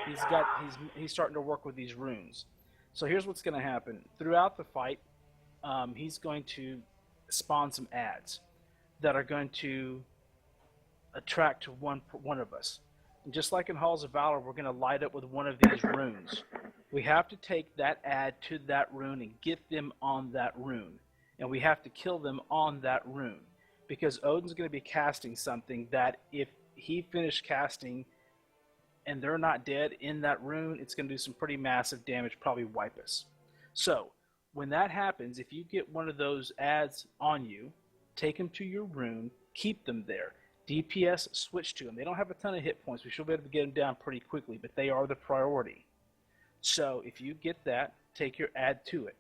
He's starting to work with these runes. So here's what's going to happen throughout the fight. He's going to spawn some ads that are going to attract to one of us. And just like in Halls of Valor, we're going to light up with one of these runes. We have to take that ad to that rune and get them on that rune. And we have to kill them on that rune. Because Odin's going to be casting something that if he finished casting and they're not dead in that rune, it's going to do some pretty massive damage, probably wipe us. So when that happens, if you get one of those ads on you, take them to your rune, keep them there. DPS, switch to them. They don't have a ton of hit points. We should be able to get them down pretty quickly, but they are the priority. So if you get that, take your ad to it.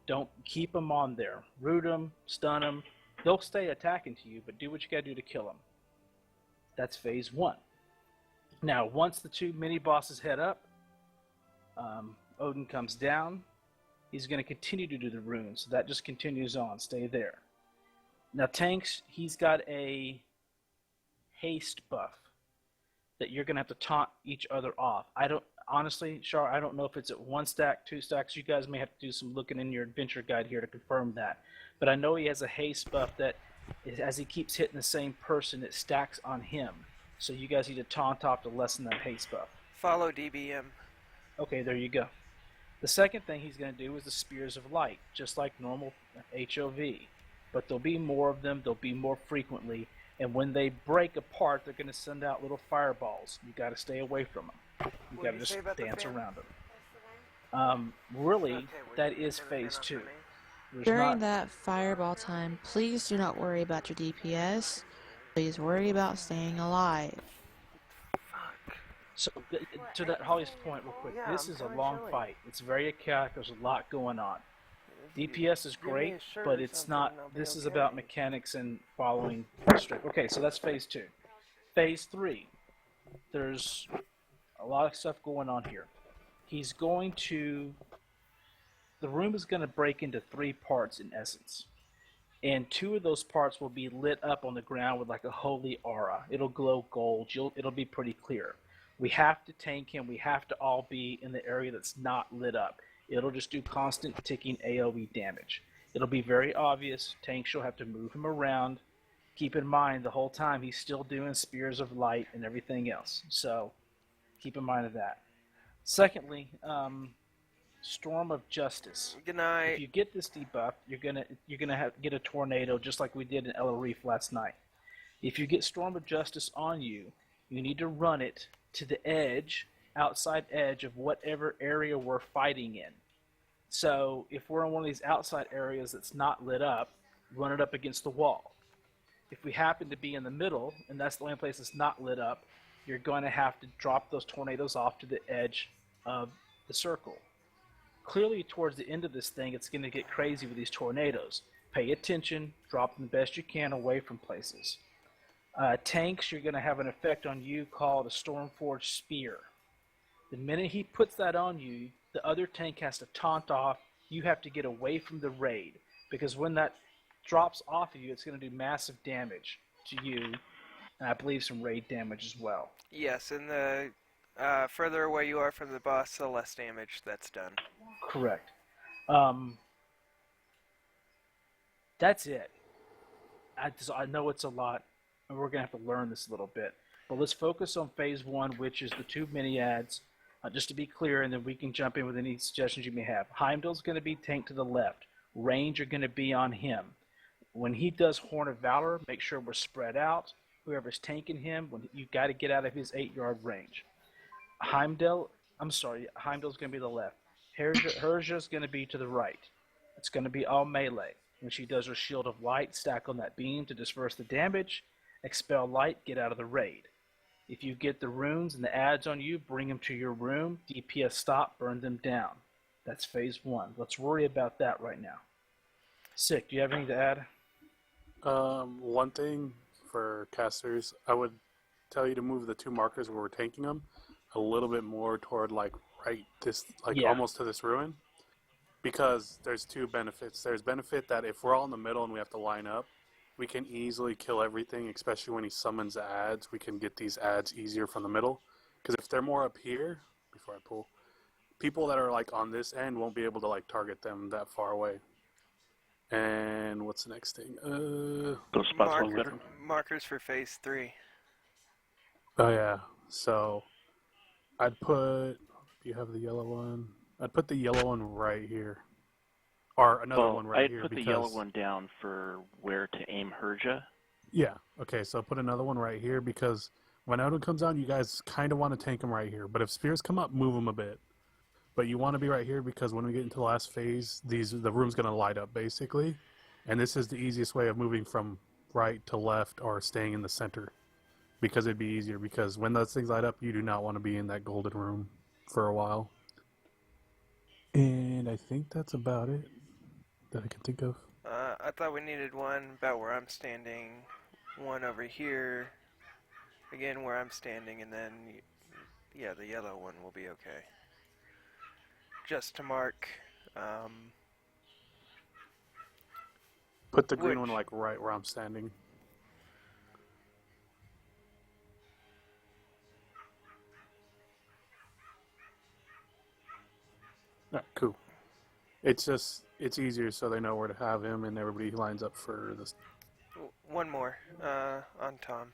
Don't keep them on there. Root them, stun them. They'll stay attacking to you, but do what you got to do to kill them. That's phase 1. Now, once the 2 mini-bosses head up, Odin comes down. He's going to continue to do the runes, so that just continues on. Stay there. Now, tanks, he's got a haste buff that you're going to have to taunt each other off. Honestly, Char, I don't know if it's at 1 stack, 2 stacks. You guys may have to do some looking in your adventure guide here to confirm that. But I know he has a haste buff that, as he keeps hitting the same person, it stacks on him. So you guys need to taunt off to lessen that haste buff. Follow DBM. Okay, there you go. The second thing he's going to do is the Spears of Light, just like normal HOV. But there'll be more of them, they'll be more frequently, and when they break apart, they're going to send out little fireballs. You got to stay away from them. You got to just dance around them. Really, that is phase 2. During that fireball time, please do not worry about your DPS. Please worry about staying alive. So, to that Holly's point real quick, this is a long fight. It's very chaotic. There's a lot going on. DPS is great, but it's not. This is about mechanics and following strict. Okay, so that's phase 2. Phase 3, there's a lot of stuff going on here. He's going to. The room is going to break into 3 parts in essence. And 2 of those parts will be lit up on the ground with like a holy aura. It'll glow gold. It'll be pretty clear. We have to tank him. We have to all be in the area that's not lit up. It'll just do constant ticking AoE damage. It'll be very obvious. Tanks will have to move him around. Keep in mind the whole time he's still doing Spears of Light and everything else. So keep in mind of that. Secondly, Storm of Justice. Good night. If you get this debuff, you're gonna get a tornado just like we did in El Reef last night. If you get Storm of Justice on you, you need to run it to the edge, outside edge of whatever area we're fighting in. So if we're in one of these outside areas that's not lit up, run it up against the wall. If we happen to be in the middle, and that's the only place that's not lit up, you're going to have to drop those tornadoes off to the edge of the circle. Clearly, towards the end of this thing, it's going to get crazy with these tornadoes. Pay attention, drop them the best you can away from places. Tanks, you're going to have an effect on you called a Stormforged Spear. The minute he puts that on you, the other tank has to taunt off. You have to get away from the raid, because when that drops off of you, it's going to do massive damage to you, and I believe some raid damage as well. Yes, and the further away you are from the boss, the less damage that's done. Correct. That's it. I know it's a lot, and we're going to have to learn this a little bit. But let's focus on phase 1, which is the 2 mini-ads, just to be clear, and then we can jump in with any suggestions you may have. Heimdall's going to be tanked to the left. Range are going to be on him. When he does Horn of Valor, make sure we're spread out. Whoever's tanking him, you got to get out of his 8-yard range. Heimdall's going to be the left. Herja's going to be to the right. It's going to be all melee. When she does her Shield of Light, stack on that beam to disperse the damage. Expel Light, get out of the raid. If you get the runes and the ads on you, bring them to your room. DPS stop, burn them down. That's phase 1. Let's worry about that right now. Sick, do you have anything to add? One thing for casters, I would tell you to move the 2 markers where we're tanking them a little bit more toward almost to this ruin, because there's 2 benefits. There's benefit that if we're all in the middle and we have to line up, we can easily kill everything, especially when he summons ads. We can get these ads easier from the middle, because if they're more up here, before I pull. People that are like on this end won't be able to like target them that far away. And what's the next thing? Those spots look better. Markers for phase 3. Oh yeah. So I'd put. Do you have the yellow one? I'd put the yellow one right here, or another one right here. I'd put the yellow one down for where to aim Herja. Yeah. Okay. So put another one right here because when Odin comes down, you guys kind of want to tank him right here. But if spears come up, move them a bit. But you want to be right here because when we get into the last phase, the room's going to light up basically, and this is the easiest way of moving from right to left or staying in the center, because it'd be easier. Because when those things light up, you do not want to be in that golden room for a while. And I think that's about it that I can think of. I thought we needed one about where I'm standing, one over here, again where I'm standing, and then, yeah, the yellow one will be okay. Just to mark, Put the green one like right where I'm standing. Alright, cool. It's easier so they know where to have him and everybody lines up for this. one more, on Tom.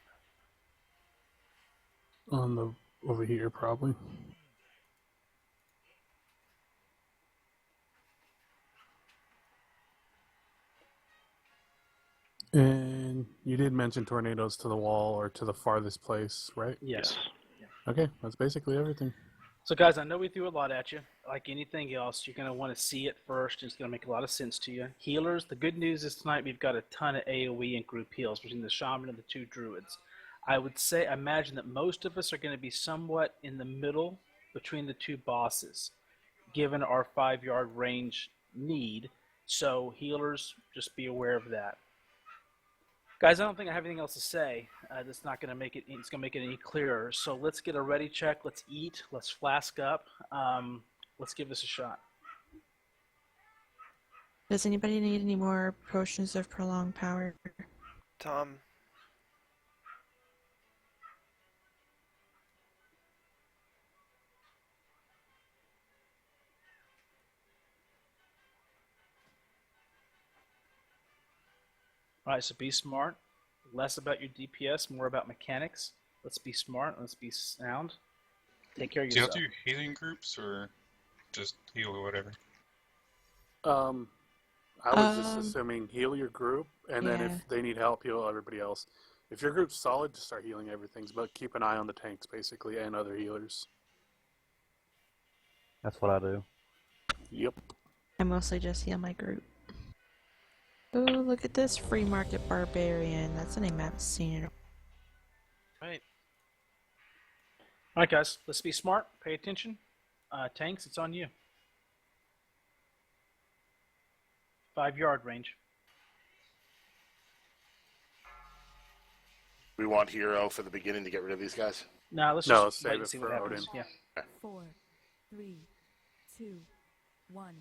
Over here probably. And you did mention tornadoes to the wall or to the farthest place, right? Yes. Okay, that's basically everything. So, guys, I know we threw a lot at you. Like anything else, you're going to want to see it first. It's going to make a lot of sense to you. Healers, the good news is tonight we've got a ton of AoE and group heals between the shaman and the 2 druids. I would say, imagine that most of us are going to be somewhat in the middle between the 2 bosses, given our 5-yard range need. So, healers, just be aware of that. Guys, I don't think I have anything else to say. That's not going to make it. It's going to make it any clearer. So let's get a ready check. Let's eat. Let's flask up. Let's give this a shot. Does anybody need any more potions of prolonged power? Tom. All right, so be smart. Less about your DPS, more about mechanics. Let's be smart. Let's be sound. Take care of yourself. Do you do healing groups or just heal or whatever? I was just assuming heal your group, and then yeah. if they need help, heal everybody else. If your group's solid, just start healing everything, but keep an eye on the tanks, basically, and other healers. That's what I do. Yep. I mostly just heal my group. Oh, look at this free market barbarian. That's a name I haven't seen in a Right. All right, guys. Let's be smart. Pay attention. Tanks, it's on you. 5-yard range. We want hero for the beginning to get rid of these guys. Nah, let's No, just save wait it and see for what happens. Odin. Yeah. 4, 3, 2, 1.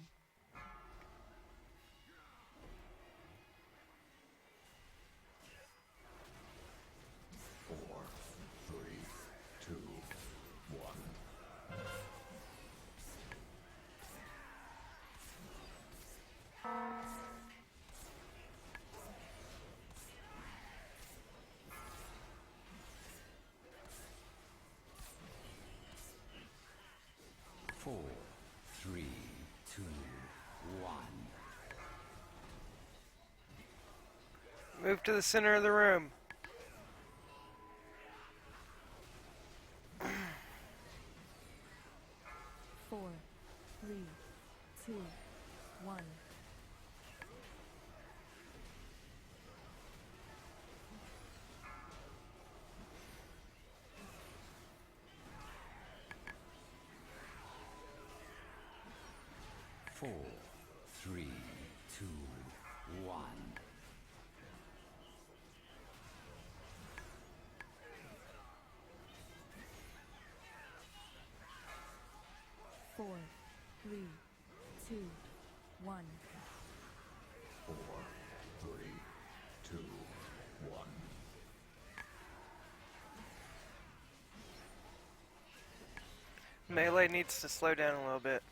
Move to the center of the room. Four, 3, 2, 1. Four, 3, 2, 1. 4, 3, 2, 1. 4, 3, 2, 1. Melee needs to slow down a little bit.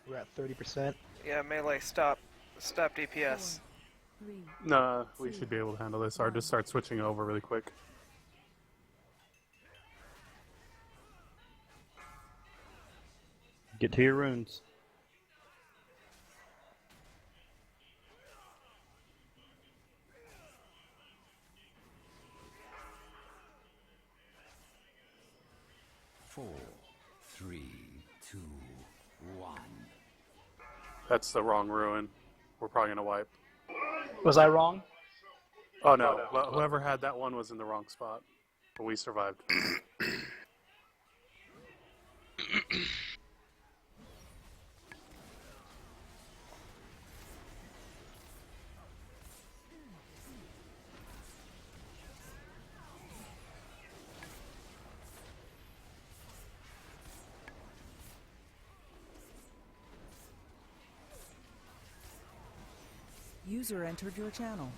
We're at 30%. Yeah, Melee, stop. Stop DPS. 4, 3, No, we should be able to handle this. Or just start switching over really quick. Get to your runes. Four, three, two, one. That's the wrong ruin. We're probably gonna wipe. Was I wrong? Oh no, whoever had that one was in the wrong spot. But we survived. User entered your channel.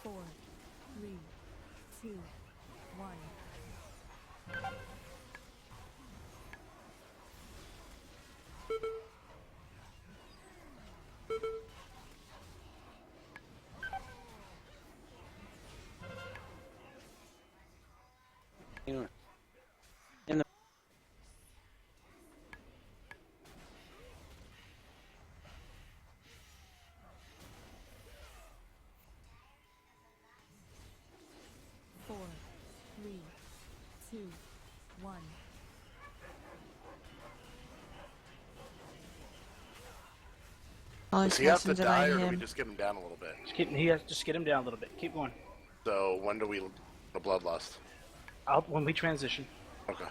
Four, three, two, one. Four, three, two, one. All Does these he have to customs die, deny or do we him. just get him down a little bit? Just get him down a little bit. Keep going. So when do we the bloodlust? When we transition. Okay.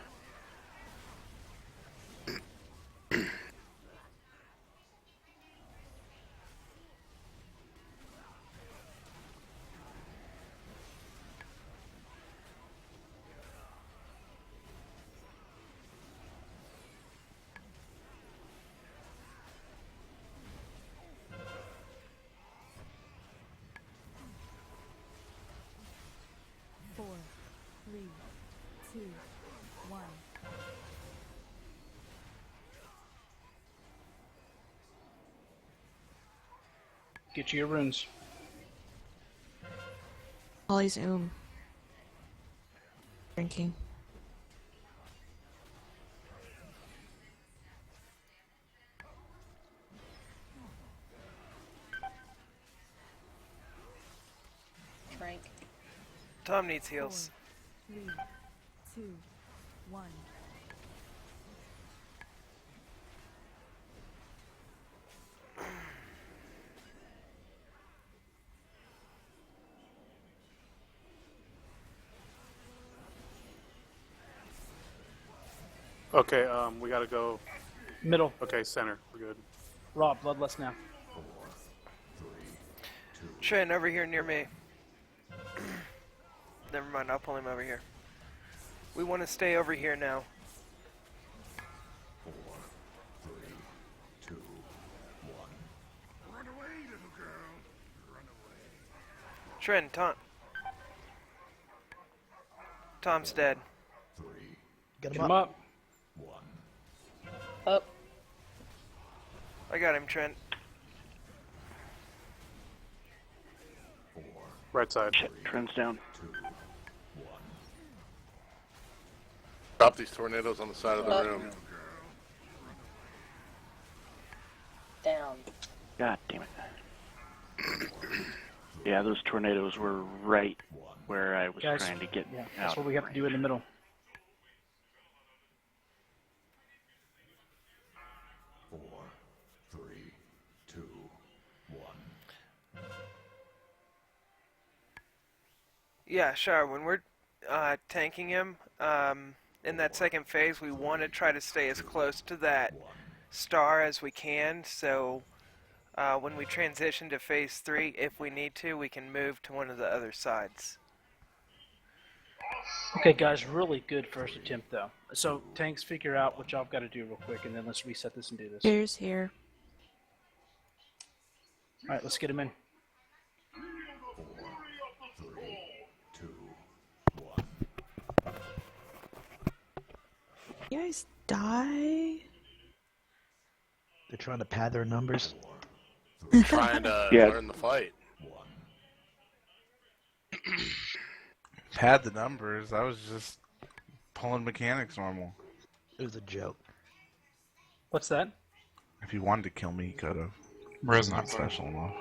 Four, three, two, one. Get you your runes. Ollie's drinking. Frank. Tom needs heals. 4, 3, 2, 1. Okay, we gotta go. Middle. Okay, center. We're good. Raw, bloodlust now. Trent, over here near me. Never mind, I'll pull him over here. We want to stay over here now. 4, 3, 2, 1. Run away, little girl. Run away. Trent, Tom's dead. 3, Get Get him up. 1. Up. I got him, Trent. 4, Right side. Trent's down. 2, 1. Drop these tornadoes on the side of the room. Down. God damn it. Yeah, those tornadoes were right where I was Guys, trying to get Yeah, out. that's what we have to do in the middle. 4, 3, 2, 1. Yeah, sure. When we're tanking him, in that second phase, we want to try to stay as close to that star as we can. So when we transition to phase 3, if we need to, we can move to one of the other sides. Okay, guys, really good first attempt, though. So, tanks, figure out what y'all got to do real quick, and then let's reset this and do this. Here's here. All right, let's get him in. 4, 3, 2, 1. You guys die? They're trying to pad their numbers. Trying to Yeah. learn the fight. Pad the numbers. I was just pulling mechanics normal. It was a joke. What's that? If he wanted to kill me, he could have. Resonant Not special enough.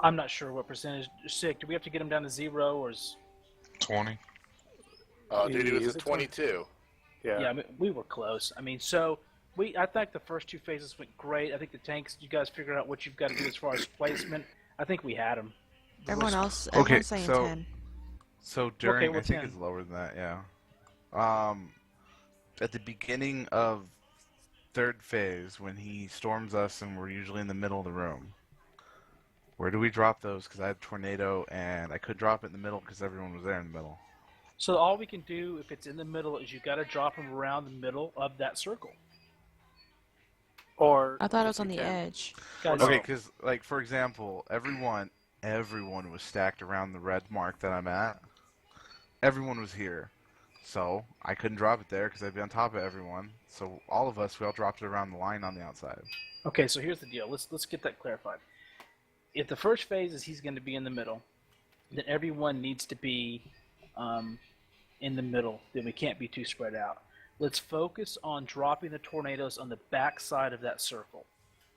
I'm not sure what percentage. Sick, do we have to get him down to 0, or is... 20. Oh, dude, he was Is at it 20? 22. Yeah, I mean, we were close. I mean, so I think the first 2 phases went great. I think the tanks, you guys figured out what you've got to do as far as placement. I think we had them. Everyone's saying so 10. So during, well, I think 10. it's lower than that, yeah. At the beginning of third phase, when he storms us and we're usually in the middle of the room, where do we drop those? Because I had tornado and I could drop it in the middle because everyone was there in the middle. So all we can do if it's in the middle is you got to drop them around the middle of that circle. Or I thought it if was on you the can- edge. Guys, Okay, because, like, for example, everyone was stacked around the red mark that I'm at. Everyone was here. So I couldn't drop it there because I'd be on top of everyone. So all of us, we all dropped it around the line on the outside. Okay, so here's the deal. Let's get that clarified. If the first phase is he's going to be in the middle, then everyone needs to be in the middle. Then we can't be too spread out. Let's focus on dropping the tornadoes on the back side of that circle.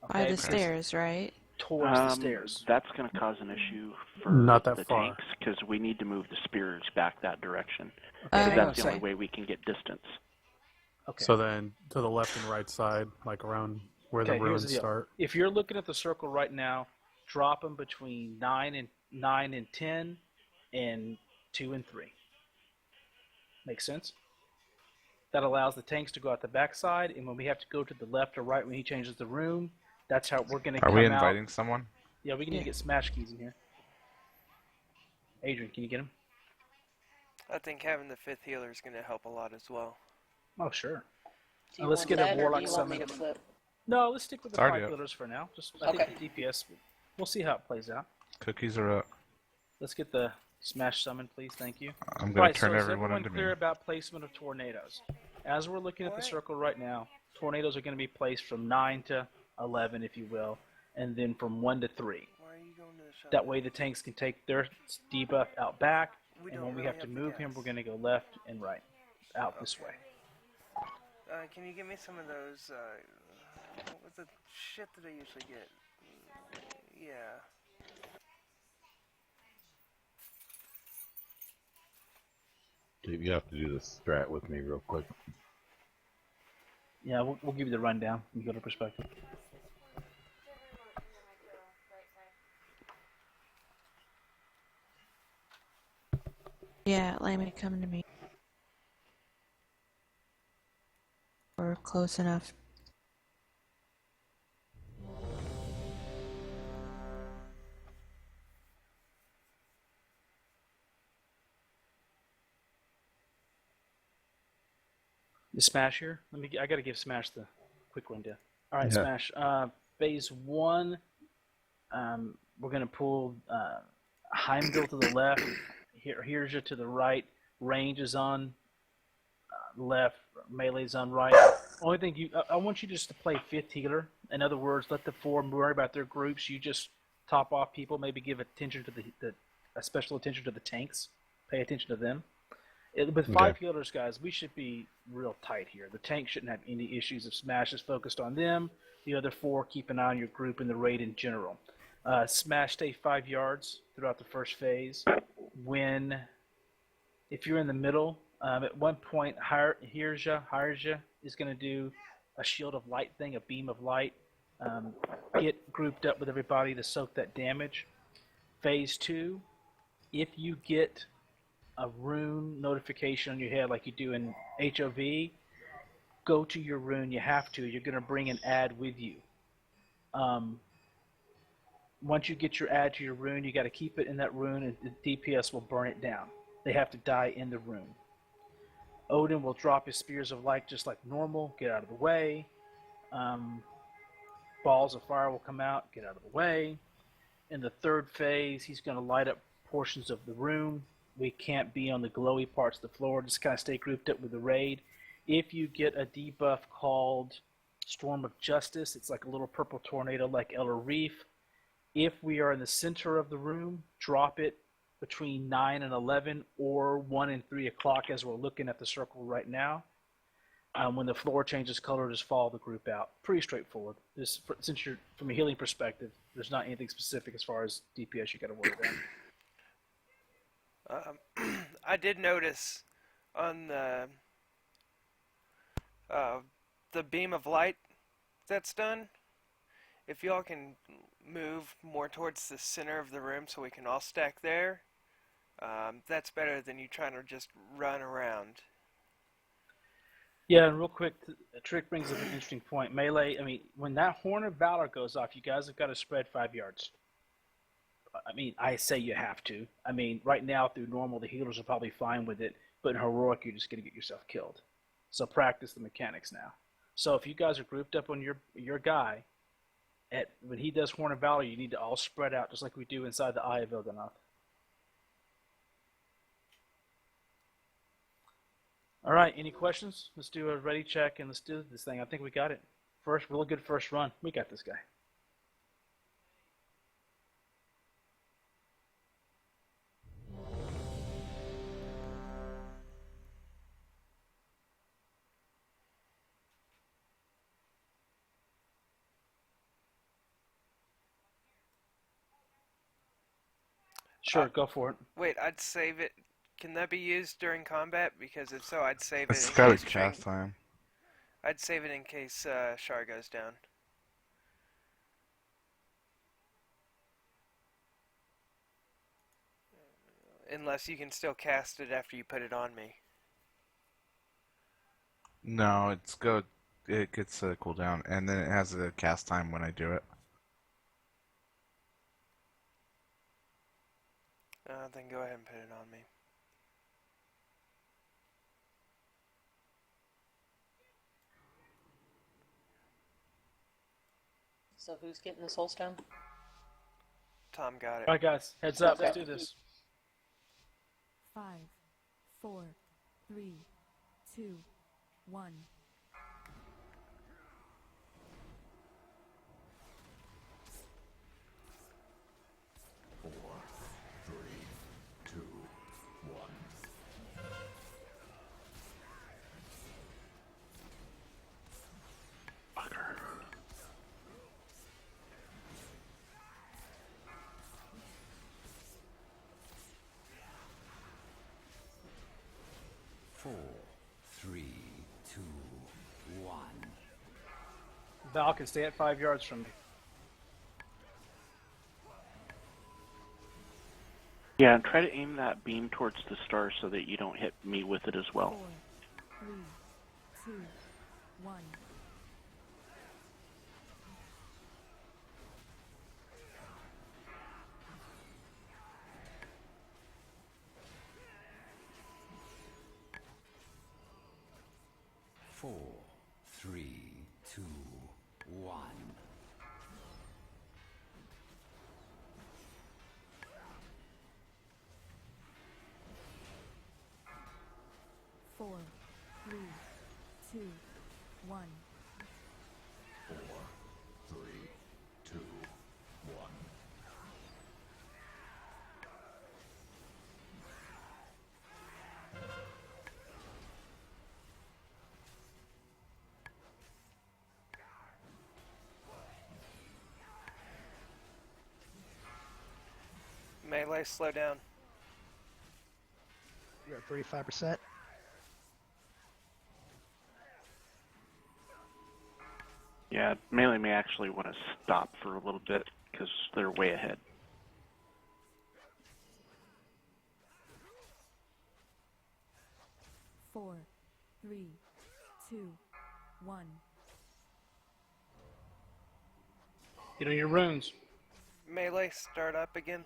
By Okay? the stairs, right? Towards the stairs. That's going to cause an issue for Not that the far. tanks because we need to move the spears back that direction. Okay, hang on a That's the only second. way we can get distance. Okay. So then to the left and right side, like around where Okay, the here's ruins the deal. start. If you're looking at the circle right now, drop them between 9 and 10 and 2 and 3. Make sense? That allows the tanks to go out the backside, and when we have to go to the left or right when he changes the room, that's how we're going to Are come we out. inviting someone? Yeah, we need to get smash keys in here. Adrian, can you get him? I think having the 5th healer is going to help a lot as well. Oh, sure. Do you Let's want get a that, or warlock do you want me summon. to flip? No, let's stick with the It's already 5 up. pillars for now. I think the DPS, we'll see how it plays out. Cookies are up. Let's get the smash summon, please. Thank you. I'm going to Right, turn so is everyone everyone into clear me. about placement of tornadoes? As we're looking at the Alright. circle right now, tornadoes are going to be placed from 9 to 11, if you will, and then from 1 to 3. Why are you going to the shop? That way the tanks can take their debuff out back, We and don't when we really have to the move him, gas. we're going to go left and right, out this way. Can you give me some of those, what was the shit that I usually get? Yeah. You have to do this strat with me real quick. Yeah, we'll give you the rundown from your perspective. Yeah, Lammy, come to me. We're close enough. The Smash here. I got to give Smash the quick rundown. All right, Yeah. Smash. Phase 1, we're going to pull Heimdall to the left. Here's you to the right. Range is on left. Melee's on right. Only thing I want you just to play 5th healer. In other words, let the 4 worry about their groups. You just top off people. Maybe give attention to a special attention to the tanks. Pay attention to them. With 5 healers, guys, we should be real tight here. The tank shouldn't have any issues if Smash is focused on them. The other 4, keep an eye on your group and the raid in general. Smash, stay 5 yards throughout the first phase. If you're in the middle, at one point, Hirja is going to do a shield of light thing, a beam of light. Get grouped up with everybody to soak that damage. Phase 2, if you get a rune notification on your head like you do in HOV, go to your rune. You have to. You're going to bring an ad with you. Once you get your ad to your rune, you got to keep it in that rune, and the DPS will burn it down. They have to die in the rune. Odin will drop his spears of light just like normal. Get out of the way. Balls of fire will come out. Get out of the way. In the third phase, he's going to light up portions of the room. We can't be on the glowy parts of the floor. Just kind of stay grouped up with the raid. If you get a debuff called Storm of Justice, it's like a little purple tornado like Eller Reef. If we are in the center of the room, drop it between 9 and 11 or 1 and 3 o'clock as we're looking at the circle right now. When the floor changes color, just follow the group out. Pretty straightforward. Since you're from a healing perspective, there's not anything specific as far as DPS you got to worry about. I did notice on the beam of light that's done, if y'all can move more towards the center of the room so we can all stack there, that's better than you trying to just run around. Yeah, and real quick, Trick brings up an interesting point. Melee, I mean, when that Horn of Valor goes off, you guys have got to spread 5 yards. I mean, I say you have to. I mean, right now through normal, the healers are probably fine with it, but in heroic, you're just going to get yourself killed. So practice the mechanics now. So if you guys are grouped up on your guy, when he does Horn of Valor, you need to all spread out just like we do inside the Eye of Il'gynoth. All right, any questions? Let's do a ready check and let's do this thing. I think we got it. Really good first run. We got this guy. Sure, go for it. Wait, I'd save it. Can that be used during combat? Because if so, I'd save It's it in got a case cast time. I'd save it in case Shar goes down. Unless you can still cast it after you put it on me. No, it gets a cooldown, and then it has a cast time when I do it. Then go ahead and put it on me. So who's getting the soul stone? Tom got it. All right, guys, heads up. Okay. Let's do this. 5, 4, 3, 2, 1. Val can stay at 5 yards from me. Yeah, and try to aim that beam towards the star so that you don't hit me with it as well. 4, 3, 2, 1. Four, three, two, one. Melee, slow down. You're at 35%. Yeah, melee may actually want to stop for a little bit because they're way ahead. 4, 3, 2, 1. Get on your runes. Melee, start up again.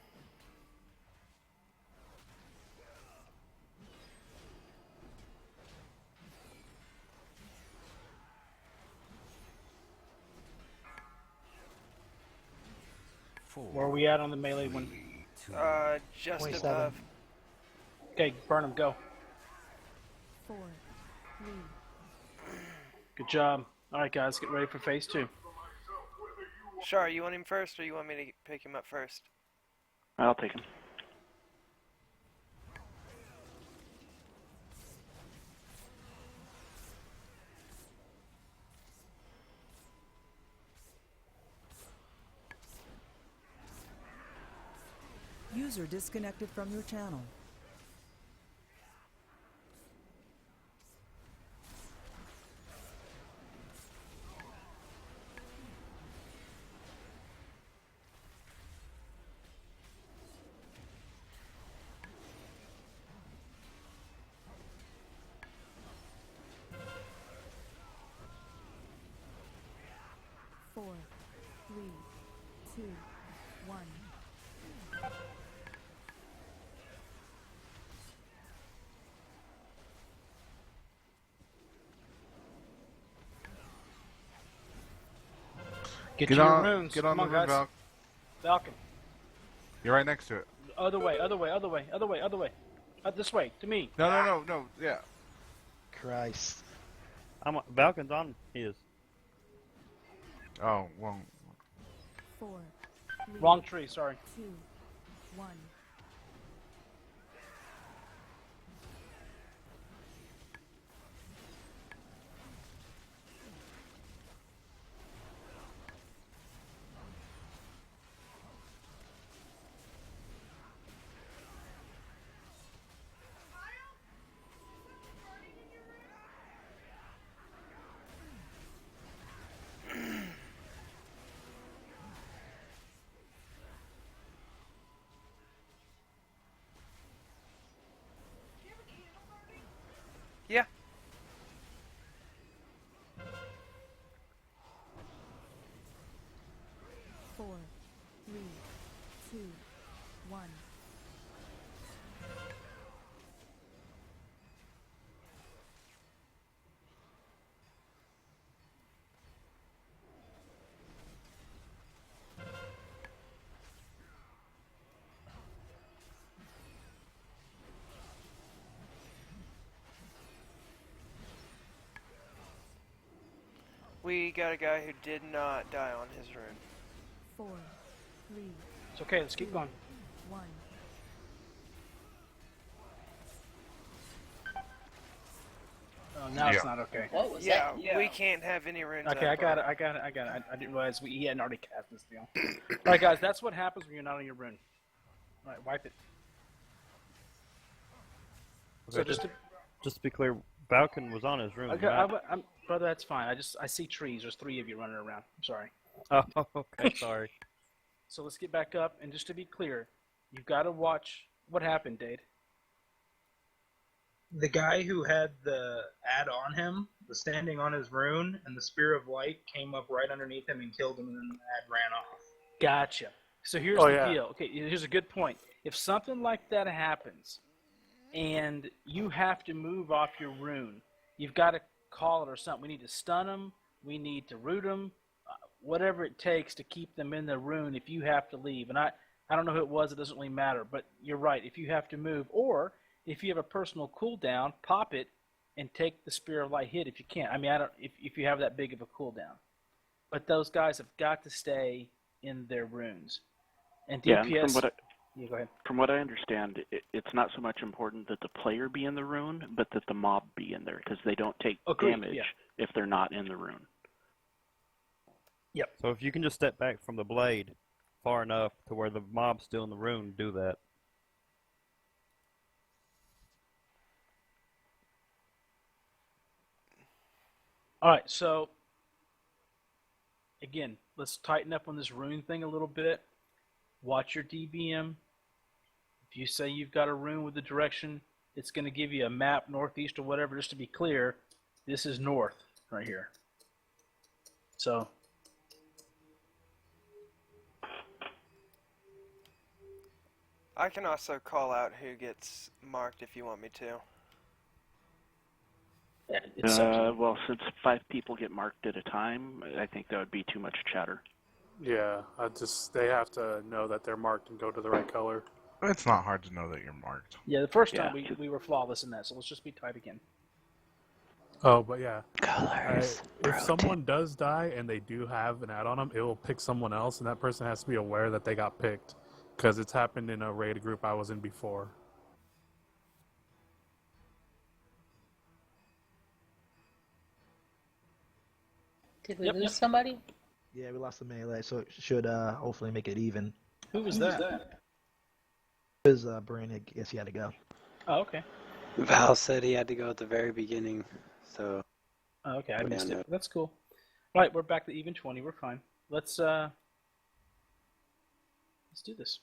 Where are we at on the melee one? Just 27. above. Okay, burn them. Go. 4, 3, Good job. All right, guys, get ready for phase 2. Shar, you want him first, or you want me to pick him up first? I'll take him. User disconnected from your channel. four, three, two, one. Get Get to your on, runes. get on Come the on, rune, guys. Valk. Falcon. You're right next to it. Other way, other way, other way, other way, other way. This way, to me. No, yeah. Christ. Balkan's on his. Oh, well. 4, 3, Wrong tree, sorry. 2, 1. Yeah. Four, 3, 2, 1. We got a guy who did not die on his rune. 4, 3, It's okay, let's keep going. 1. Oh, now it's not okay. What was Yeah, that? we can't have any runes. Okay, up I got or- it, I got it, I got it. I didn't realize he hadn't already cast this deal. Alright, guys, that's what happens when you're not on your rune. Alright, wipe it. So Okay, just to, just to be clear, Balkan was on his room. okay, right? I'm, brother, that's fine. I see trees. There's 3 of you running around. I'm sorry. Oh, okay, sorry. So let's get back up, and just to be clear, you've got to watch what happened, Dade. The guy who had the ad on him was standing on his rune, and the Spear of Light came up right underneath him and killed him, and then the ad ran off. Gotcha. So here's the deal. Okay, here's a good point. If something like that happens, and you have to move off your rune, you've got to call it or something. We need to stun them. We need to root them. Whatever it takes to keep them in the rune if you have to leave. And I don't know who it was. It doesn't really matter. But you're right. If you have to move, or if you have a personal cooldown, pop it and take the Spear of Light hit if you can. I mean, I don't if you have that big of a cooldown. But those guys have got to stay in their runes. And DPS. Yeah, and yeah, go ahead. from what I understand, it's not so much important that the player be in the rune, but that the mob be in there, because they don't take Agreed, damage yeah. if they're not in the rune. Yep. So if you can just step back from the blade far enough to where the mob's still in the room, do that. All right, so again, let's tighten up on this rune thing a little bit. Watch your DBM. If you say you've got a rune with the direction, it's going to give you a map northeast or whatever. Just to be clear, this is north right here. So I can also call out who gets marked if you want me to. Well, since 5 people get marked at a time, I think that would be too much chatter. Yeah, they have to know that they're marked and go to the right color. It's not hard to know that you're marked. yeah, the first time we were flawless in that, so let's just be tight again. Oh, but yeah. Colors. If someone does die and they do have an ad on them, it will pick someone else, and that person has to be aware that they got picked. Because it's happened in a raid group I was in before. Did we lose somebody? Yeah, we lost the melee, so it should hopefully make it even. Who was that? Because Brain, I guess he had to go. Oh, okay. Val said he had to go at the very beginning, so. Oh, okay, I missed it. That's cool. All right, we're back to even 20. We're fine. Let's do this.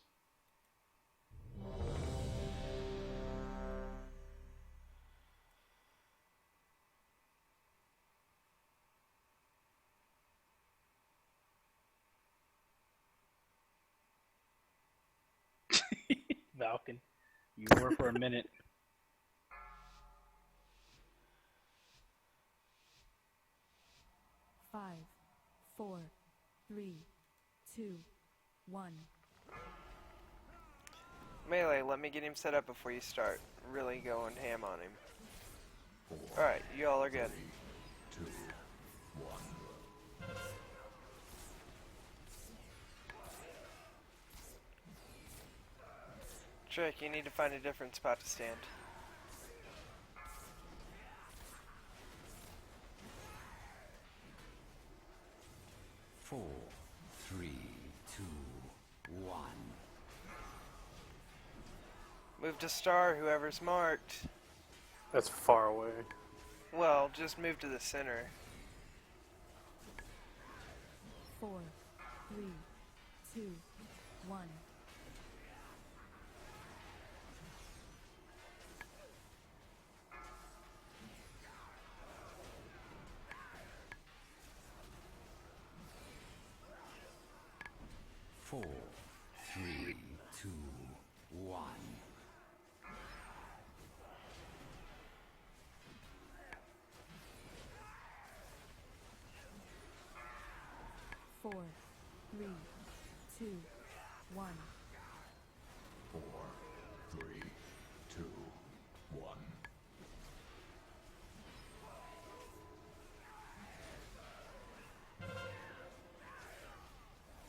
Falcon, you were for a minute. Five, 4, 3, 2, 1. Melee, let me get him set up before you start really going ham on him. Alright, you all are good. 3, 2, 1. Trick, you need to find a different spot to stand. Four, 3, 2, 1. Move to star, whoever's marked. That's far away. Well, just move to the center. 4, 3, 2, 1. Four, 3, 2, 1. 4, 3, 2, 1. 4, 3, 2, 1.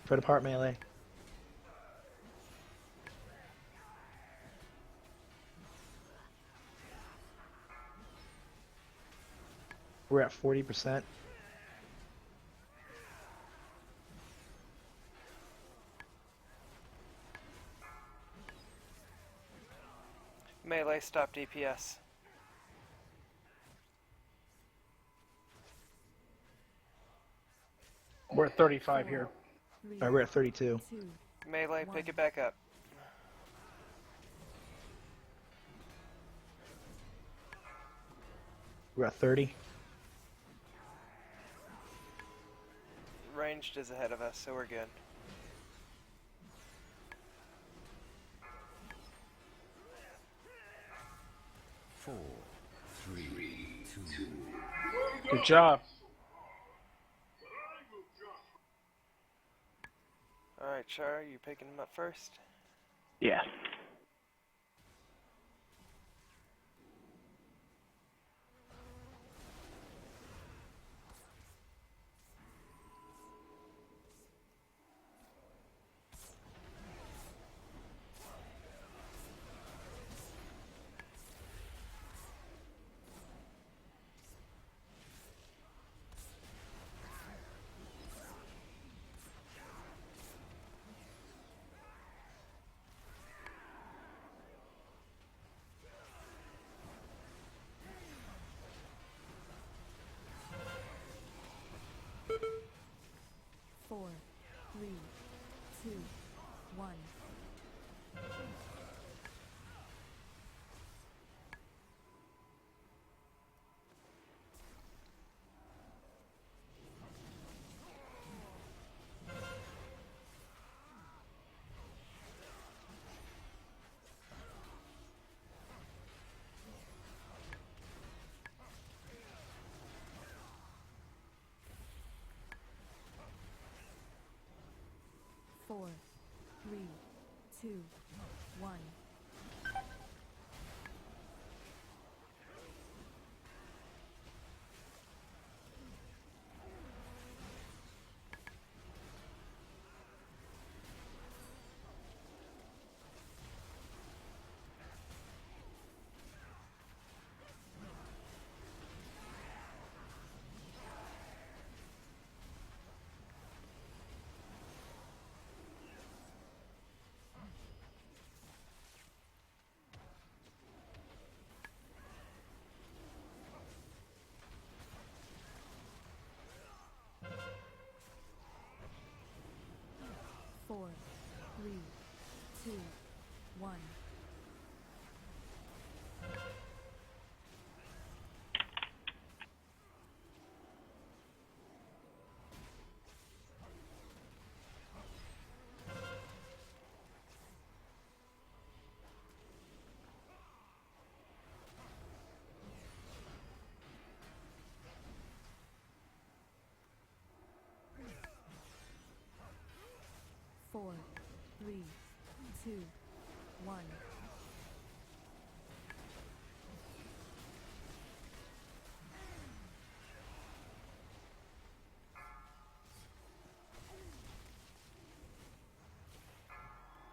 Spread apart melee. We're at 40%. Melee, stop DPS. We're at 35 here. Alright, we're at 32. Melee, pick it back up. We're at 30. Ranged is ahead of us, so we're good. Four, 3, 2. Good job. Alright, Char, you picking him up first? Yeah. Four, 3, 2, 1. 3, 2, 1. Four, 3, 2, 1. Four, 3, 2, 1.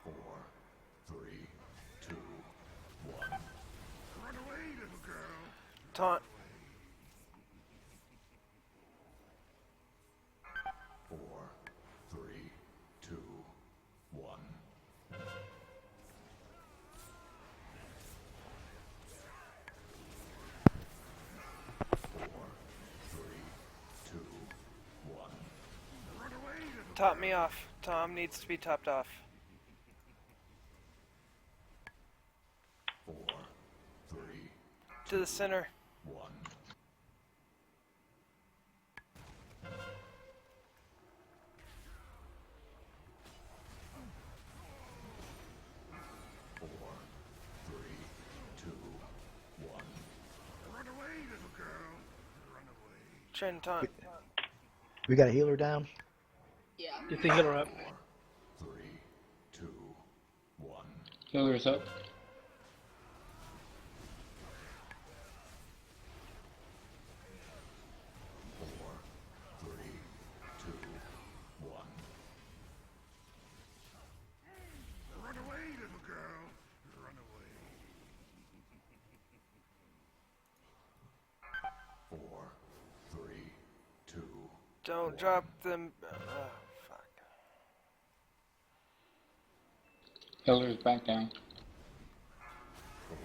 4, 3, 2, 1. Run away, little girl. Taunt. 4, 3, 2, 1. 4, 3, 2, 1. Run away, little Top me off. Tom needs to be topped off. 4, 3, To the center. 1. 4, 3, 2, 1. Run away, little girl. Run away. Trin taunt. We got a healer down. Yeah. Get the healer up. 4, 3, 2, 1. Healer's up. 4, 3, 2, 1. Run away, little girl. Run away. 4, 3, 2. Don't drop them. Fuck. Healer's back down. 4,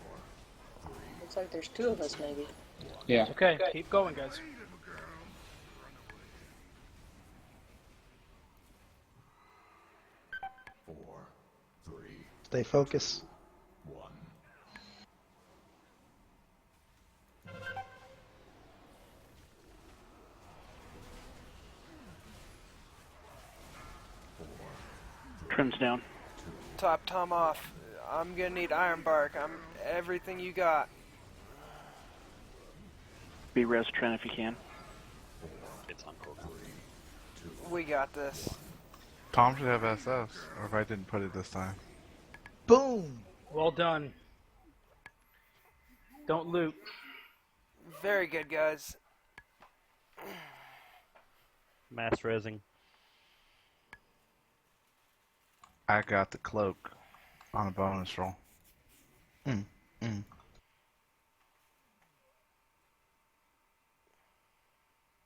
3. Looks like there's two of us, maybe. Yeah. Okay, keep going, guys. Little girl. Run away. 4, 3, Stay focused. 1. 4, 3, Trim's down. Top Tom off. I'm gonna need Iron Bark. I'm everything you got. Be res Trin if you can. It's on cold. We got this. Tom should have SS, or if I didn't put it this time. Boom! Well done. Don't loot. Very good, guys. Mass resing. I got the cloak on a bonus roll.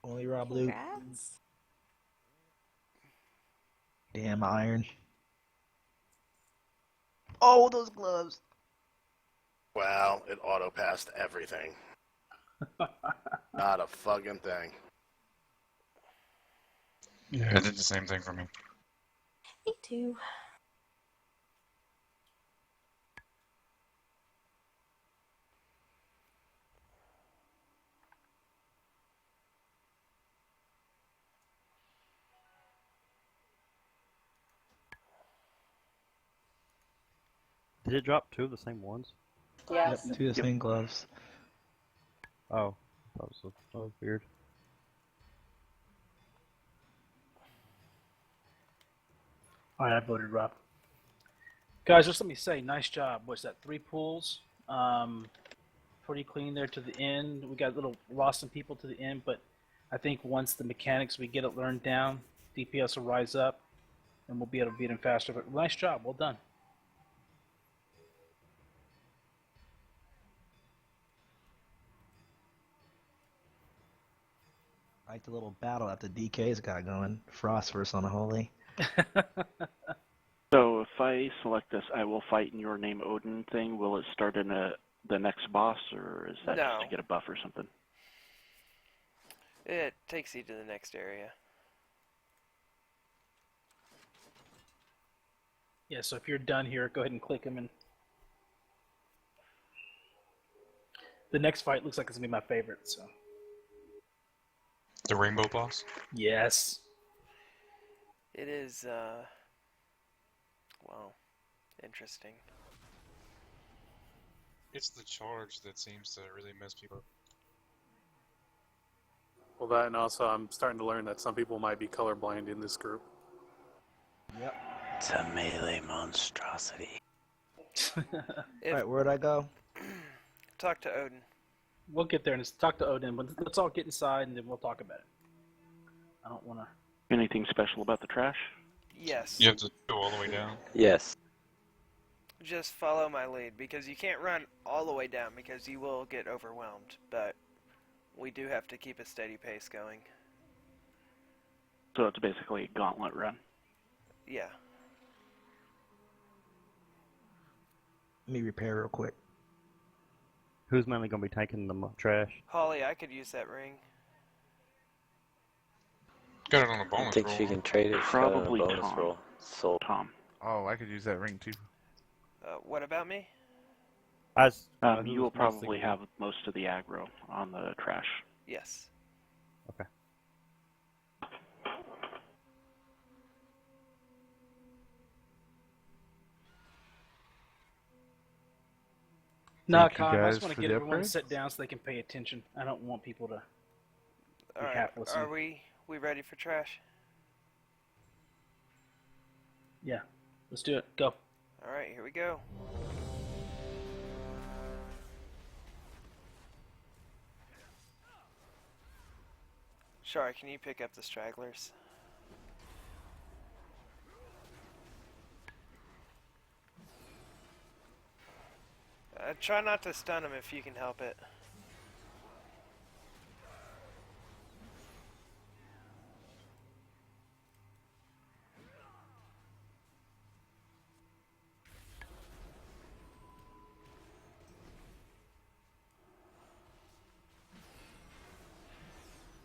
Only Rob loot. Congrats. Damn iron. Oh, those gloves. Wow, it auto passed everything. Not a fucking thing. Yeah, it did the same thing for me. Me too. Did it drop two of the same ones? Yes. Yep, two of the same gloves. Oh, that was weird. Alright, I voted Rob. Guys, just let me say, nice job. What's that? 3 pools. Pretty clean there to the end. We got lost some people to the end, but I think once the mechanics we get it learned down, DPS will rise up, and we'll be able to beat them faster. But nice job. Well done. I like the little battle that the DK's got going. Frost versus Unholy. So if I select this I will fight in your name Odin thing, will it start in the next boss, or is that just to get a buff or something? It takes you to the next area. Yeah, so if you're done here, go ahead and click them. And the next fight looks like it's going to be my favorite. So. The rainbow boss? Yes. It is, well, interesting. It's the charge that seems to really mess people up. Well, that, and also I'm starting to learn that some people might be colorblind in this group. Yep. It's a melee monstrosity. Alright, where'd I go? Talk to Odin. We'll get there and just talk to Odin, but let's all get inside and then we'll talk about it. I don't want to... Anything special about the trash? Yes. You have to go all the way down? Yes. Just follow my lead, because you can't run all the way down because you will get overwhelmed, but we do have to keep a steady pace going. So it's basically a gauntlet run. Yeah. Let me repair real quick. Who's mainly going to be taking the trash? Holly, I could use that ring. Got it on a bonus I think roll. she can trade it. Probably bonus Tom. roll. Sold. Tom. Oh, I could use that ring too. What about me? You will probably have most of the aggro on the trash. Yes. Okay. No, Thank you Kai, I guys just want to for get the everyone to upgrade. sit down so they can pay attention. I don't want people to be Alright, half listening. are we ready for trash? Yeah, let's do it. Go. Alright, here we go. Shari, can you pick up the stragglers? Try not to stun them if you can help it.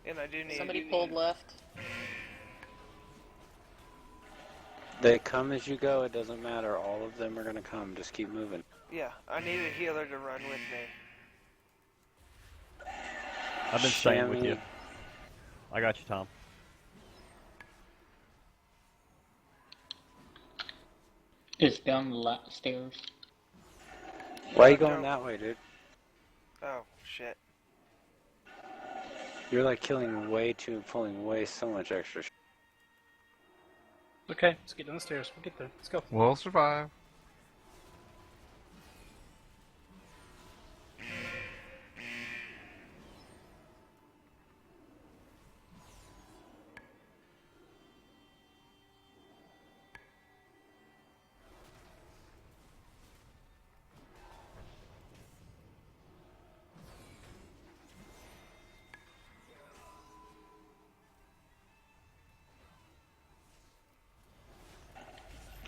And I do need... Somebody pulled left. They come as you go. It doesn't matter. All of them are going to come. Just keep moving. Yeah, I need a healer to run with me. I've been staying with you. Shammy. I got you, Tom. It's down the stairs. Why are you going that way, dude? Oh, shit. You're like killing pulling way so much extra. Okay, let's get down the stairs. We'll get there. Let's go. We'll survive.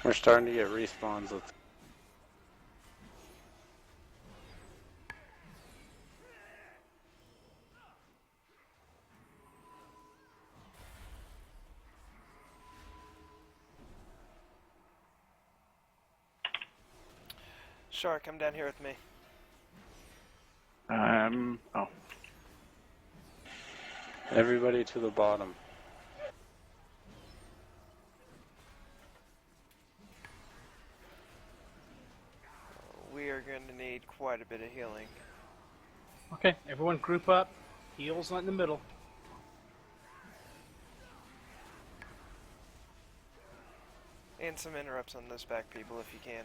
We're starting to get respawns. Shar, come down here with me. Oh. Everybody to the bottom. We are going to need quite a bit of healing. Okay, everyone group up. Heals not in the middle. And some interrupts on those back people if you can.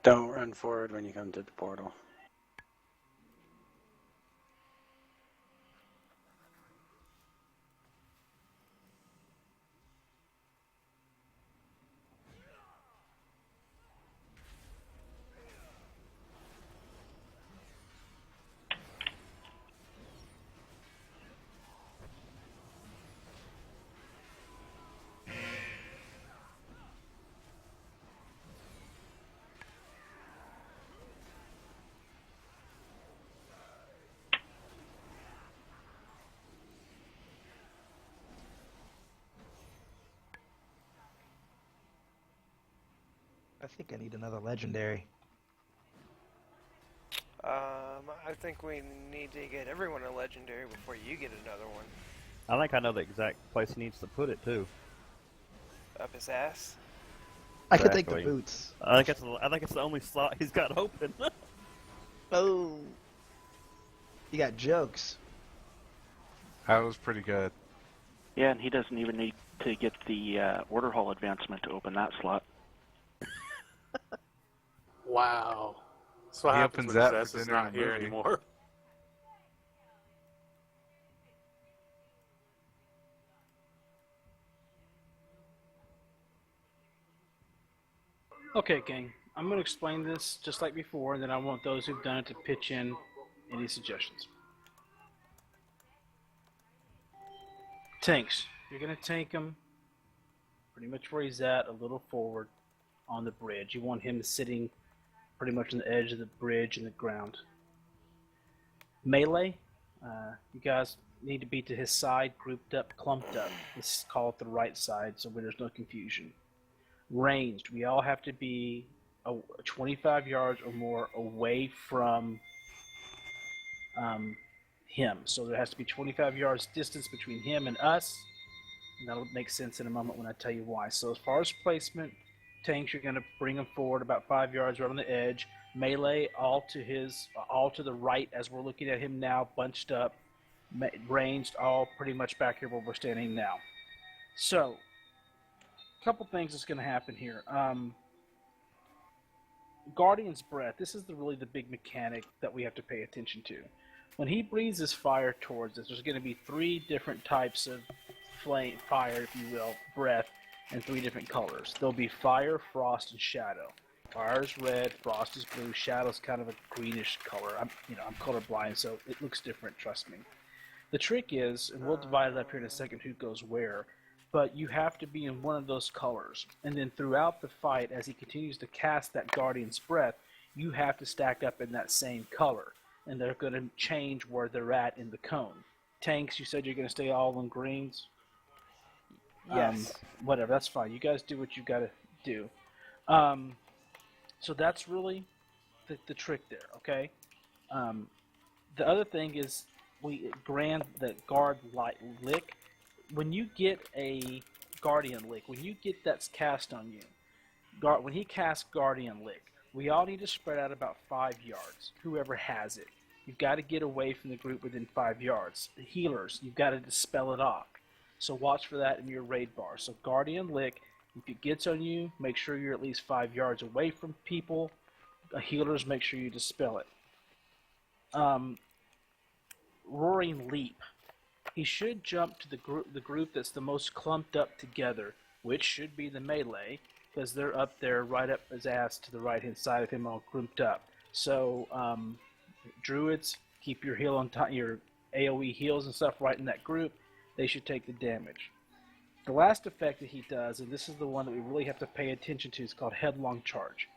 Don't run forward when you come to the portal. I think I need another legendary. I think we need to get everyone a legendary before you get another one. I think I know the exact place he needs to put it too. Up his ass. I could take the Exactly. boots. I think it's the only slot he's got open. Oh. You got jokes. That was pretty good. Yeah, and he doesn't even need to get the order hall advancement to open that slot. Wow. So what He happens opens when that his for S is dinner not and here movie. anymore? Okay, gang. I'm going to explain this just like before, and then I want those who've done it to pitch in any suggestions. Tanks. You're going to tank him pretty much where he's at, a little forward on the bridge. You want him sitting pretty much on the edge of the bridge and the ground. Melee. You guys need to be to his side, grouped up, clumped up. Let's call it the right side so where there's no confusion. Ranged. We all have to be 25 yards or more away from him. So there has to be 25 yards distance between him and us. And that'll make sense in a moment when I tell you why. So as far as placement, tanks, you're going to bring them forward about 5 yards right on the edge. Melee all to the right as we're looking at him now, bunched up. Ranged all pretty much back here where we're standing now. So a couple things that's going to happen here. Guardian's Breath. This is really the big mechanic that we have to pay attention to. When he breathes his fire towards us, there's going to be 3 different types of fire, if you will, breath, and 3 different colors. There'll be fire, frost, and shadow. Fire is red, frost is blue, shadow's kind of a greenish color. I'm colorblind, so it looks different. Trust me. The trick is, and we'll divide it up here in a second, who goes where. But you have to be in one of those colors. And then throughout the fight, as he continues to cast that Guardian's Breath, you have to stack up in that same color. And they're going to change where they're at in the cone. Tanks, you said you're going to stay all in greens? Yes. Whatever, that's fine. You guys do what you got to do. So that's really the trick there, okay? The other thing is we grant the guard lick. When you get a Guardian Lick, when you get that's cast on you, when he casts Guardian Lick, we all need to spread out about 5 yards, whoever has it. You've got to get away from the group within 5 yards. The healers, you've got to dispel it off. So watch for that in your raid bar. So Guardian Lick, if it gets on you, make sure you're at least 5 yards away from people. Healers, make sure you dispel it. Roaring Leap. He should jump to the group that's the most clumped up together, which should be the melee, because they're up there right up his ass to the right-hand side of him all grouped up. So, druids, keep your heal on top, your AoE heals and stuff right in that group. They should take the damage. The last effect that he does, and this is the one that we really have to pay attention to, is called Headlong Charge.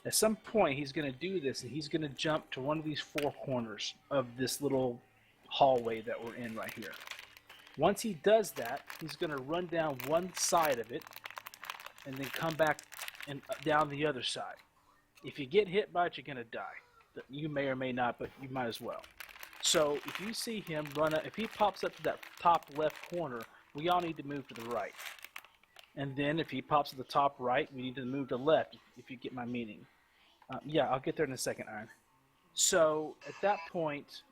At some point, he's going to do this, and he's going to jump to one of these 4 corners of this little hallway that we're in right here. Once he does that, he's going to run down one side of it and then come back and down the other side. If you get hit by it, you're going to die. You may or may not, but you might as well. So if you see him run up, if he pops up to that top left corner, we all need to move to the right. And then if he pops to the top right, we need to move to left, if you get my meaning. Yeah, I'll get there in a second, Iron. So at that point,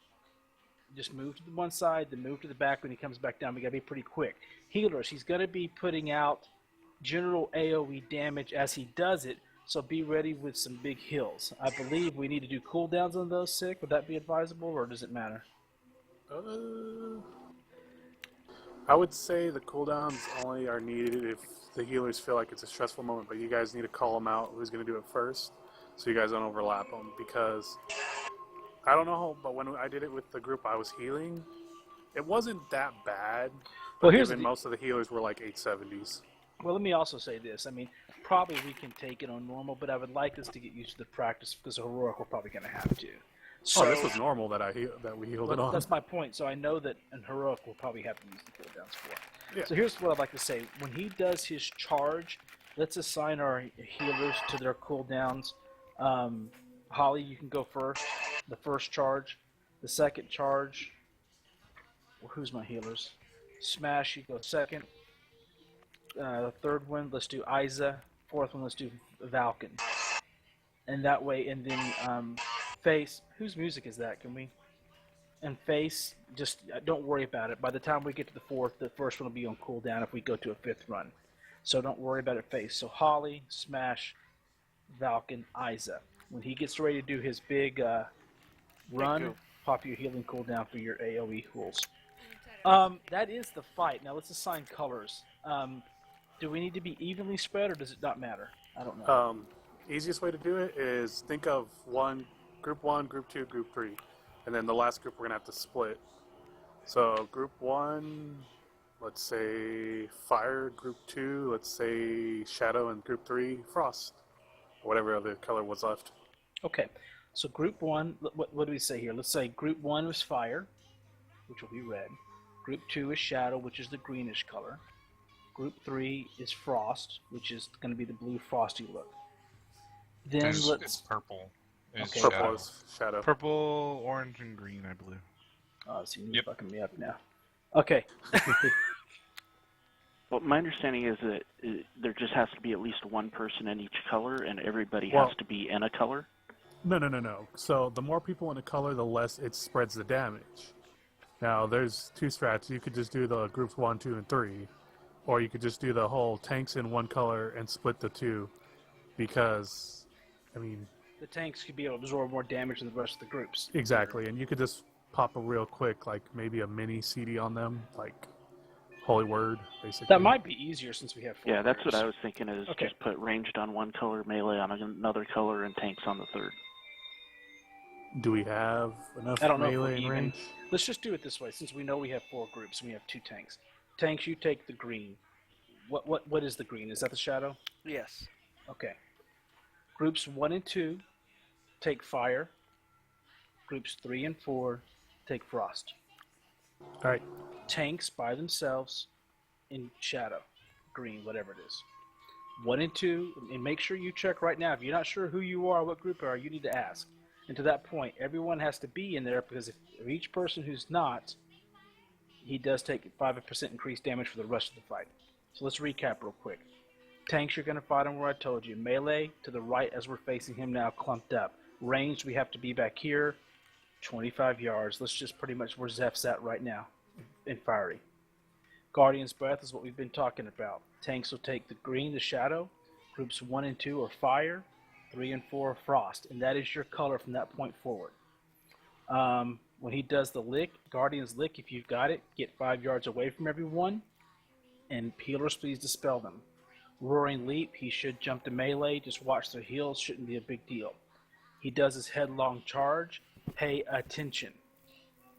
just move to the one side, then move to the back. When he comes back down, we gotta be pretty quick. Healers, he's gonna be putting out general AoE damage as he does it, So be ready with some big heals. I believe we need to do cooldowns on those sick. Would that be advisable, or does it matter? I would say the cooldowns only are needed if the healers feel like it's a stressful moment, but you guys need to call them out who's going to do it first, so you guys don't overlap them. Because I don't know, but when I did it with the group I was healing, it wasn't that bad. But Well, here's given the most of the healers were like 870s. Well, let me also say this. I mean, probably we can take it on normal, but I would like us to get used to the practice because heroic we're probably going to have to. So, this was normal that we healed it on. That's my point. So I know that in heroic we'll probably have to use the cooldowns for. Yeah. So here's what I'd like to say. When he does his charge, let's assign our healers to their cooldowns. Holly, you can go first. The first charge. The second charge. Well, who's my healers? Smash, you go second. The third one, let's do Isa. Fourth one, let's do Valken. And that way, and then Face. Whose music is that? Can we? And Face, just don't worry about it. By the time we get to the fourth, the first one will be on cooldown if we go to a fifth run. So don't worry about it, Face. So Holly, Smash, Valken, Isa. When he gets ready to do his big run, pop your healing cooldown for your AoE heals. That is the fight. Now let's assign colors. Do we need to be evenly spread, or does it not matter? I don't know. Easiest way to do it is think of group 1, group 2, group 3. And then the last group we're going to have to split. So group 1, let's say Fire. Group 2, let's say Shadow. And group 3, Frost. Whatever other color was left. Okay. So group 1, what do we say here? Let's say group 1 was Fire, which will be red. Group 2 is Shadow, which is the greenish color. Group 3 is Frost, which is going to be the blue frosty look. Then it's purple. Okay. Purple is Shadow. Purple, orange, and green, I believe. Oh, so you're fucking me up now. Okay. Well, my understanding is that there just has to be at least one person in each color, and everybody has to be in a color. No. So the more people in a color, the less it spreads the damage. Now, there's two strats. You could just do the groups 1, 2, and 3. Or you could just do the whole tanks in one color and split the two. Because, I mean... The tanks could be able to absorb more damage than the rest of the groups. Exactly. And you could just pop a real quick, like, maybe a mini CD on them. Like, Holy Word, basically. That might be easier since we have 4 Yeah, that's groups. what I was thinking is just put ranged on one color, melee on another color, and tanks on the third. Do we have enough I don't know if melee we're and even. range? Let's just do it this way, since we know we have 4 groups and we have 2 tanks. Tanks, you take the green. What is the green? Is that the Shadow? Yes. Okay. Groups 1 and 2 take Fire. Groups 3 and 4 take Frost. All right. Tanks by themselves in Shadow, green, whatever it is. 1 and 2, and make sure you check right now. If you're not sure who you are, what group you are, you need to ask. And to that point, everyone has to be in there, because if each person who's not, he does take 5% increased damage for the rest of the fight. So let's recap real quick. Tanks, you're going to fight him where I told you. Melee, to the right as we're facing him now, clumped up. Ranged, we have to be back here, 25 yards. Let's just pretty much where Zeph's at right now, in Fiery. Guardian's Breath is what we've been talking about. Tanks will take the green, the Shadow. Groups 1 and 2 are Fire. 3 and 4 are Frost. And that is your color from that point forward. When he does the lick, Guardian's Lick, if you've got it, get 5 yards away from everyone. And healers, please dispel them. Roaring Leap, he should jump to melee. Just watch their heals. Shouldn't be a big deal. He does his headlong charge. Pay attention.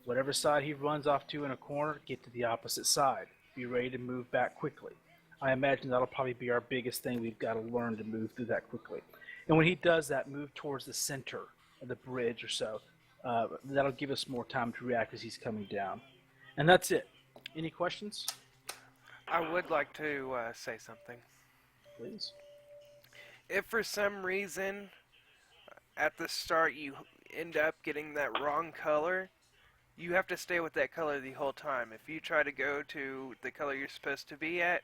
Whatever side he runs off to in a corner, get to the opposite side. Be ready to move back quickly. I imagine that'll probably be our biggest thing. We've got to learn to move through that quickly. And when he does that, move towards the center of the bridge or so. That'll give us more time to react as he's coming down. And that's it. Any questions? I would like to say something. Please. If for some reason at the start you end up getting that wrong color, you have to stay with that color the whole time. If you try to go to the color you're supposed to be at,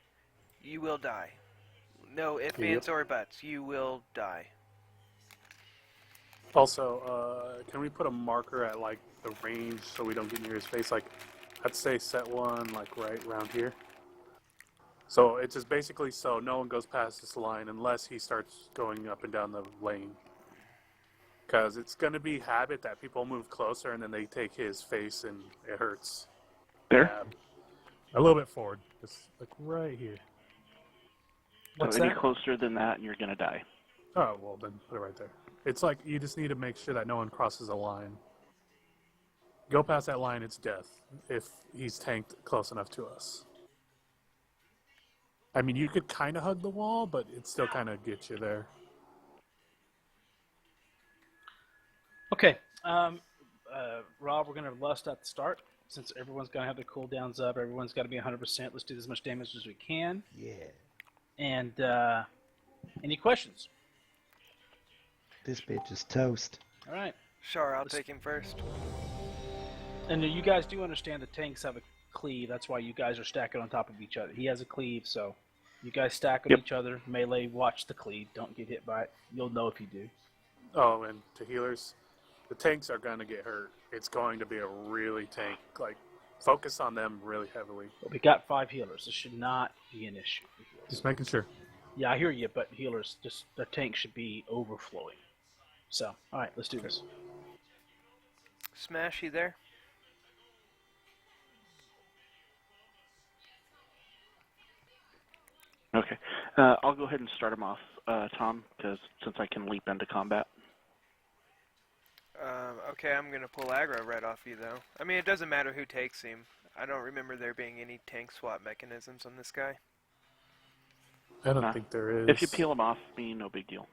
you will die. No ifs, ands, or buts. You will die. Also, can we put a marker at, like, the range so we don't get near his face? Like, I'd say set one, like, right around here. So it's just basically so no one goes past this line unless he starts going up and down the lane. Because it's going to be habit that people move closer and then they take his face and it hurts. There? Yeah. A little bit forward. Just like right here. So any closer than that and you're going to die. Oh, well then put it right there. It's like you just need to make sure that no one crosses a line. Go past that line, it's death if he's tanked close enough to us. I mean, you could kind of hug the wall, but it still kind of gets you there. Okay, Rob, we're going to lust at the start. Since everyone's going to have their cooldowns up, everyone's got to be 100%. Let's do as much damage as we can. Yeah. And any questions? This bitch is toast. All right. Sure, I'll take him first. And you guys do understand the tanks have a cleave. That's why you guys are stacking on top of each other. He has a cleave, so you guys stack on each other. Melee, watch the cleave. Don't get hit by it. You'll know if you do. Oh, and to healers, the tanks are going to get hurt. It's going to be a really tank. Like, focus on them really heavily. But we got 5 healers. This should not be an issue for healers. Just making sure. Yeah, I hear you, but healers, just the tank should be overflowing. So, all right, let's do this. Smash, you there? Okay. I'll go ahead and start him off, Tom, because since I can leap into combat. Okay, I'm going to pull aggro right off you, though. I mean, it doesn't matter who takes him. I don't remember there being any tank swap mechanisms on this guy. I don't think there is. If you peel him off, me, no big deal.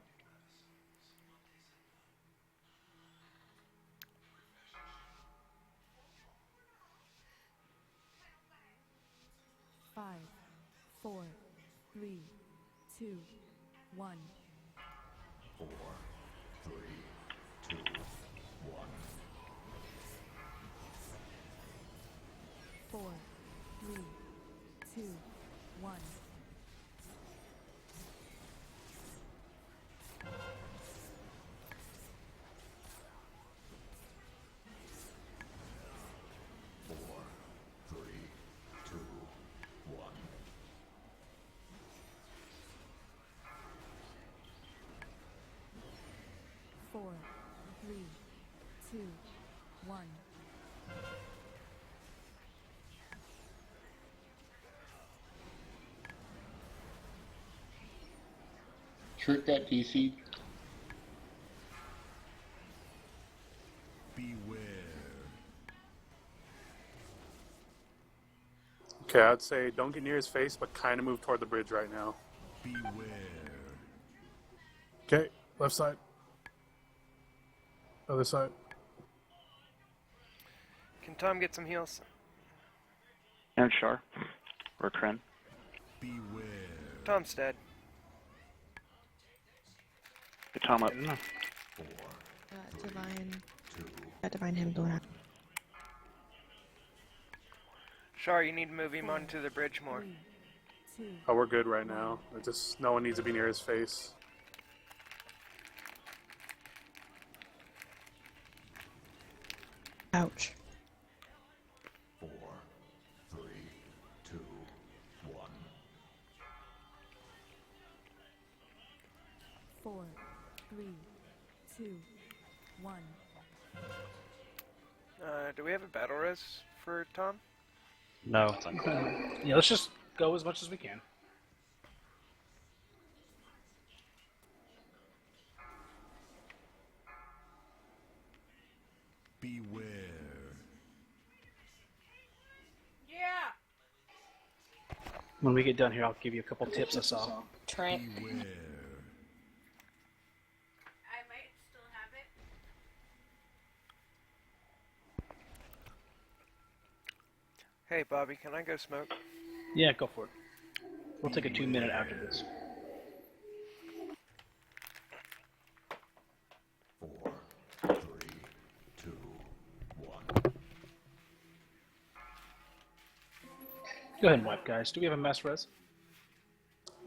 Five, 4, 3, 2, 1. 4, 3, 2, 1. 4, 3, 2, 1. 4, 3, 2, 1. 4, 3, 2, 1. Trick that DC. Beware. Okay, I'd say don't get near his face, but kind of move toward the bridge right now. Beware. Okay, left side. Other side. Can Tom get some heals? And Char. Or Kren. Beware. Tom's dead. Get Tom up. Divine him going out. Char, you need to move him onto the bridge more. Oh, we're good right now. It just no one needs to be near his face. Ouch. 4, 3, 2, 1. 4, 3, 2, 1. Do we have a battle res for Tom? No. Yeah, let's just go as much as we can. Beware. When we get done here, I'll give you a couple tips I saw. Trent. Beware. Hey, Bobby, can I go smoke? Yeah, go for it. We'll take a 2-minute after this. 4, 3, 2, 1. Go ahead and wipe, guys. Do we have a mess res?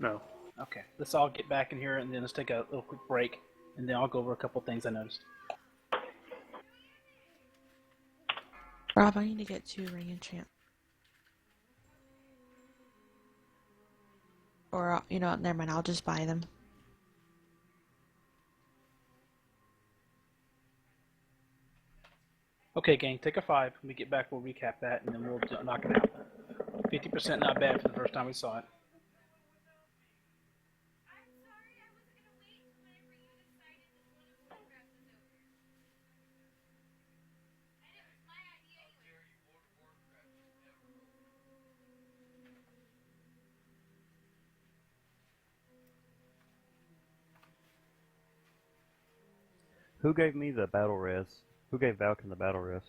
No. Okay, let's all get back in here and then let's take a little quick break, and then I'll go over a couple things I noticed. Rob, I need to get 2 ring enchant. Or, never mind, I'll just buy them. Okay, gang, take a 5. When we get back, we'll recap that, and then we'll knock it out. 50% not bad for the first time we saw it. Who gave me the battle res? Who gave Valken the battle res?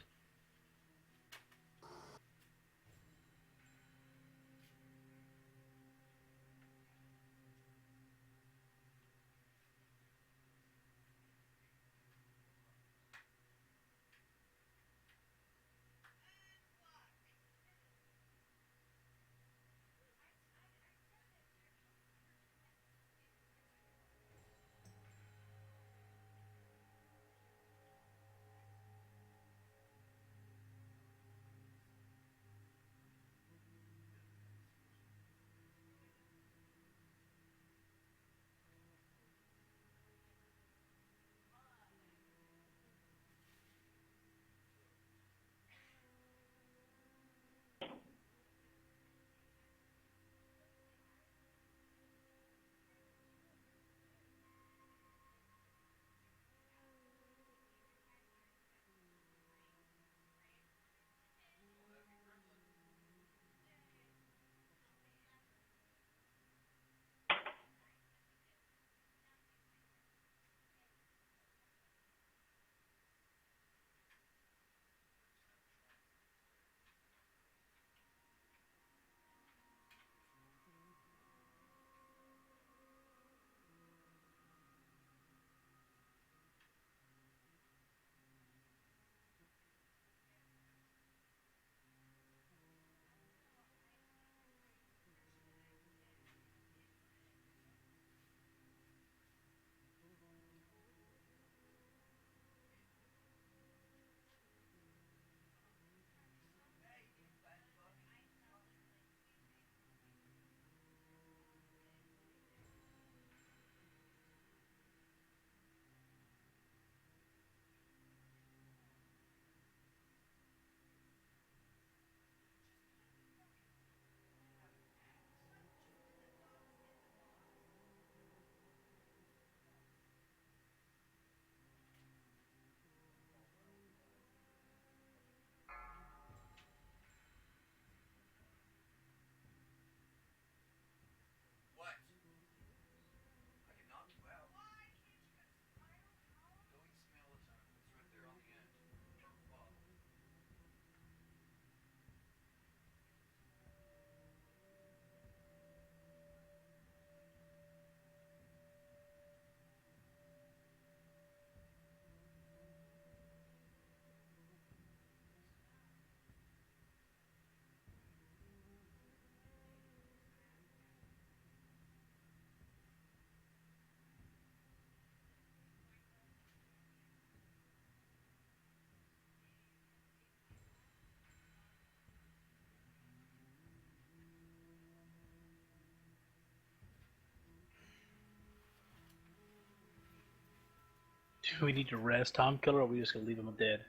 Do we need to rest Tom Killer, or are we just going to leave him dead?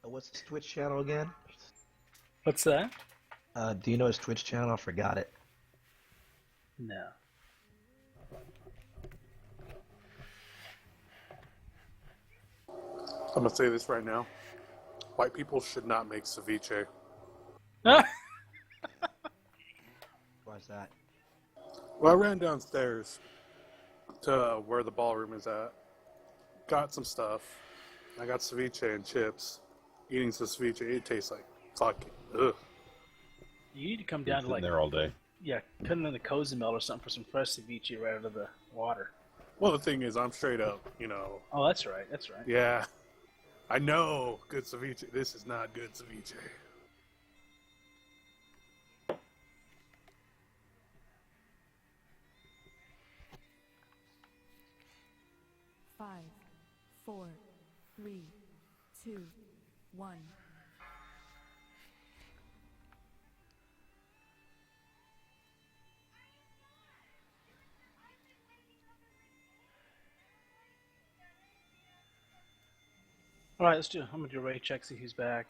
What's his Twitch channel again? What's that? Do you know his Twitch channel? I forgot it. No. I'm gonna say this right now. White people should not make ceviche. Why's that? Well, I ran downstairs to where the ballroom is at. Got some stuff. I got ceviche and chips. Eating some ceviche, it tastes like fucking ugh. You need to come down to like there all day. Yeah, put it in the Cozumel or something for some fresh ceviche right out of the water. Well, the thing is, I'm straight up, Oh, that's right. That's right. Yeah, I know good ceviche. This is not good ceviche. Five, 4, 3, 2, 1. All right, let's do. I'm gonna do a raid check. See who's back.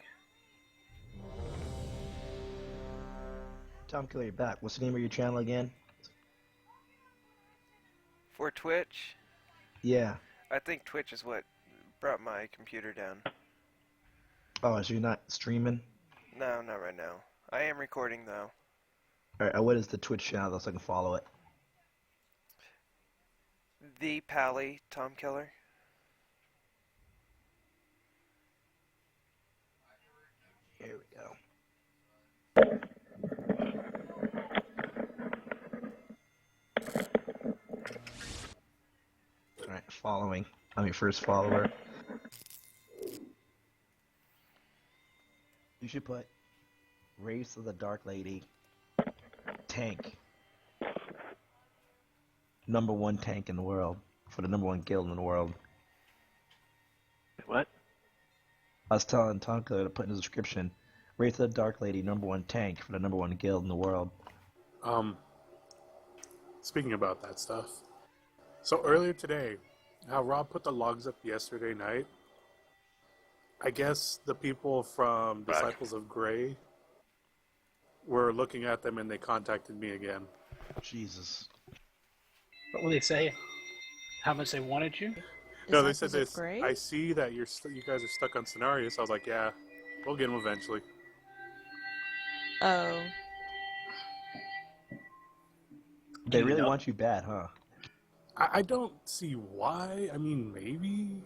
Tom Killer, you're back. What's the name of your channel again? For Twitch, Yeah. I think Twitch is what brought my computer down. Oh, so you're not streaming? No, not right now. I am recording though. Alright, what is the Twitch channel so I can follow it? The Pally Tom Killer. Here we go. Alright, following. I'm your first follower. You should put Race of the Dark Lady tank. #1 tank in the world. For the #1 guild in the world. What? I was telling Tonka to put in the description, Wraith of the Dark Lady, #1 tank for the #1 guild in the world. Speaking about that stuff. So earlier today, how Rob put the logs up yesterday night, I guess the people from Disciples of Grey were looking at them and they contacted me again. Jesus. What will they say? How much they wanted you? No, they said Disciples of this. Grey? I see that you guys are stuck on scenarios. I was like, yeah, we'll get them eventually. Oh. They really want you bad, huh? I don't see why. I mean, maybe.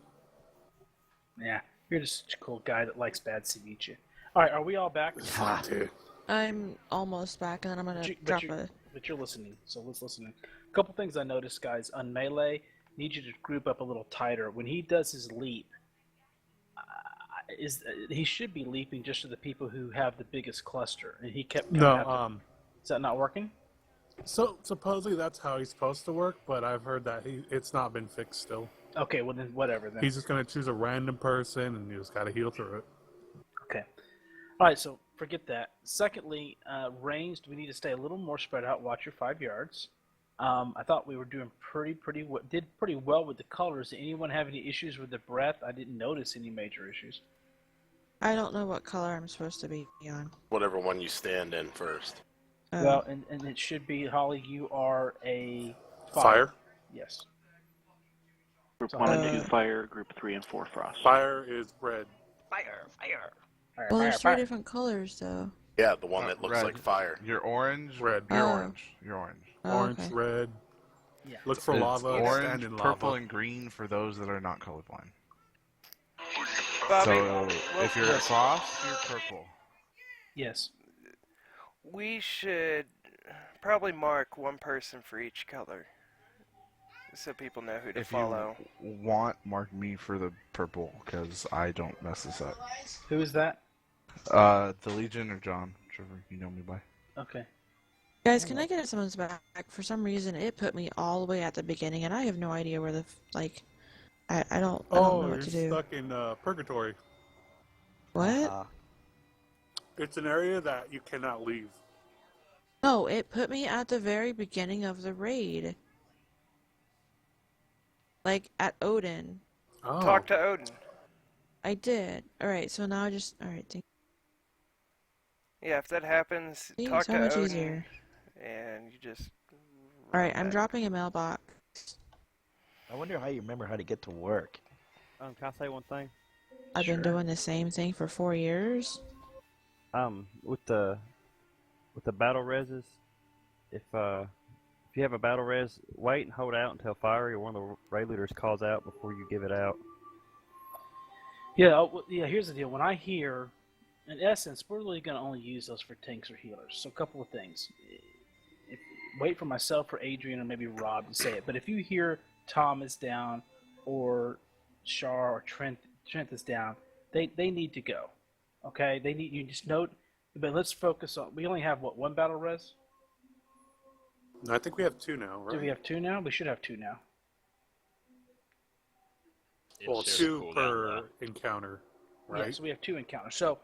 Yeah, you're just such a cool guy that likes bad ceviche. All right, are we all back? Dude. I'm almost back, and then I'm gonna drop a. But you're listening, so let's listen. A couple things I noticed, guys. On Melee, need you to group up a little tighter. When he does his leap, he should be leaping just to the people who have the biggest cluster, and he kept coming after. Is that not working? So supposedly that's how he's supposed to work, but I've heard that it's not been fixed still. Okay, well then whatever then. He's just gonna choose a random person, and you just gotta heal through it. Okay. All right, so forget that. Secondly, ranged, we need to stay a little more spread out. Watch your 5 yards. I thought we were doing pretty well with the colors. Did anyone have any issues with the breath? I didn't notice any major issues. I don't know what color I'm supposed to be on. Whatever one you stand in first. Well, and it should be, Holly, you are a Fire? Yes. Group 1 and 2 fire, group 3 and 4 frost. Fire is red. Fire. Well, there's 3 different colors, though. Yeah, the one that looks red. like fire. You're orange. Red. You're Oh. orange. You're orange. Oh, Orange, okay. red. Yeah. Look for It's lava. orange, Stand in purple, lava. and green for those that are not colorblind. Bobby, So if you're at frost, you're purple. Yes. we should probably mark one person for each color, so people know who to If follow. you want, mark me for the purple, because I don't mess this up. Who is that? The Legion or John, whichever you know me by. Okay. Guys, can I get someone's back? For some reason, it put me all the way at the beginning, and I have no idea where the I don't know what to you're do. stuck in purgatory. What? It's an area that you cannot leave. No, it put me at the very beginning of the raid. Like, at Odin. Oh. Talk to Odin. I did. Alright, so now I just... Alright, Yeah, if that happens, See, talk so to much Odin, easier. and you just. Alright, I'm dropping a mailbox. I wonder how you remember how to get to work. Can I say one thing? I've been doing the same thing for 4 years. With the battle reses, if you have a battle res, wait and hold out until Fiery or one of the raid leaders calls out before you give it out. Yeah, yeah. Here's the deal. When I hear, in essence, we're really going to only use those for tanks or healers. So a couple of things. Wait for myself or Adrian or maybe Rob to say it. But if you hear Tom is down or Shar or Trent is down, they need to go. Okay, they need you just note. But let's focus on. We only have one battle res. No, I think we have 2 now, right? Do we have 2 now? We should have 2 now. Well, 2 per encounter, right? Yeah, so we have 2 encounters. So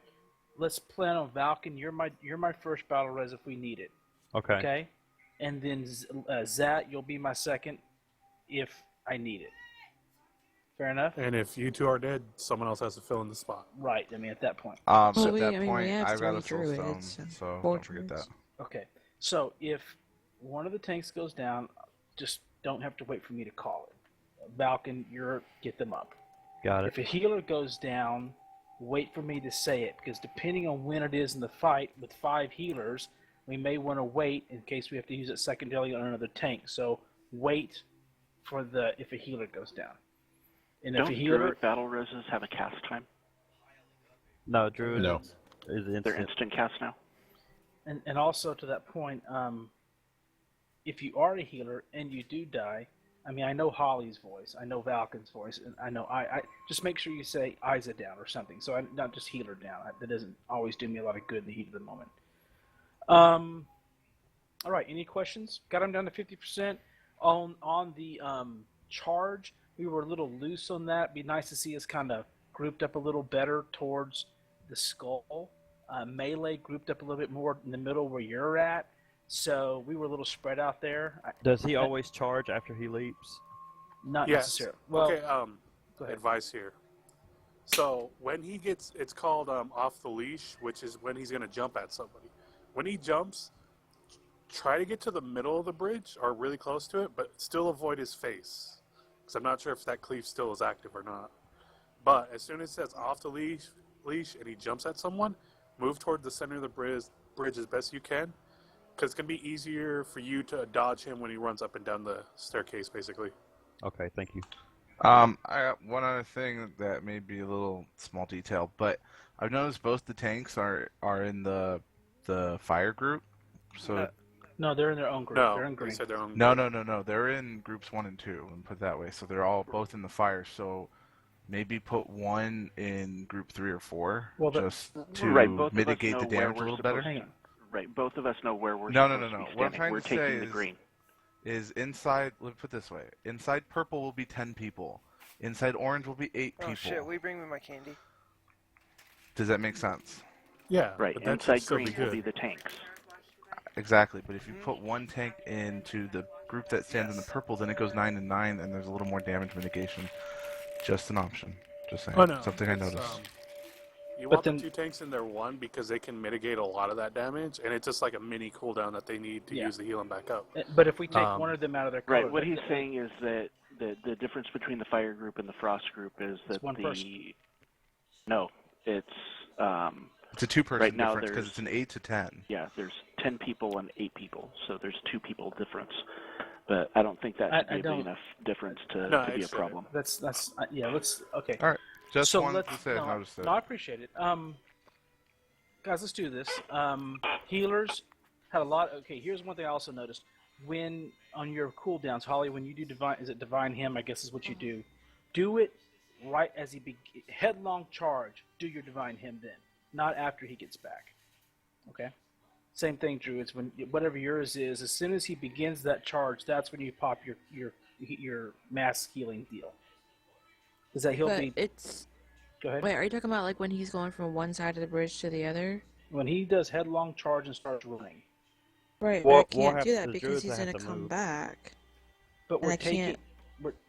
let's plan on Valken. You're my first battle res if we need it. Okay. Okay. And then Zat, you'll be my second if I need it. Fair enough. And if you two are dead, someone else has to fill in the spot. Right. I mean, at that point. At we that have point, I've got 3 a soul stone, druids, so 4 don't forget that. druids. Okay. So if one of the tanks goes down, just don't have to wait for me to call it. Balkan, get them up. Got it. If a healer goes down, wait for me to say it, because depending on when it is in the fight, with 5 healers, we may want to wait in case we have to use it secondarily on another tank. So wait for if a healer goes down. And Don't if a healer druid battle reses have a cast time? No, druid No. is instant. They're instant cast now. and also to that point, if you are a healer and you do die, I mean, I know Holly's voice, I know Valken's voice, and I know I just make sure you say Isa down or something, so I not just healer down. That doesn't always do me a lot of good in the heat of the moment. All right, any questions? Got him down to 50% on the charge. We were a little loose on that. Be nice to see us kind of grouped up a little better towards the skull. Melee grouped up a little bit more in the middle where you're at. So we were a little spread out there. Does he always charge after he leaps? Not Yes. necessarily. Well, Okay, go ahead. advice here. So when he gets, it's called off the leash, which is when he's going to jump at somebody. When he jumps, try to get to the middle of the bridge or really close to it, but still avoid his face. Because I'm not sure if that cleave still is active or not. But as soon as it says off the leash and he jumps at someone, move toward the center of the bridge as best you can. Because it's going to be easier for you to dodge him when he runs up and down the staircase, basically. Okay, thank you. I got one other thing that may be a little small detail, but I've noticed both the tanks are in the fire group. So No, they're in their own group. No, They're in green. they said their own no, group. they're in groups 1 and 2, and put it that way. So they're all both in the fire. So maybe put one in group 3 or 4, Well, just to Right, both mitigate of us the know where damage a we're little supposed better. Hang on. Right, both of us know where we're No. supposed to be What I'm standing. trying We're to say taking the is, green. is inside. Let me put it this way: inside purple will be 10 people. Inside orange will be 8 people. Oh shit, will you bring me my candy? Does that make sense? Yeah, Right, but that inside should still green be will good. be the tanks. Exactly, but if you put one tank into the group that stands in the purple, then it goes 9 and 9, and there's a little more damage mitigation. Just an option. Just saying. Oh, no, Something I it's, noticed. You But want then- the 2 tanks in there, 1, because they can mitigate a lot of that damage, and it's just like a mini cooldown that they need to Yeah. use to heal them back up. But if we take Um, one of them out of their color, Right, what he's saying is that the difference between the fire group and the frost group is that one the... person. No, it's... It's a 2-person right now difference because there's- it's an 8 to 10. Yeah, there's 10 people and 8 people, so there's 2 people difference. But I don't think that should I be a don't- big enough difference to No, be a it's, problem. that's yeah. Let's okay. All right, just So wanted let's to say I noticed it. no, I appreciate it. Guys, let's do this. Healers had a lot. Okay, here's one thing I also noticed. When on your cooldowns, Holly, when you do divine him? I guess is what you do. Do it right as he headlong charge. Do your divine him then, not after he gets back. Okay. Same thing, Druids. When whatever yours is, as soon as he begins that charge, that's when you pop your mass healing deal. Because that he'll But be. it's... Go ahead. Wait, are you talking about like when he's going from one side of the bridge to the other? When he does headlong charge and starts running. Right, Well, but I can't we'll do have that to- because druids he's have gonna to come move. back. But And we're I can't...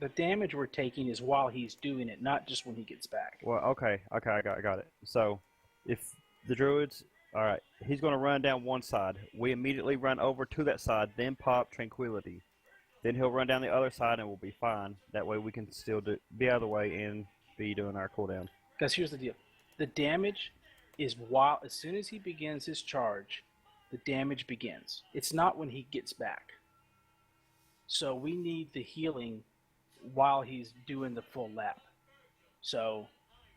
the damage we're taking is while he's doing it, not just when he gets back. Well, okay, I got it. So, if the druids, all right, he's going to run down one side. We immediately run over to that side, then pop tranquility. Then he'll run down the other side, and we'll be fine. That way, we can still be out of the way and be doing our cooldown. Guys, here's the deal: the damage is as soon as he begins his charge, the damage begins. It's not when he gets back. So we need the healing while he's doing the full lap. So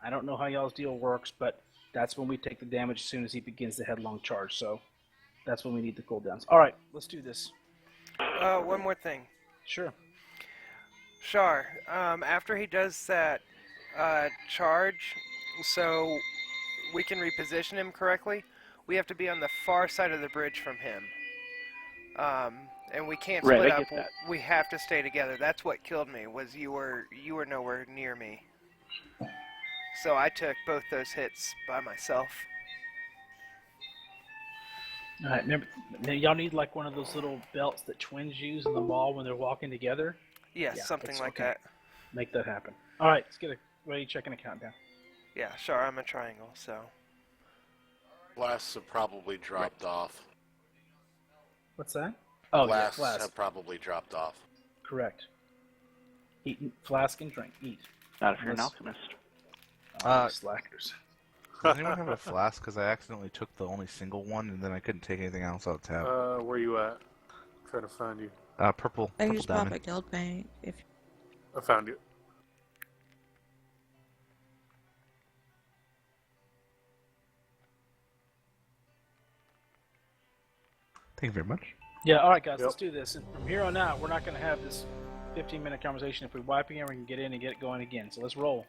I don't know how y'all's deal works, but that's when we take the damage as soon as he begins the headlong charge. So that's when we need the cooldowns. All right, let's do this. One more thing. Sure. Shar, after he does that charge, so we can reposition him correctly, we have to be on the far side of the bridge from him. And we can't Right, split I up. get that. We have to stay together. That's what killed me, was you were nowhere near me. So I took both those hits by myself. All right, remember, y'all need like one of those little belts that twins use in the mall when they're walking together. Yes, Yeah, something that's like okay. that. make that happen. All right, let's get a ready checking a countdown. Yeah, sure, I'm a triangle, so. Blasts have probably dropped off. What's that? Oh, Blasts yeah, flask. have probably dropped off. Correct. Eat, flask, and drink. Eat. Not if you're an alchemist. Slackers. Does anyone have a flask? Because I accidentally took the only single one, and then I couldn't take anything else out of tab. Where you at? I'm trying to find you. Purple. I Purple just pop diamond. a guild bank. If I found you. Thank you very much. Yeah, all right, guys, Yep. let's do this. And from here on out, we're not going to have this 15-minute conversation. If we wipe again, we can get in and get it going again. So let's roll.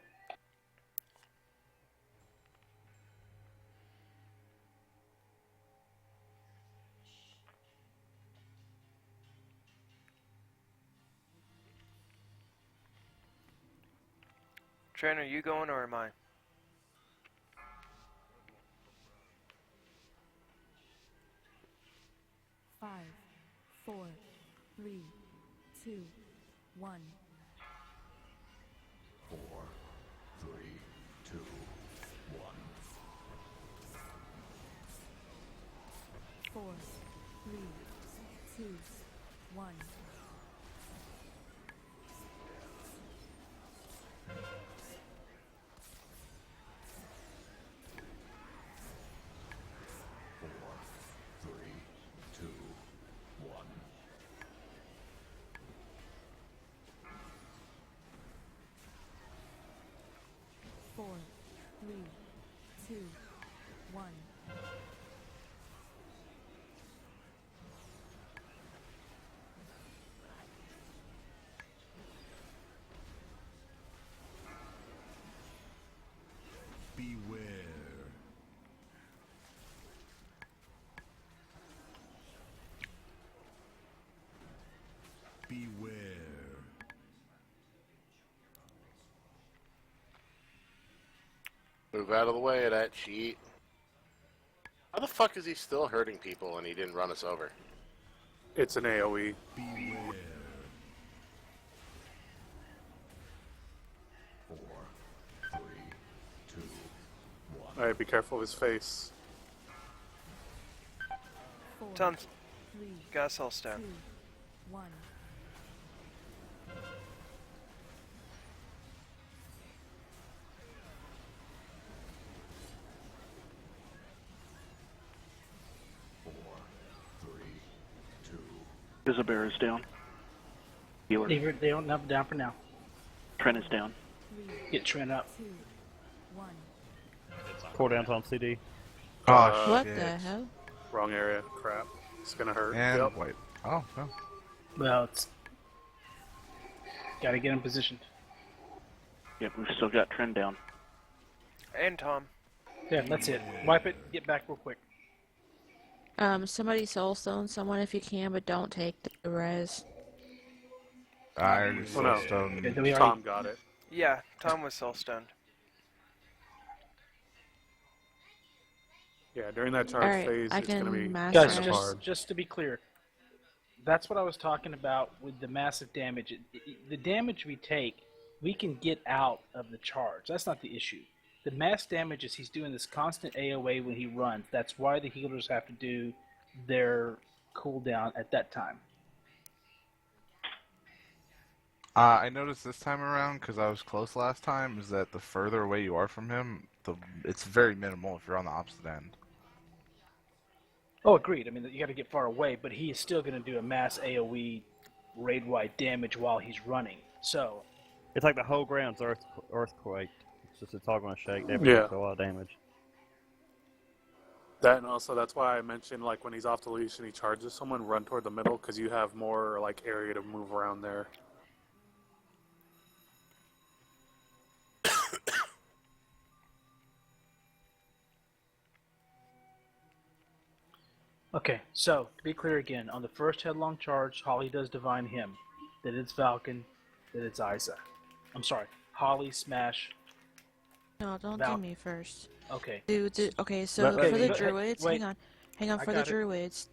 Trainer, you going or am I? Five, four, three, two, one. 4, 3, 2, 1. 4, 3, 2, 1. 4, 3, 2, 1. 4, 3, 2, 1. Beware. Beware. Move out of the way of that cheat. How the fuck is he still hurting people and he didn't run us over? It's an AoE. Beware. 4, 3, 2, 1. Alright, be careful of his face. 4, Tom, 3, got a soul stone. 2, 1. 4, 3, 2. Isabel is down. Healer. Leave it down for now. Trent is down. Get Trent up. 2, 1. Cooldowns on CD. Oh, what shit. the hell? Wrong area. Crap. It's gonna hurt. And Yep. wait. Oh, no. Well, it's got to get him positioned. Yep, we've still got Trent down. And Tom. Yeah, that's it. Wipe it. Get back real quick. Somebody soulstone someone if you can, but don't take the res. I already Oh, no. soulstoned. Okay, then we Tom already, got it. Yeah, Tom was soul stoned. Yeah, during that charge Alright, phase, I it's gonna be can mass guys, res. just to be clear, that's what I was talking about with the massive damage. The damage we take, we can get out of the charge. That's not the issue. The mass damage is he's doing this constant AOA when he runs. That's why the healers have to do their cooldown at that time. I noticed this time around, because I was close last time, is that the further away you are from him, it's very minimal if you're on the opposite end. Oh, agreed. I mean, you got to get far away, but he is still going to do a mass AOE raid-wide damage while he's running. So, It's like the whole ground's earthquake. It's all going to shake. They Yeah. take a lot of damage. That, and also that's why I mentioned, like, when he's off the leash and he charges someone, run toward the middle, because you have more, like, area to move around there. okay, so to be clear again, on the first headlong charge, Holly does divine him. Then it's Falcon. Then it's Isa. I'm sorry, Holly, Smash. No, don't Val- do me first. Okay. Okay, so Let- let for me- the druids, wait. hang on. I For the got it. druids,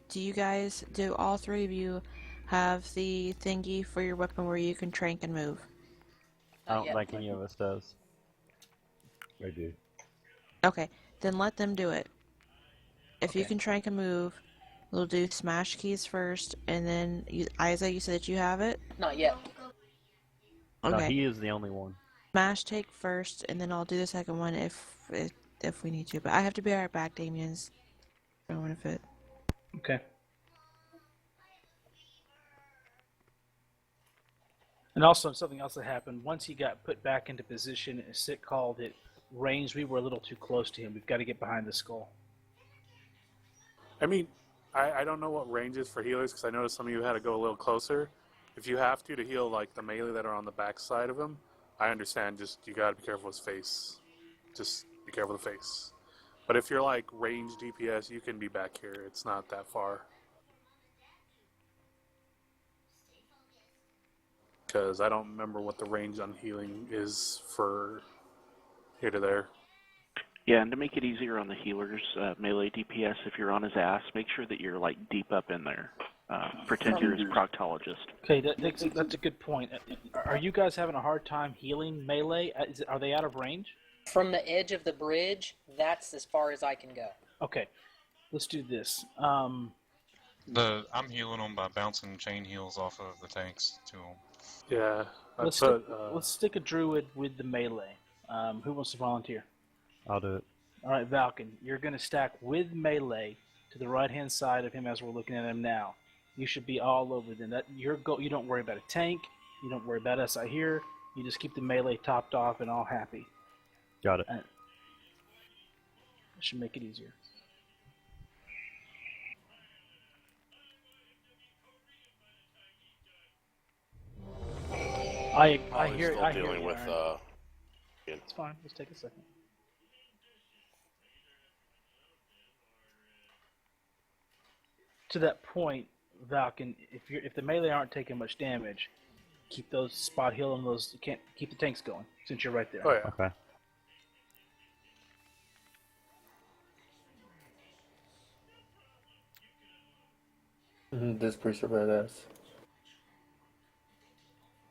do all three of you have the thingy for your weapon where you can trank and move? I Not don't yet. think any of us does. I do. Okay, then let them do it. If you Okay. can try and move, we'll do smash keys first, and then Isa, you said that you have it. Not yet. No, Okay, he is the only one. smash take first, and then I'll do the second one if we need to. But I have to be right back, Damien's throwing a fit. Okay. And also, something else that happened, once he got put back into position, Sit called it range. We were a little too close to him. We've got to get behind the skull. I mean, I don't know what range is for healers because I noticed some of you had to go a little closer. If you have to heal like the melee that are on the back side of him, I understand. Just you gotta be careful with his face. Just be careful with the face. But if you're like range DPS, you can be back here. It's not that far. Because I don't remember what the range on healing is for here to there. Yeah, and to make it easier on the healers, melee DPS, if you're on his ass, make sure that you're like deep up in there. Pretend you're his proctologist. Okay, that's a good point. Are you guys having a hard time healing melee? Are they out of range? From the edge of the bridge, that's as far as I can go. Okay, let's do this. I'm healing them by bouncing chain heals off of the tanks to them. Yeah. Let's stick a druid with the melee. Who wants to volunteer? I'll do it. All right, Valken, you're going to stack with melee to the right-hand side of him as we're looking at him now. You should be all over them. You don't worry about a tank. You don't worry about us out here. You just keep the melee topped off and all happy. Got it. That should make it easier. I hear. Still I hear dealing you, with. Aaron. It's fine. Let's take a second. To that point, Valken, if the melee aren't taking much damage, keep those spot healing those. You can't keep the tanks going since you're right there. Oh yeah. Okay. This priest are badass.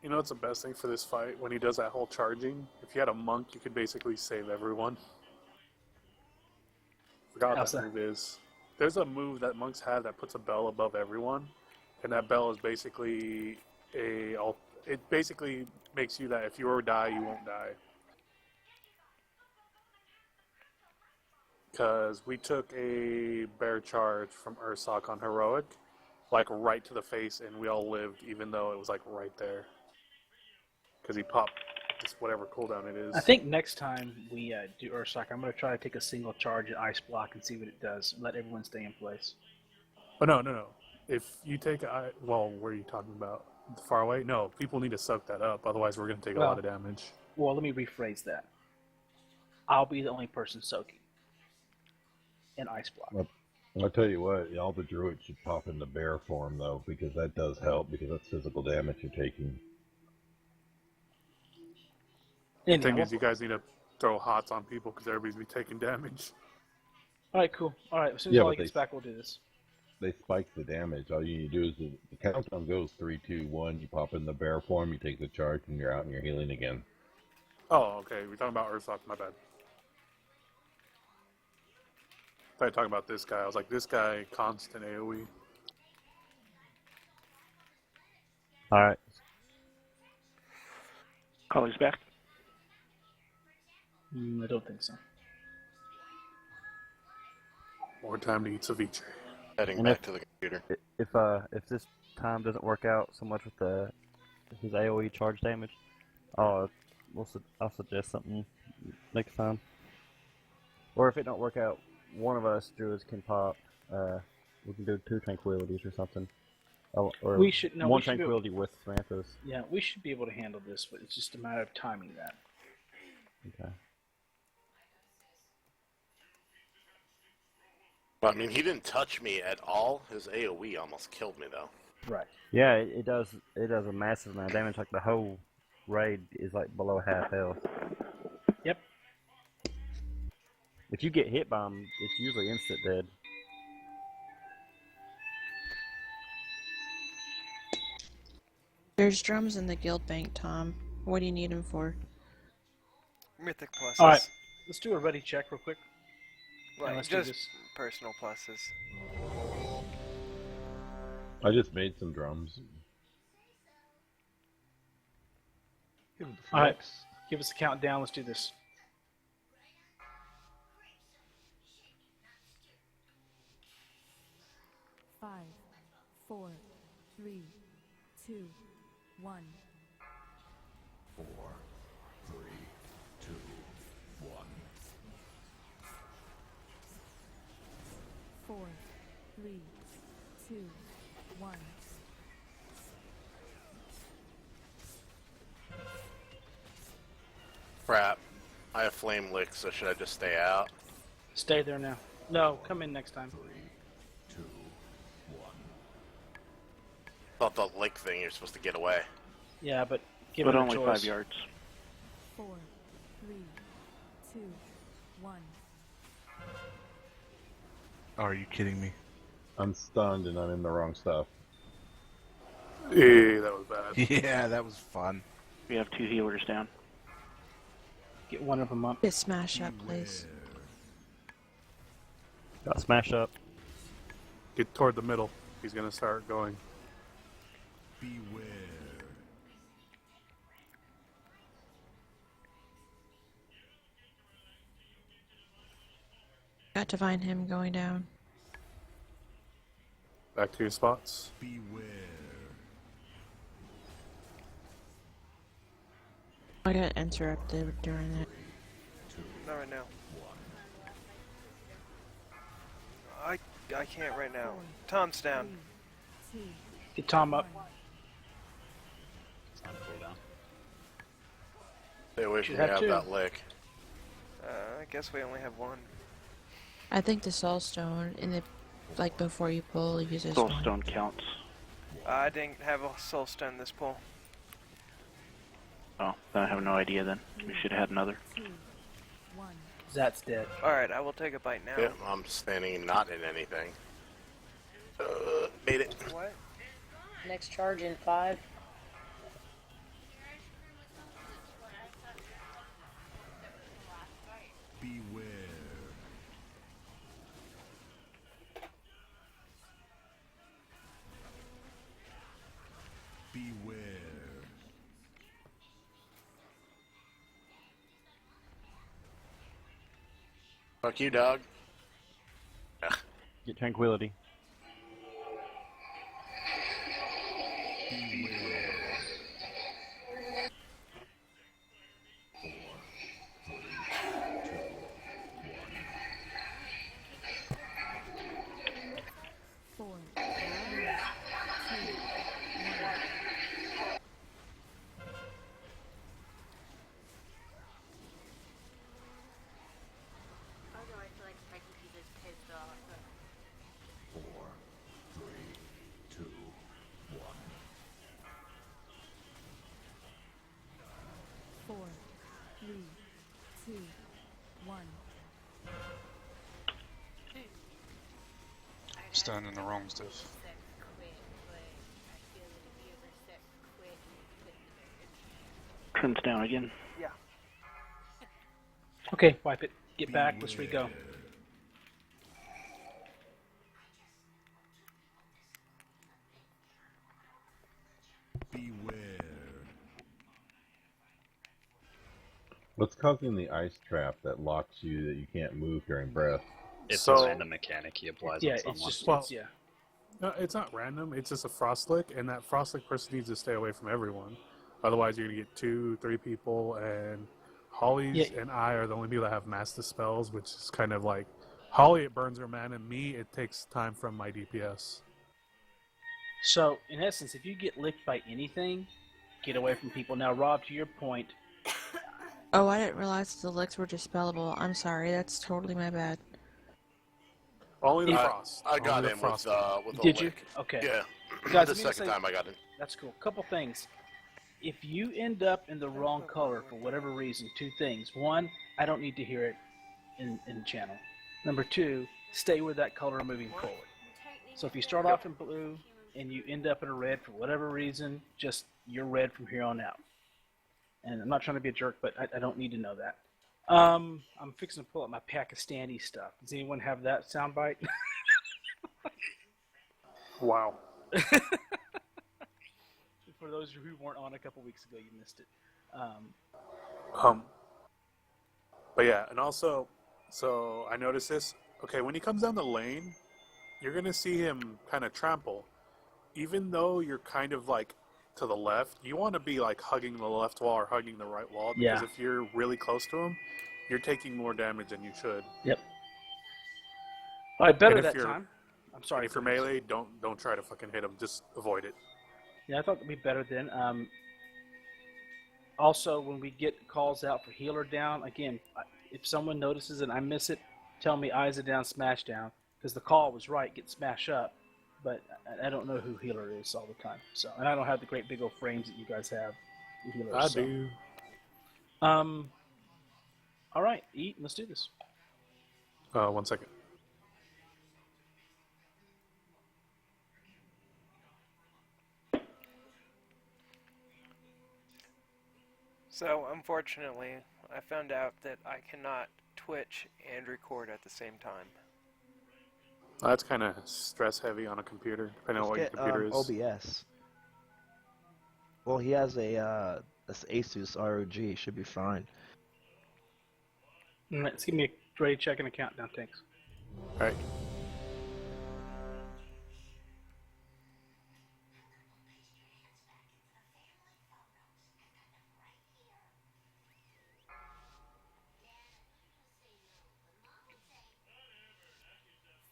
You know what's the best thing for this fight? When he does that whole charging, if you had a monk, you could basically save everyone. Forgot what that move is. There's a move that monks have that puts a bell above everyone, and that bell is basically it basically makes you that if you ever die, you won't die. Because we took a bear charge from Ursoc on Heroic, like right to the face, and we all lived, even though it was like right there. Because he popped just whatever cooldown it is. I think next time we do Ursoc, I'm going to try to take a single charge at Ice Block and see what it does. Let everyone stay in place. Oh, no. If you take well, where are you talking about? Far away? No, people need to soak that up. Otherwise, we're going to take a lot of damage. Well, let me rephrase that. I'll be the only person soaking in Ice Block. I'll tell you what, all the druids should pop in the bear form, though, because that does help, because that's physical damage you're taking. The thing is, you guys need to throw hots on people, because everybody's be taking damage. Alright, cool. Alright, as soon as Ollie gets back, we'll do this. They spike the damage. All you need to do is the countdown goes 3, 2, 1. You pop in the bear form, you take the charge, and you're out and you're healing again. Oh, okay. We're talking about Ursoc. My bad. I thought you were talking about this guy. I was like, this guy, constant AoE. Alright. Collie's back. I don't think so. More time to eat ceviche. Heading back to the computer. If this time doesn't work out so much with his AoE charge damage, I'll suggest something next time. Or if it don't work out, one of us druids can pop. We can do 2 tranquilities or something. Or one tranquility with Samantha's. Yeah, we should be able to handle this, but it's just a matter of timing that. Okay. Well, I mean, he didn't touch me at all. His AoE almost killed me, though. Right. Yeah, it does a massive amount of damage. Like the whole raid is like below half health. Yep. If you get hit by him, it's usually instant dead. There's drums in the guild bank, Tom. What do you need him for? Mythic pluses. All right, let's do a ready check real quick. Like, let's do just this. personal pluses. I just made some drums. Give him the All right, flex. give us a countdown. Let's do this. Five, four, three, two, one. 4, 3, 2, 1. 4, 3, 2, 1. Crap. I have flame lick, so should I just stay out? Stay there now. No, come in next time. 2, 1. Thought the lick thing, you're supposed to get away. Yeah, but give But him a only choice. 5 yards. 4, 3, 2, 1. Oh, are you kidding me? I'm stunned and I'm in the wrong stuff. Yeah, that was bad. Yeah, that was fun. We have 2 healers down. Get one of them up. Get smash up, please. Got smash up. Get toward the middle. He's gonna start going. Beware. Got to find him going down. Back to your spots. Beware. I got interrupted during it. Not right now. I can't right now. Tom's down. Get Tom up. Stay away from Should me, have have two. that lick. I guess we only have one. I think the soul stone in the like before you pull uses Soul one. stone counts. I didn't have a soul stone this pull. Oh, then I have no idea then. We should have had another. Zat's dead. Alright, I will take a bite now. Yeah, I'm standing not in anything. Made it. What? Next charge in 5. Beware. Beware. Fuck you, dog. Get tranquility. Beware. 4, 3, 2, 1. Four, three, two, one. 4, 3, 2, 1. Standing in the wrong stuff. Trim's down again. Yeah. Okay, wipe it. Get back. Let's re-go. Beware. What's causing the ice trap that locks you that you can't move during breath? It's So- a random mechanic he applies Yeah, on it's someone. just Well- it's, yeah. No, it's not random. It's just a frost lick, and that frost lick person needs to stay away from everyone. Otherwise, you're gonna get 2, 3 people, and Holly's Yeah. and I are the only people that have master spells, which is kind of like Holly. It burns her mana, and me, it takes time from my DPS. So in essence, if you get licked by anything, get away from people. Now, Rob, to your point, Oh, I didn't realize the licks were dispellable. I'm sorry, that's totally my bad. Only the Yeah. frost. I got Only the in frost. with a did you? lick. Okay. Yeah. Guys, the let me second say- time I got in. That's cool. Couple things. If you end up in the wrong color for whatever reason, 2 things. 1, I don't need to hear it in the channel. Number 2, stay with that color moving forward. So if you start off in blue and you end up in a red for whatever reason, just you're red from here on out. And I'm not trying to be a jerk, but I don't need to know that. I'm fixing to pull up my Pakistani stuff. Does anyone have that soundbite? Wow. For those who weren't on a couple weeks ago, you missed it. But yeah, and also, so I noticed this. Okay, when he comes down the lane, you're gonna see him kind of trample. Even though you're kind of like to the left, you want to be like hugging the left wall or hugging the right wall, because Yeah. if you're really close to him, you're taking more damage than you should. Yep. All right, better And if that you're, time. I'm sorry. And if you're melee, don't try to fucking hit him. Just avoid it. Yeah, I thought it'd be better then. Also, when we get calls out for healer down, again, if someone notices and I miss it, tell me eyes are down, smash down, because the call was right, get smash up, but I don't know who healer is all the time. So, and I don't have the great big old frames that you guys have. Healers, I so. do. All right, eat. Let's do this. 1 second. So, unfortunately, I found out that I cannot Twitch and record at the same time. That's kind of stress heavy on a computer, depending on what your computer is. OBS. Well, he has a Asus ROG. Should be fine. Let's give me a ready check and a countdown, thanks. All right.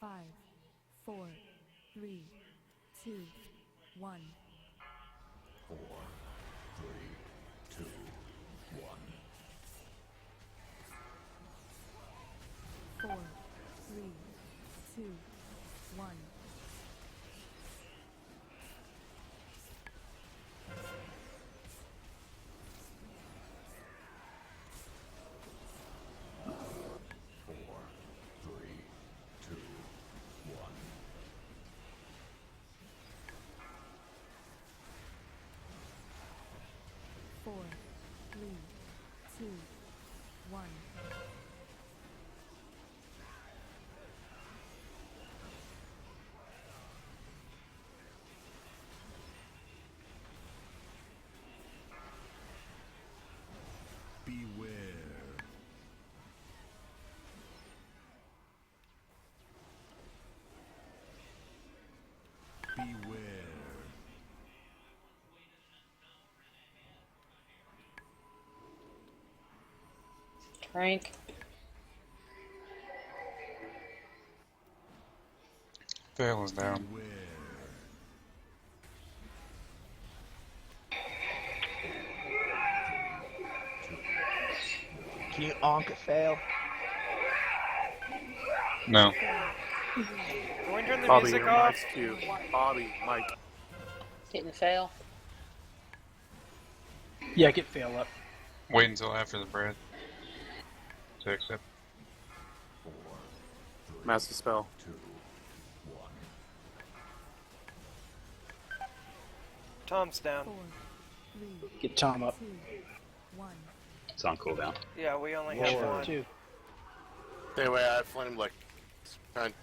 Five, 4, 3, 2, 1. 4, 3, 2, 1. 4, 3, 2, 1. 4, 3, 2, 1. Beware. Beware. Drink. Fail is down. Can you onk fail? No. Can we turn the Bobby, music your off? mic's cute. Bobby, Mike. Didn't fail. Yeah, get fail up. Wait until after the bread to accept. Master spell. 2, 1. Tom's down. 4, 3, Get Tom up. 2, 1. It's on cooldown. Yeah, we only have one. Two. Anyway, I flame like trying.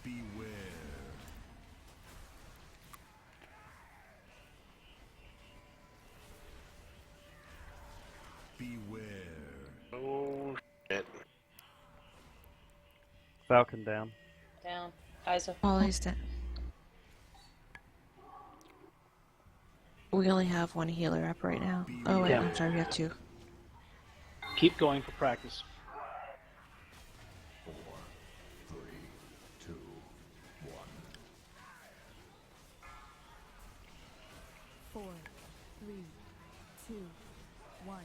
Beware. Beware. Oh shit. Falcon down. Down. Isa. Ollie's down. We only have one healer up right now. Oh wait, Yeah. I'm sorry, we have two. Keep going for practice. 4, 3, 2, 1. 4, 3, 2, 1.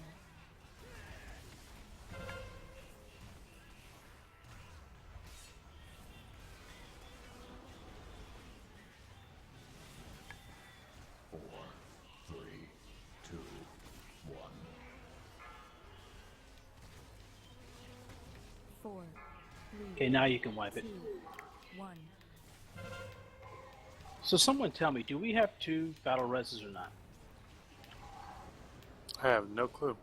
4, 3, 2, 1. 4, Okay, now you can wipe it. 2, 1. So someone tell me, do we have 2 battle reses or not? I have no clue.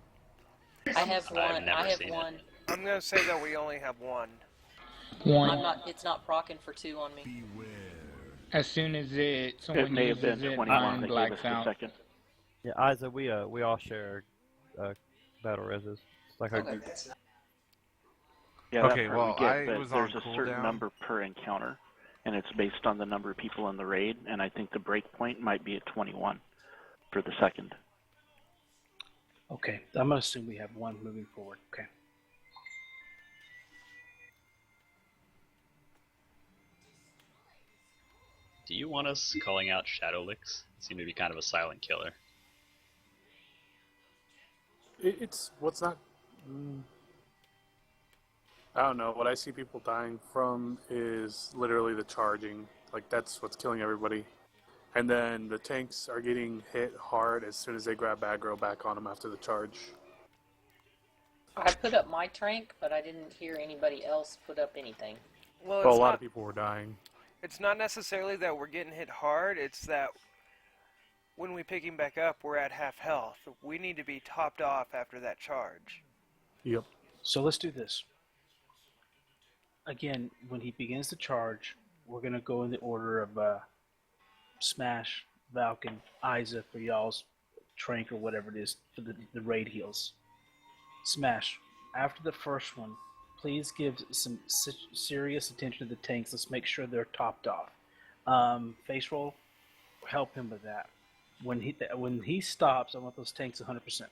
I have one. I've never I have seen one. I'm gonna say that we only have one. I'm not. It's not procking for 2 on me. As soon as someone It may have uses been it, 21 mine that gave blacks us the out. second. Yeah, Isa, we all share battle reses. It's like a group. Yeah, Okay, that part well, we get, I but was there's on a certain cooldown. number per encounter, and it's based on the number of people in the raid, and I think the break point might be at 21 for the second. Okay, I'm going to assume we have 1 moving forward. Okay. Do you want us calling out Shadow Licks? Seem to be kind of a silent killer. It's what's not. I don't know. What I see people dying from is literally the charging. Like, that's what's killing everybody. And then the tanks are getting hit hard as soon as they grab aggro back on them after the charge. I put up my trank, but I didn't hear anybody else put up anything. Well, A it's lot not, of people were dying. it's not necessarily that we're getting hit hard, it's that when we pick him back up, we're at half health. We need to be topped off after that charge. Yep. So let's do this. Again, when he begins to charge, we're going to go in the order of Smash, Valken, Isa for y'all's trank or whatever it is for the raid heals. Smash, after the first one, please give some serious attention to the tanks. Let's make sure they're topped off. Face roll, help him with that. When he stops, I want those tanks 100%.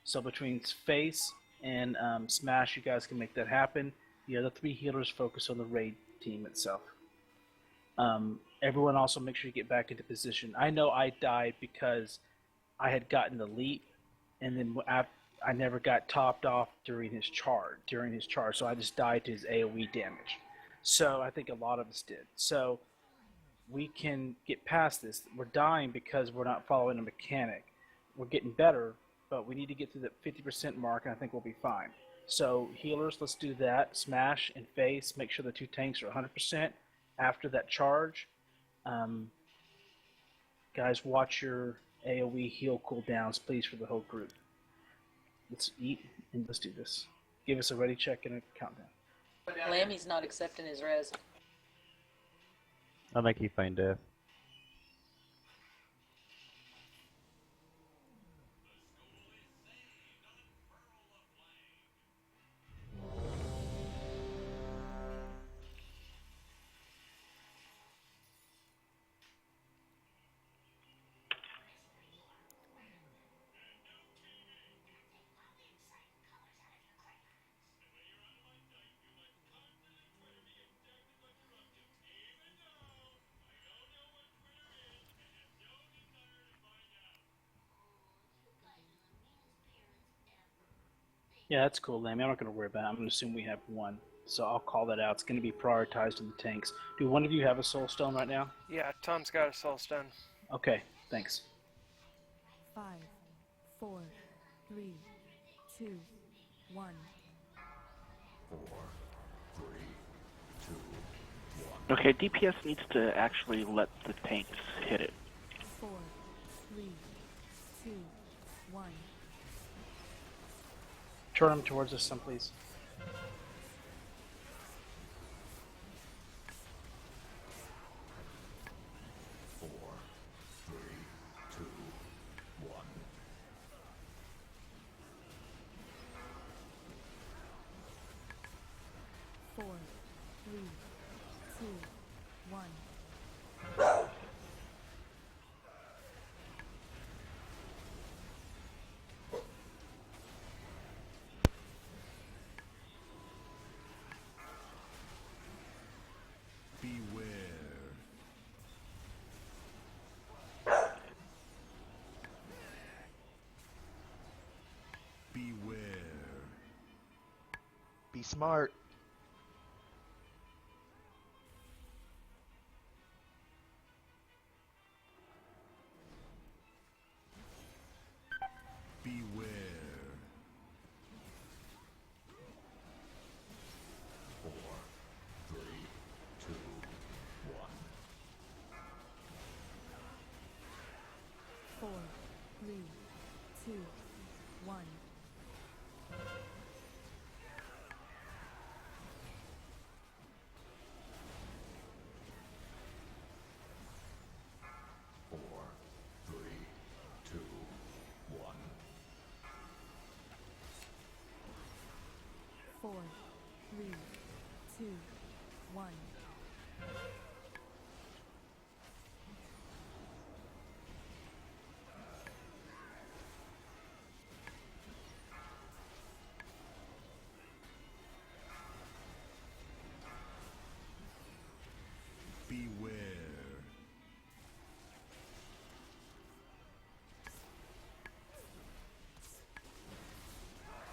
So between Face and Smash, you guys can make that happen. The other 3 healers focus on the raid team itself. Everyone also make sure you get back into position. I know I died because I had gotten the leap, and then I never got topped off during his charge. So I just died to his AoE damage. So I think a lot of us did. So we can get past this. We're dying because we're not following a mechanic. We're getting better, but we need to get to the 50% mark, and I think we'll be fine. So healers, let's do that. Smash and Face, make sure the 2 tanks are 100% after that charge. Guys, watch your AoE heal cooldowns, please, for the whole group. Let's eat and let's do this. Give us a ready check and a countdown. Lammy's not accepting his res. I think he feigned death. Yeah, that's cool, Lammy. I'm not going to worry about it. I'm going to assume we have 1. So I'll call that out. It's going to be prioritized in the tanks. Do one of you have a soul stone right now? Yeah, Tom's got a soul stone. Okay, thanks. 5, 4, 3, 2, 1. 4, 3, 2, 1. Okay, DPS needs to actually let the tanks hit it. 4, 3, 2, 1. Turn them towards us, some please. Four, three, two, one. Be smart. Beware. 4, 2, 1. Beware.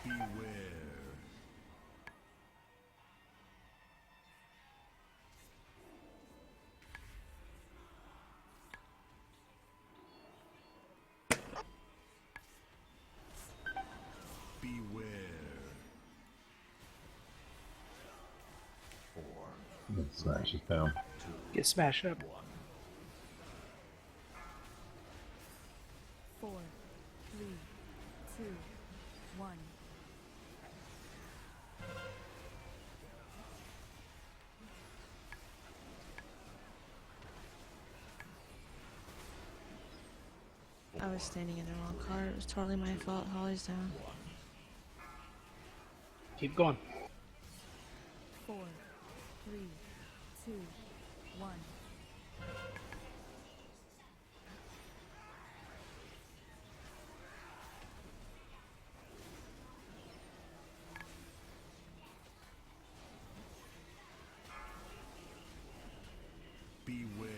Beware. Beware. 4. Smash it down. Get smashed up. 4, 3, 2, 1. I was standing in the wrong card. It was totally my fault. Holly's down. Keep going. 4, 3, 2, 1. Beware.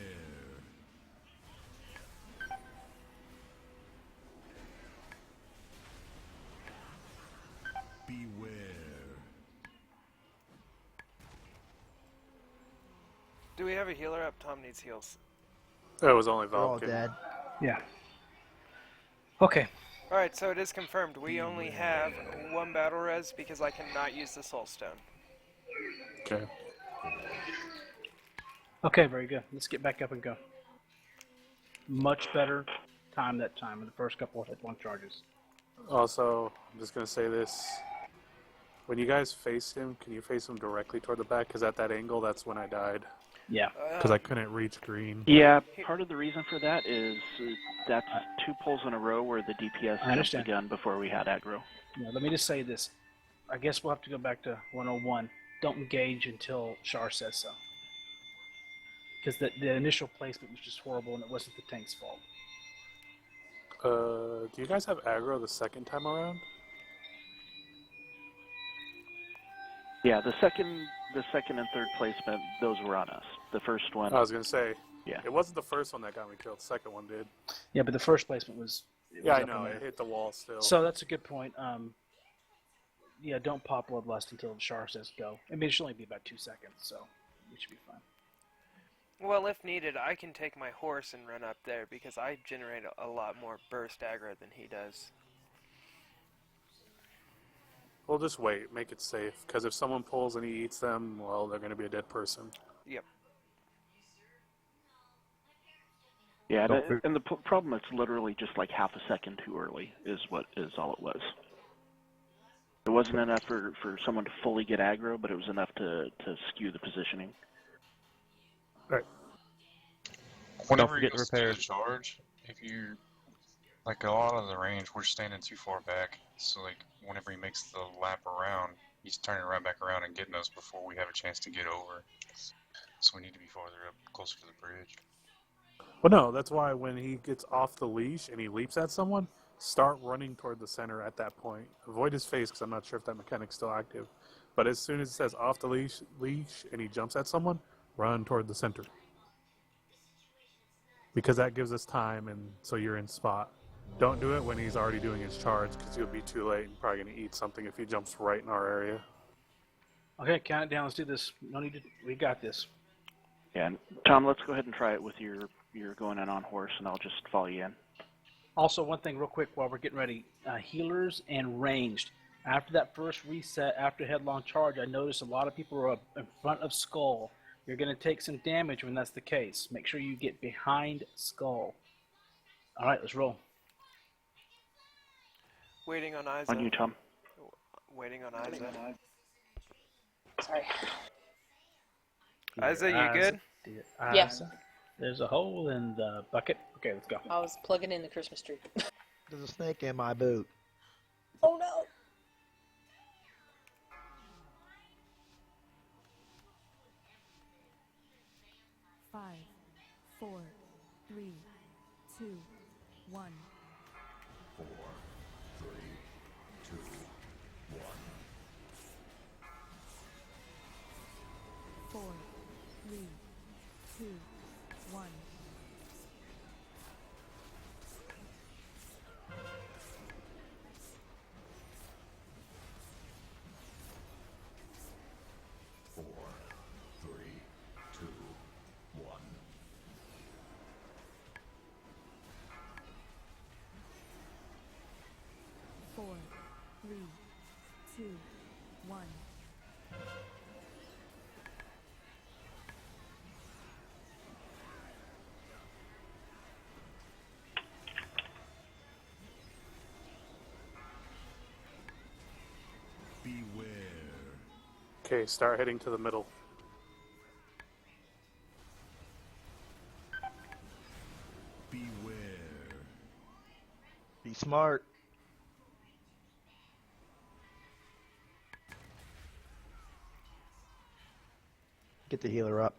Beware. Do we have a healer up? Tom needs heals. It was only They're all Valkyrie. dead. Yeah. Okay. Alright, so it is confirmed. We only have 1 battle res because I cannot use the soul stone. Okay. Okay, very good. Let's get back up and go. Much better time that time in the first couple of hit-point charges. Also, I'm just going to say this. When you guys face him, can you face him directly toward the back? Because at that angle, that's when I died. Yeah. Because I couldn't reach green. Yeah, part of the reason for that is that's 2 pulls in a row where the DPS I understand. jumped the gun before we had aggro. Now, let me just say this. I guess we'll have to go back to 101. Don't engage until Char says so. Because the initial placement was just horrible and it wasn't the tank's fault. Do you guys have aggro the second time around? Yeah, the second and third placement, those were on us. The first one. I was gonna say. Yeah. It wasn't the first one that got me killed. The second one did. Yeah, but the first placement was. Yeah, I up in know. there. It hit the wall still. So that's a good point. Yeah, don't pop Bloodlust until Char says go. I mean, it should only be about 2 seconds, so we should be fine. Well, if needed, I can take my horse and run up there because I generate a lot more burst aggro than he does. We'll just wait. Make it safe. Because if someone pulls and he eats them, well, they're going to be a dead person. Yep. Yeah, and the problem is literally just like half a second too early is all it was. It wasn't enough for someone to fully get aggro, but it was enough to skew the positioning. Right. Whenever you do the charge, if you like a lot of the range, we're standing too far back. So like whenever he makes the lap around, he's turning right back around and getting us before we have a chance to get over. So we need to be farther up, closer to the bridge. Well, no, that's why when he gets off the leash and he leaps at someone, start running toward the center at that point. Avoid his face because I'm not sure if that mechanic's still active. But as soon as it says off the leash and he jumps at someone, run toward the center. Because that gives us time and so you're in spot. Don't do it when he's already doing his charge because you'll be too late and probably going to eat something if he jumps right in our area. Okay, count it down. Let's do this. No need to. We got this. Yeah, and Tom, let's go ahead and try it with your going in on horse, and I'll just follow you in. Also, one thing real quick while we're getting ready. Healers and ranged. After that first reset, after headlong charge, I noticed a lot of people are up in front of Skull. You're going to take some damage when that's the case. Make sure you get behind Skull. All right, let's roll. Waiting on Isa. On you, Tom. Waiting on Isa. Sorry. Isa, you good? Yeah. There's a hole in the bucket. Okay, let's go. I was plugging in the Christmas tree. There's a snake in my boot. Oh no! 4, 3, 2, 1. 4, 3, 2, 1. 4, 3, 2, 1. 4, 3, 2, 1. 4, 3, 2, 1. Beware. Okay, start heading to the middle. Beware. Be smart. Get the healer up.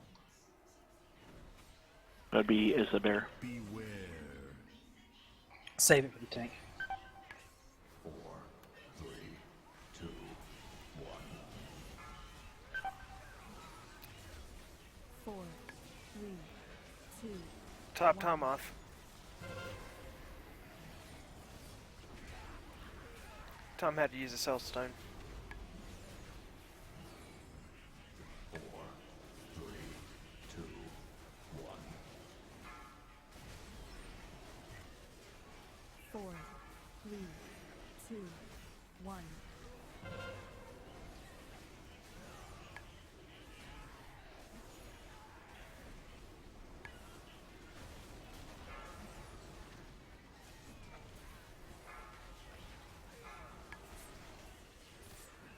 That'd be Isabel. Beware. Save it for the tank. 4, 3, 2, 1. 4, 3, 2. Top Tom off. Tom had to use a cell stone. 4, 3, 2, 1. 4, 3, 2, 1.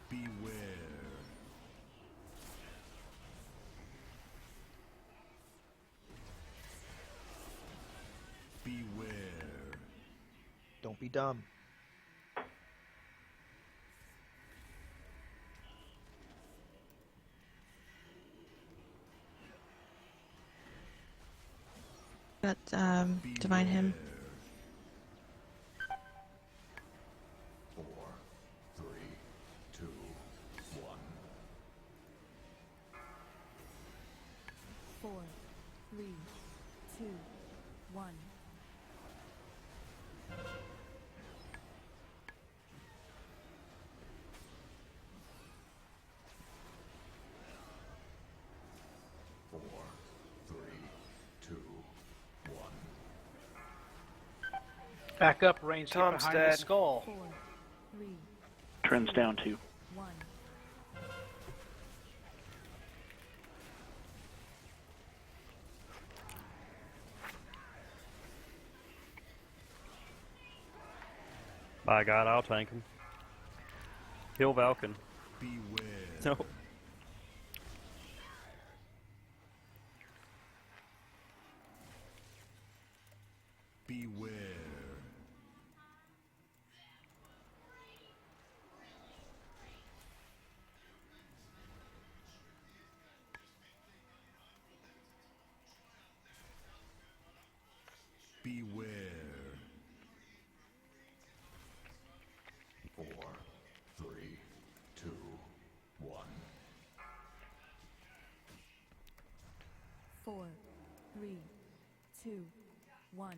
Beware. Beware. Don't be dumb. Got divine him. 4, 3, 2, 1. 4, 3, 2, 1. 4, 3, 2, 1. Back up, range. Get Tom's behind dead. the skull. 4, 3, Trends down 2. 1. By God, I'll tank him. Heal Valken. Beware. No. Beware. Beware. 4, 3, 2, 1. 4, 3, 2, 1.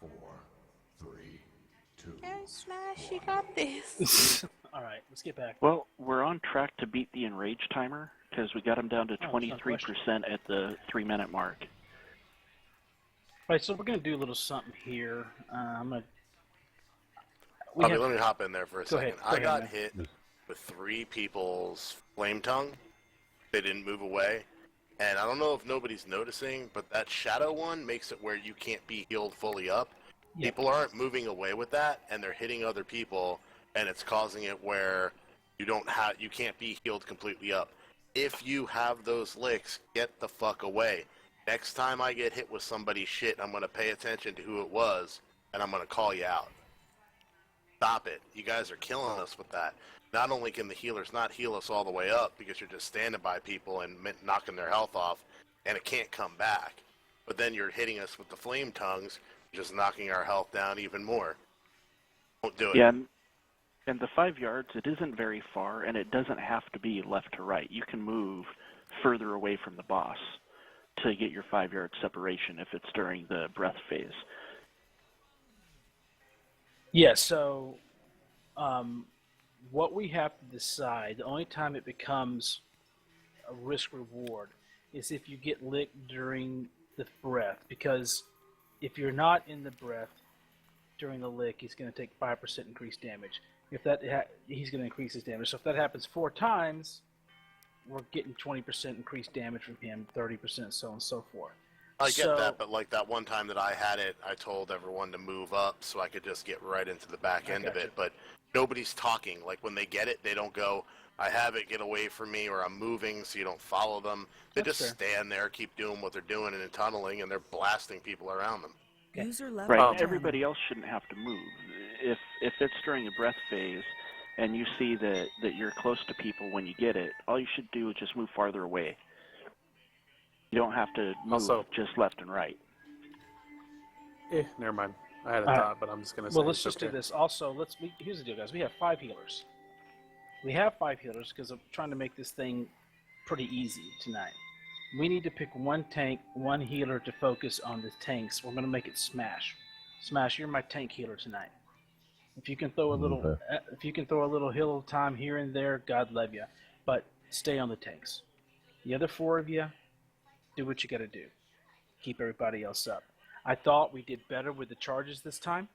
4, 3, 2. Go Smash, you got this. Alright, let's get back. Well, we're on track to beat the enrage timer because we got him down to Oh, 23% at the 3-minute mark. Alright, so we're going to do a little something here. I'm going to... Okay, let me hop in there for a Go second. ahead, I go got ahead, hit with 3 people's flame tongue. They didn't move away. And I don't know if nobody's noticing, but that shadow one makes it where you can't be healed fully up. Yeah. People aren't moving away with that, and they're hitting other people, and it's causing it where you can't be healed completely up. If you have those licks, get the fuck away. Next time I get hit with somebody's shit, I'm going to pay attention to who it was, and I'm going to call you out. Stop it. You guys are killing us with that. Not only can the healers not heal us all the way up because you're just standing by people and knocking their health off, and it can't come back, but then you're hitting us with the flame tongues, just knocking our health down even more. Don't do it. Yeah, and the 5 yards, it isn't very far, and it doesn't have to be left to right. You can move further away from the boss to get your 5-yard separation if it's during the breath phase. Yeah, so what we have to decide, the only time it becomes a risk reward is if you get licked during the breath, because if you're not in the breath during the lick, he's going to take 5% increased damage. If that he's going to increase his damage. So if that happens 4 times, we're getting 20% increased damage from him, 30%, so on and so forth. I get that, but like that one time that I had it, I told everyone to move up so I could just get right into the back end of it. But nobody's talking. Like when they get it, they don't go, I have it, get away from me, or I'm moving, so you don't follow them. They just stand there, keep doing what they're doing and tunneling, and they're blasting people around them. User left Right, everybody else shouldn't have to move. If it's during a breath phase and you see that you're close to people when you get it, all you should do is just move farther away. You don't have to move just left and right. Never mind. I had a thought, but I'm just going to say let's just do this. Also, here's the deal, guys. We have 5 healers. We have 5 healers because I'm trying to make this thing pretty easy tonight. We need to pick one tank, one healer to focus on the tanks. We're going to make it Smash. Smash, you're my tank healer tonight. If you can throw a little heal time here and there, God love you. But stay on the tanks. The other 4 of you, do what you got to do. Keep everybody else up. I thought we did better with the charges this time.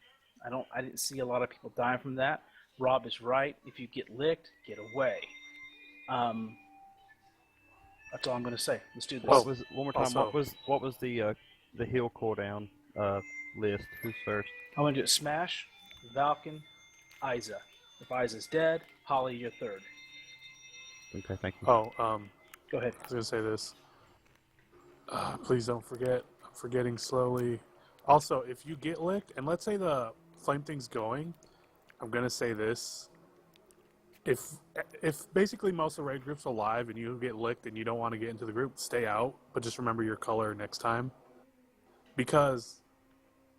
I didn't see a lot of people dying from that. Rob is right. If you get licked, get away. That's all I'm going to say. Let's do this. One more time. What was the heal cooldown list? Who's first? I'm going to do it Smash, Valken, Isa. If Isa's dead, Holly, you're third. Okay, thank you. Go ahead. I was going to say this. Please don't forget. I'm forgetting slowly. Also, if you get licked, and let's say the flame thing's going, I'm going to say this. If basically most of the raid group's alive and you get licked and you don't want to get into the group, stay out, but just remember your color next time. Because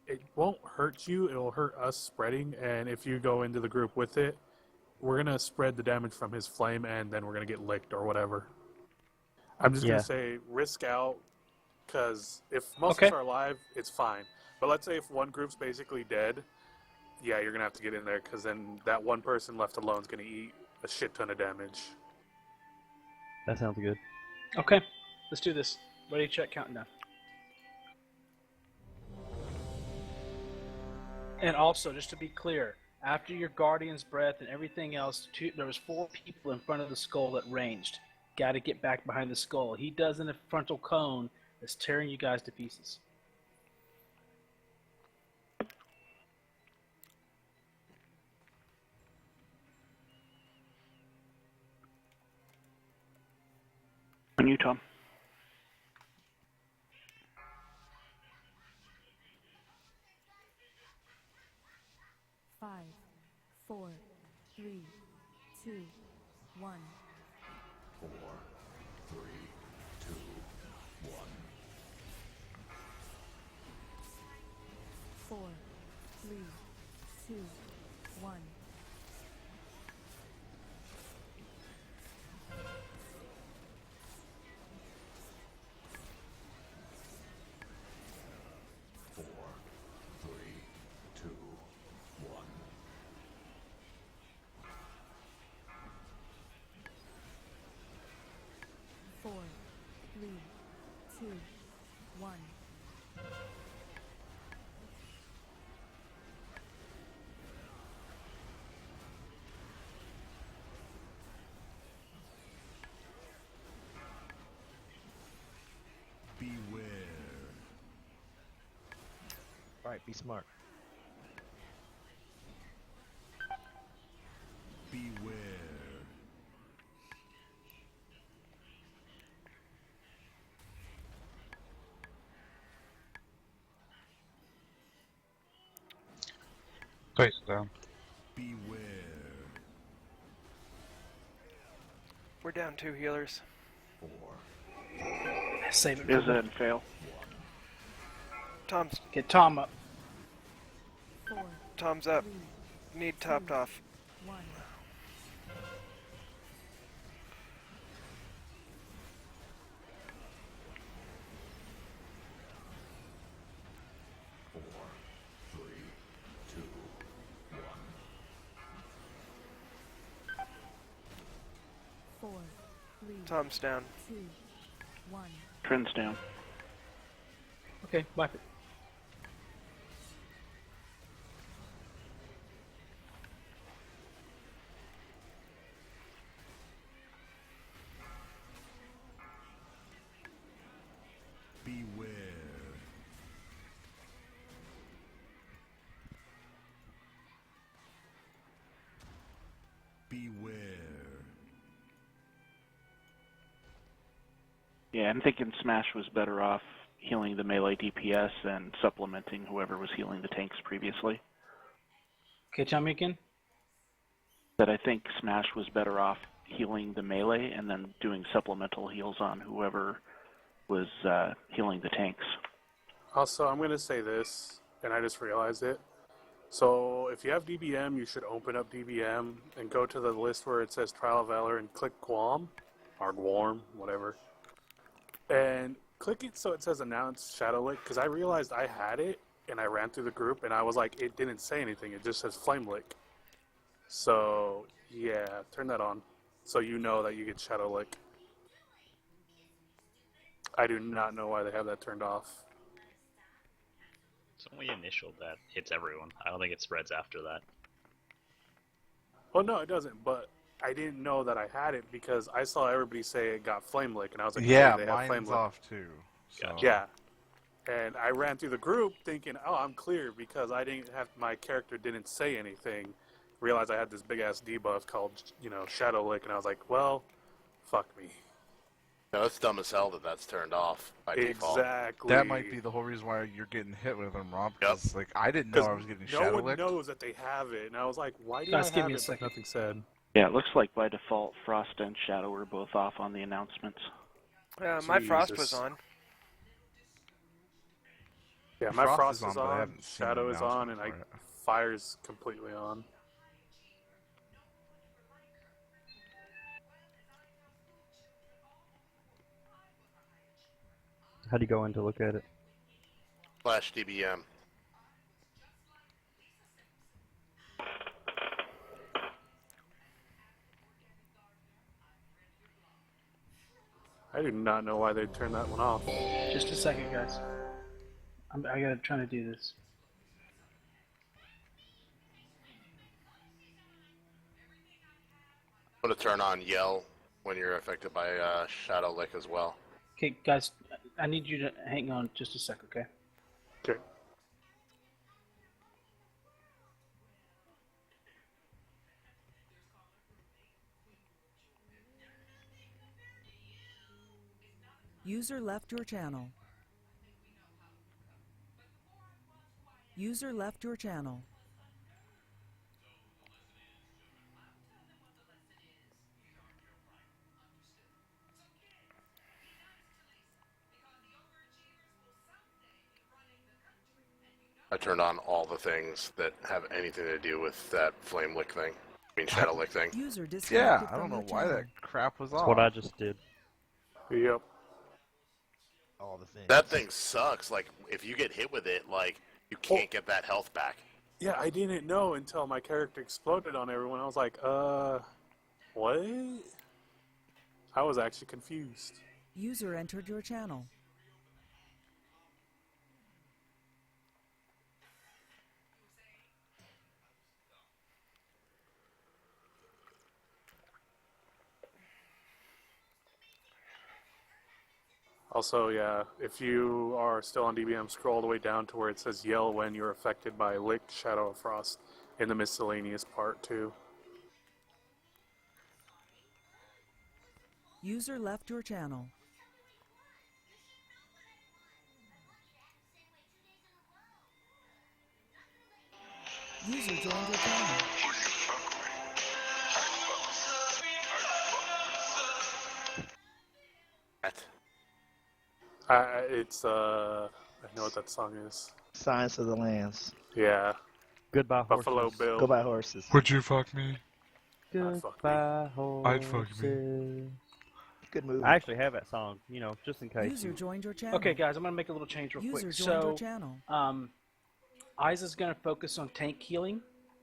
it won't hurt you, it'll hurt us spreading, and if you go into the group with it, we're going to spread the damage from his flame and then we're going to get licked or whatever. I'm just going to say risk out, because if most of us are alive, it's fine. But let's say if one group's basically dead, yeah, you're going to have to get in there, because then that one person left alone is going to eat a shit ton of damage. That sounds good. Okay, let's do this. Ready, check, counting down. And also, just to be clear, after your Guardian's Breath and everything else, there was 4 people in front of the skull that ranged. Got to get back behind the skull. He does in a frontal cone that's tearing you guys to pieces. On you, Tom. Five, 4, 3, 2, 1. 4, 3, 2, 1. 4, 3, 2, 1. 4, 3, 2, 1. 4, 3, 2, 1. Beware. Alright, be smart. Beware. Face down. Beware. We're down 2 healers. Save it. Is it fail? Tom's. Get Tom up. 4, Tom's up. 3, Need topped off. 1. Four, three, Tom's down. 2, 1. Trent's down. Okay, bye. Beware. Beware. Yeah, I'm thinking Smash was better off healing the melee DPS and supplementing whoever was healing the tanks previously. Okay, tell me again. That I think Smash was better off healing the melee and then doing supplemental heals on whoever was healing the tanks. Also, I'm going to say this, and I just realized it. So, if you have DBM, you should open up DBM and go to the list where it says Trial of Valor and click Guam, or Guarm, whatever. And click it so it says Announce Shadowlick, because I realized I had it, and I ran through the group, and I was like, it didn't say anything, it just says Flamelick. So, yeah, turn that on, so you know that you get Shadowlick. I do not know why they have that turned off. It's only initial that hits everyone. I don't think it spreads after that. Well, no, it doesn't, but I didn't know that I had it because I saw everybody say it got Flamelick, and I was like, yeah, hey, they have mine's Flamelick. off too. So. Yeah. And I ran through the group thinking, oh, I'm clear because I didn't have, my character didn't say anything. Realized I had this big-ass debuff called, Shadowlick, and I was like, well, fuck me. No, it's dumb as hell that that's turned off by default. Exactly. That might be the whole reason why you're getting hit with them, Rob. Because I didn't know I was getting no one Shadowlicked. knows that they have it, and I was like, why do Guys, I give have me a it? But second. nothing said. Yeah, it looks like by default Frost and Shadow are both off on the announcements. My Frost was Jesus. on. Yeah, my Frost is but I on, haven't seen Shadow an is on, and announcement for it. Fire's completely on. How do you go in to look at it? Slash DBM. I do not know why they turned that one off. Just a second, guys. I gotta try to do this. I'm going to turn on Yell when you're affected by Shadowlick as well. Okay, guys, I need you to hang on just a sec, okay? Okay. User left your channel. User left your channel. I turned on all the things that have anything to do with that Flamelick thing. I mean, Shadowlick thing. User disconnected Yeah, I from don't know your why channel. that crap was That's off. what I just did. Yep. All the things. That thing sucks. Like, if you get hit with it, like, you can't get that health back. Yeah, I didn't know until my character exploded on everyone. I was like, what? I was actually confused. User entered your channel. Also, yeah, if you are still on DBM, scroll all the way down to where it says yell when you're affected by Lick, Shadow, or Frost in the miscellaneous part, too. User left your channel. User joined your channel. I know what that song is. Science of the Lambs. Yeah. Goodbye, Buffalo horses. Bill. Goodbye, horses. Would you fuck me? Goodbye, I'd fuck me. horses. Good movie. I actually have that song, just in case. User joined your channel. Okay, guys, I'm gonna make a little change real User quick. joined your So, channel. Isa's gonna focus on tank healing,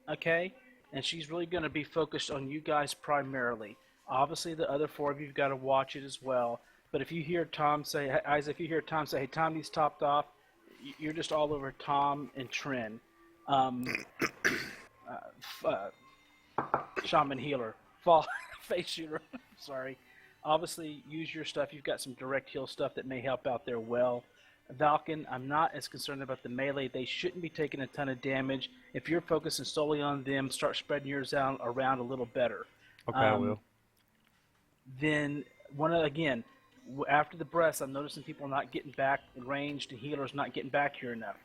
okay, and she's really gonna be focused on you guys primarily. Obviously, the other four of you've got to watch it as well. But if you hear Tom say, Isa, if you hear Tom say, "Hey, Tom needs topped off," you're just all over Tom and Trin. Shaman healer, fall face shooter. Sorry. Obviously, use your stuff. You've got some direct heal stuff that may help out there well. Valken, I'm not as concerned about the melee. They shouldn't be taking a ton of damage. If you're focusing solely on them, start spreading yours out around a little better. Okay, I will. Then, after the breaths, I'm noticing people not getting back ranged and healers not getting back here enough.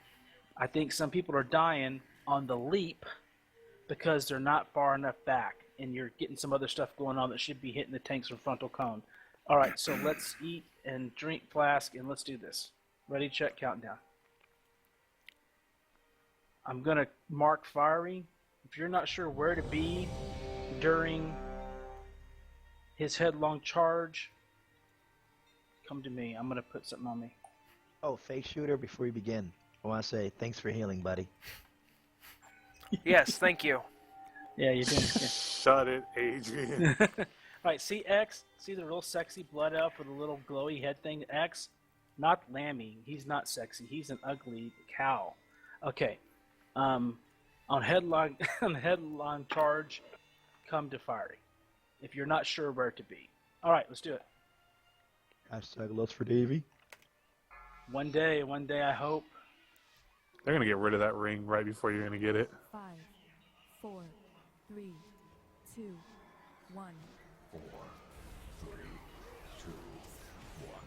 I think some people are dying on the leap because they're not far enough back, and you're getting some other stuff going on that should be hitting the tanks from frontal cone. All right, so let's eat and drink flask, and let's do this. Ready, check, countdown. I'm going to mark fiery. If you're not sure where to be during his headlong charge, come to me. I'm going to put something on me. Oh, face shooter, before we begin, I want to say thanks for healing, buddy. Yes, thank you. Yeah, you're doing it. Shut it, Adrian. All right, see X? See the real sexy blood elf with a little glowy head thing? X? Not Lammy. He's not sexy. He's an ugly cow. Okay. On headline charge, come to fiery. If you're not sure where to be. All right, let's do it. Hashtag loves for Davey. One day, I hope. They're going to get rid of that ring right before you're going to get it. 5, 4, 3, 2, 1. 4, 3, 2, 1.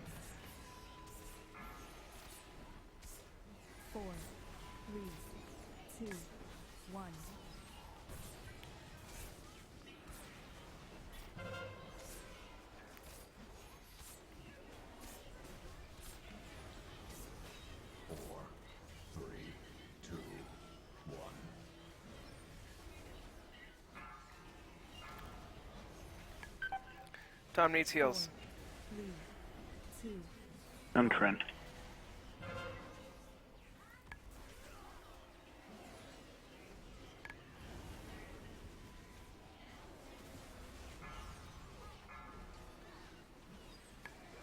4, 3, 2, 1. Tom needs heals. 3, 2. I'm Trent.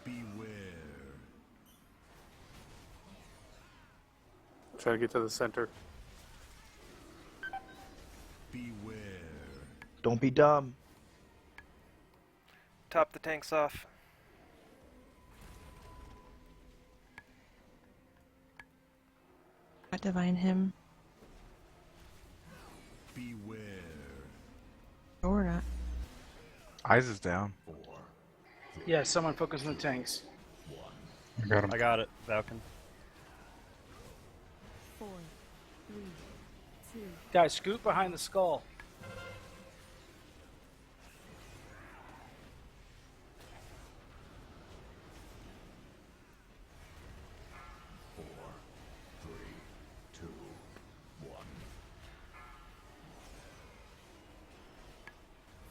Beware. Try to get to the center. Beware. Don't be dumb. Top the tanks off. I divine him. Beware. Or not. Eyes is down. Yeah, someone focus on the tanks. I got him. I got it, Falcon. 4, 3, 2. Guys, scoot behind the skull.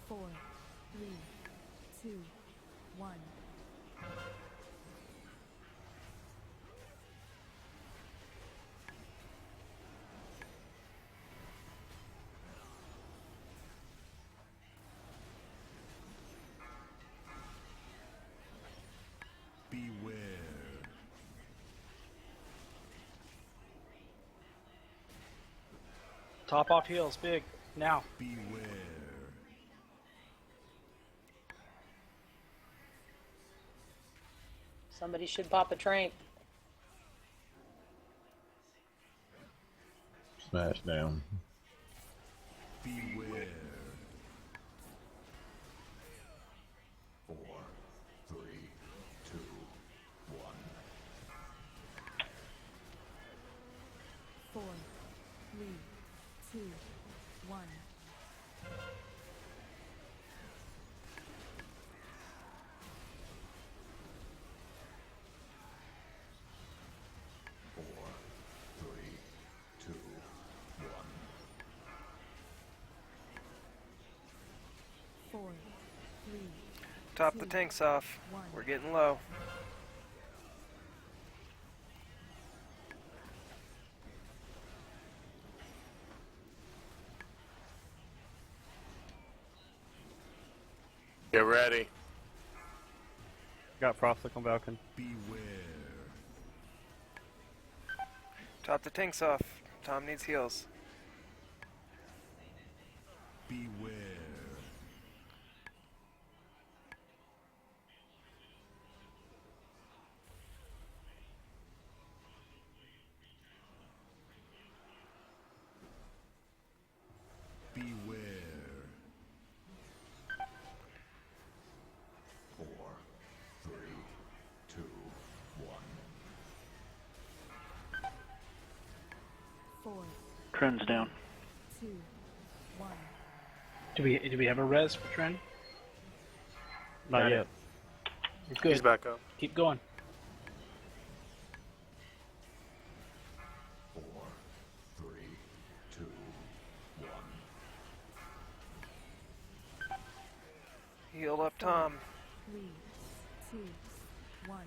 Four, three, two, one. Beware. Top off heals, big. Now. Beware. Somebody should pop a trank. Smash down. Beware. 4, 3, 2, 1. 4, 3, 2, 1. Four, three, Top the tanks off. We're getting low. Get ready. Got Frostlick on Valken. Top the tanks off. Tom needs heals. Four, Trend's down. 2, 1. Do we have a res for Trent? Not Got yet. it. We're good. He's back up. Keep going. Heal up, Tom. 3, 2, 1.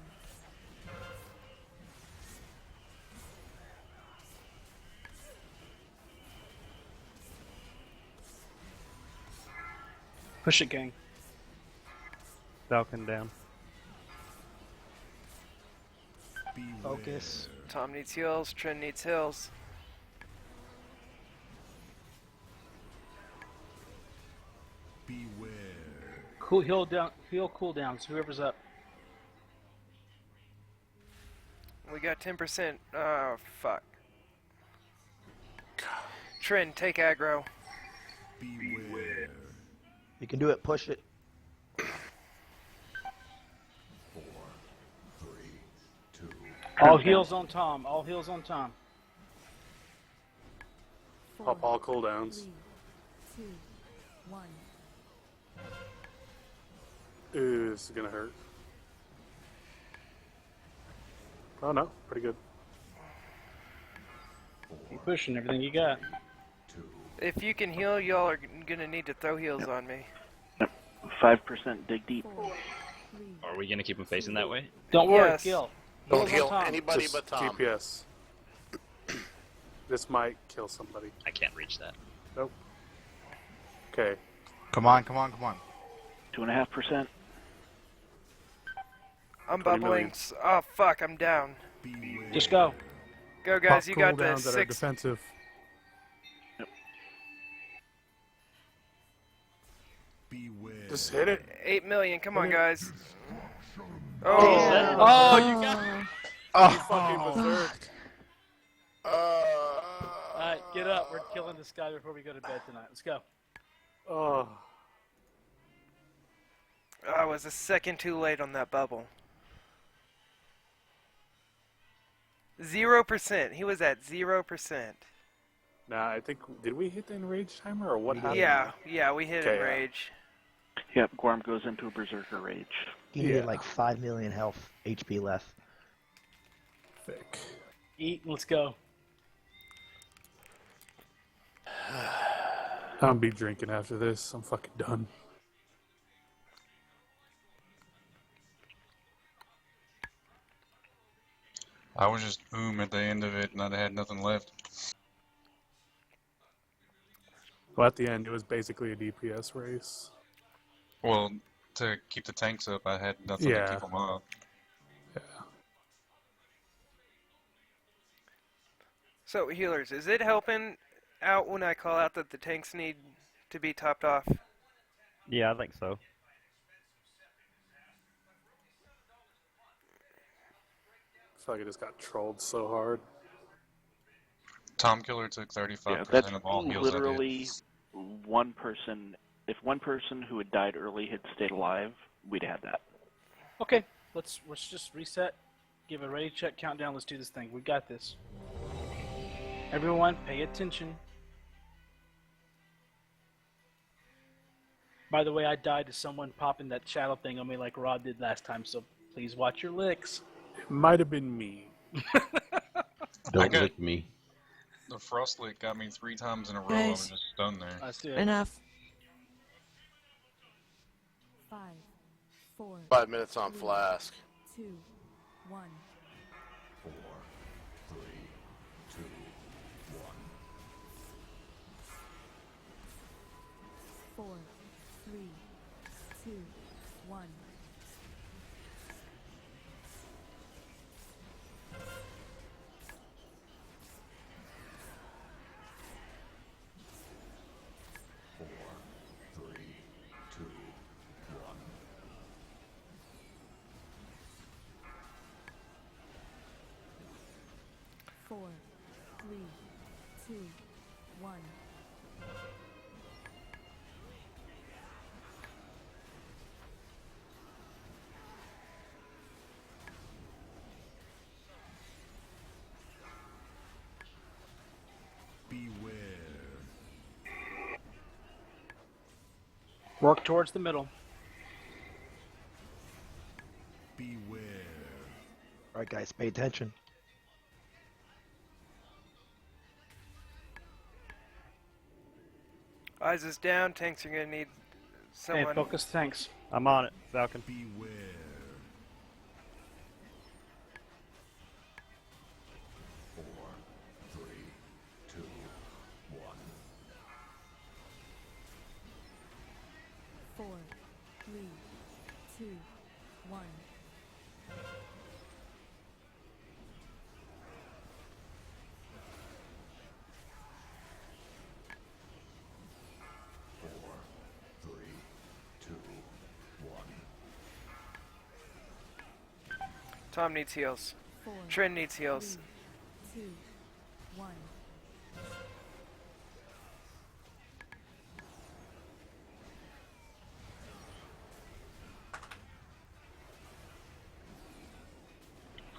Push it, gang. Valken down. Focus. Tom needs heals. Trent needs heals. Cool heal down. Heal cooldowns. Whoever's up. We got 10%. Oh, fuck. Trent, take aggro. You can do it. Push it. All heals on Tom. All heals on Tom. Pop all cooldowns. 2, 1. Ooh, this is gonna hurt. Oh no, pretty good. Keep pushing everything you got. If you can heal, y'all are gonna need to throw heals on me. 5% dig deep. Are we gonna keep him facing that way? Don't worry, Yes. Gil. Don't Heals on heal Tom. anybody Just but Tom. DPS. This might kill somebody. I can't reach that. Nope. Okay. Come on, come on, come on. 2.5%. I'm 20 bubbling. million. Oh, fuck, I'm down. Just go. Go, guys. Pop You got the cooldowns that are 6. defensive. Just hit it. 8 million. Come on, guys. Oh, Oh, you got it. You fucking berserk. Alright, get up. We're killing this guy before we go to bed tonight. Let's go. Oh. I was a second too late on that bubble. 0%. He was at 0%. Nah, I think did we hit the enrage timer or what happened? Yeah, we hit Okay, enrage. Yep, Gorm goes into a berserker rage. He needed like 5 million health HP left. Thick. Eat and let's go. I'll be drinking after this. I'm fucking done. I was just boom at the end of it and I had nothing left. Well, at the end, it was basically a DPS race. Well, to keep the tanks up, I had nothing to keep them up. So, healers, is it helping out when I call out that the tanks need to be topped off? Yeah, I think so. I feel like I just got trolled so hard. Tom Killer took 35% Yeah, that's of all heals I literally did. one person. If one person who had died early had stayed alive, we'd have had that. Okay, let's just reset. Give a ready check countdown. Let's do this thing. We got this. Everyone, pay attention. By the way, I died to someone popping that shadow thing on me like Rod did last time, so please watch your licks. It might have been me. Don't lick me. The frost lick got me 3 times in a row. I Guys. was just stunned there. Let's do it. Enough. 5, 4, 5 minutes on 3, flask. 2, 1. 4, 3, 2, 1. 4, 3, 2, 1. 4, 3, 2, 1. 4, 3, 2, 1. Beware. Work towards the middle. Beware. All right, guys, pay attention. Eyes is down. Tanks are gonna need someone. Hey, focus tanks. I'm on it, Falcon. Beware. 4, 3, 2, 1. 4, 3, 2, 1. 4, 3, 2, 1. Tom needs heals. 4, Trin needs heals. 3, 2, 1.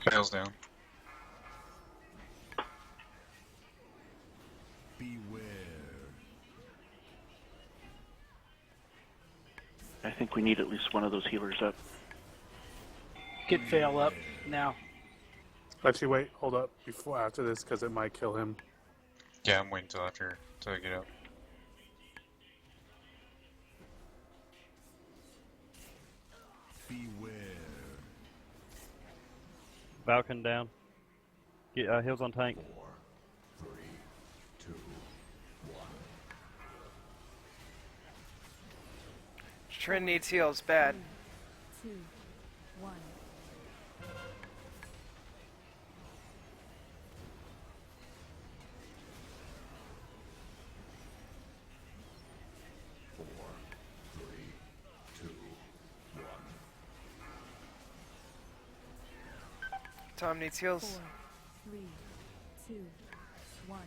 Fails down. Beware. I think we need at least one of those healers up. Get fail up now. Actually, wait, hold up before after this because it might kill him. Yeah, I'm waiting till after till I get out. Beware. Falcon down. Get heals on tank. 4, 3, 2, 1. Trin needs heals bad. 2, 1. 4, 3, 2, 1. Tom needs heals. 4, 3, 2, 1.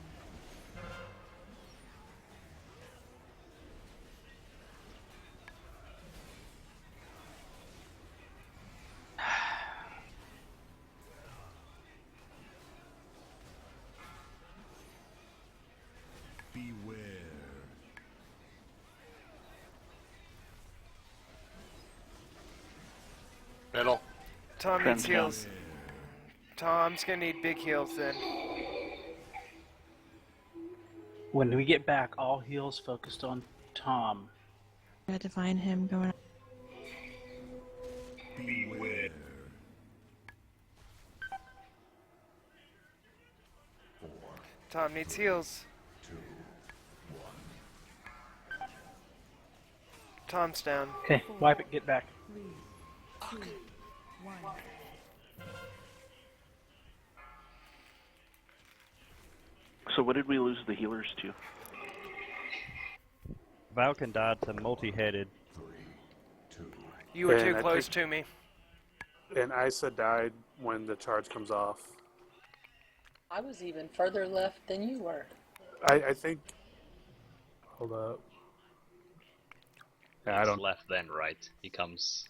Beware. Middle. Tom Trin needs down. heals. Tom's gonna need big heals then. When we get back, all heals focused on Tom. I had to find him going. Beware. 4, Tom needs heals. 2, 1. Tom's down. Okay, wipe it, get back. 3, 2, 1. So what did we lose the healers to? Falcon died to multi-headed. 3, 2. You were And too I close think- to me. And Isa died when the charge comes off. I was even further left than you were. I think. Hold up. Yeah, I It's don't. left then right. He comes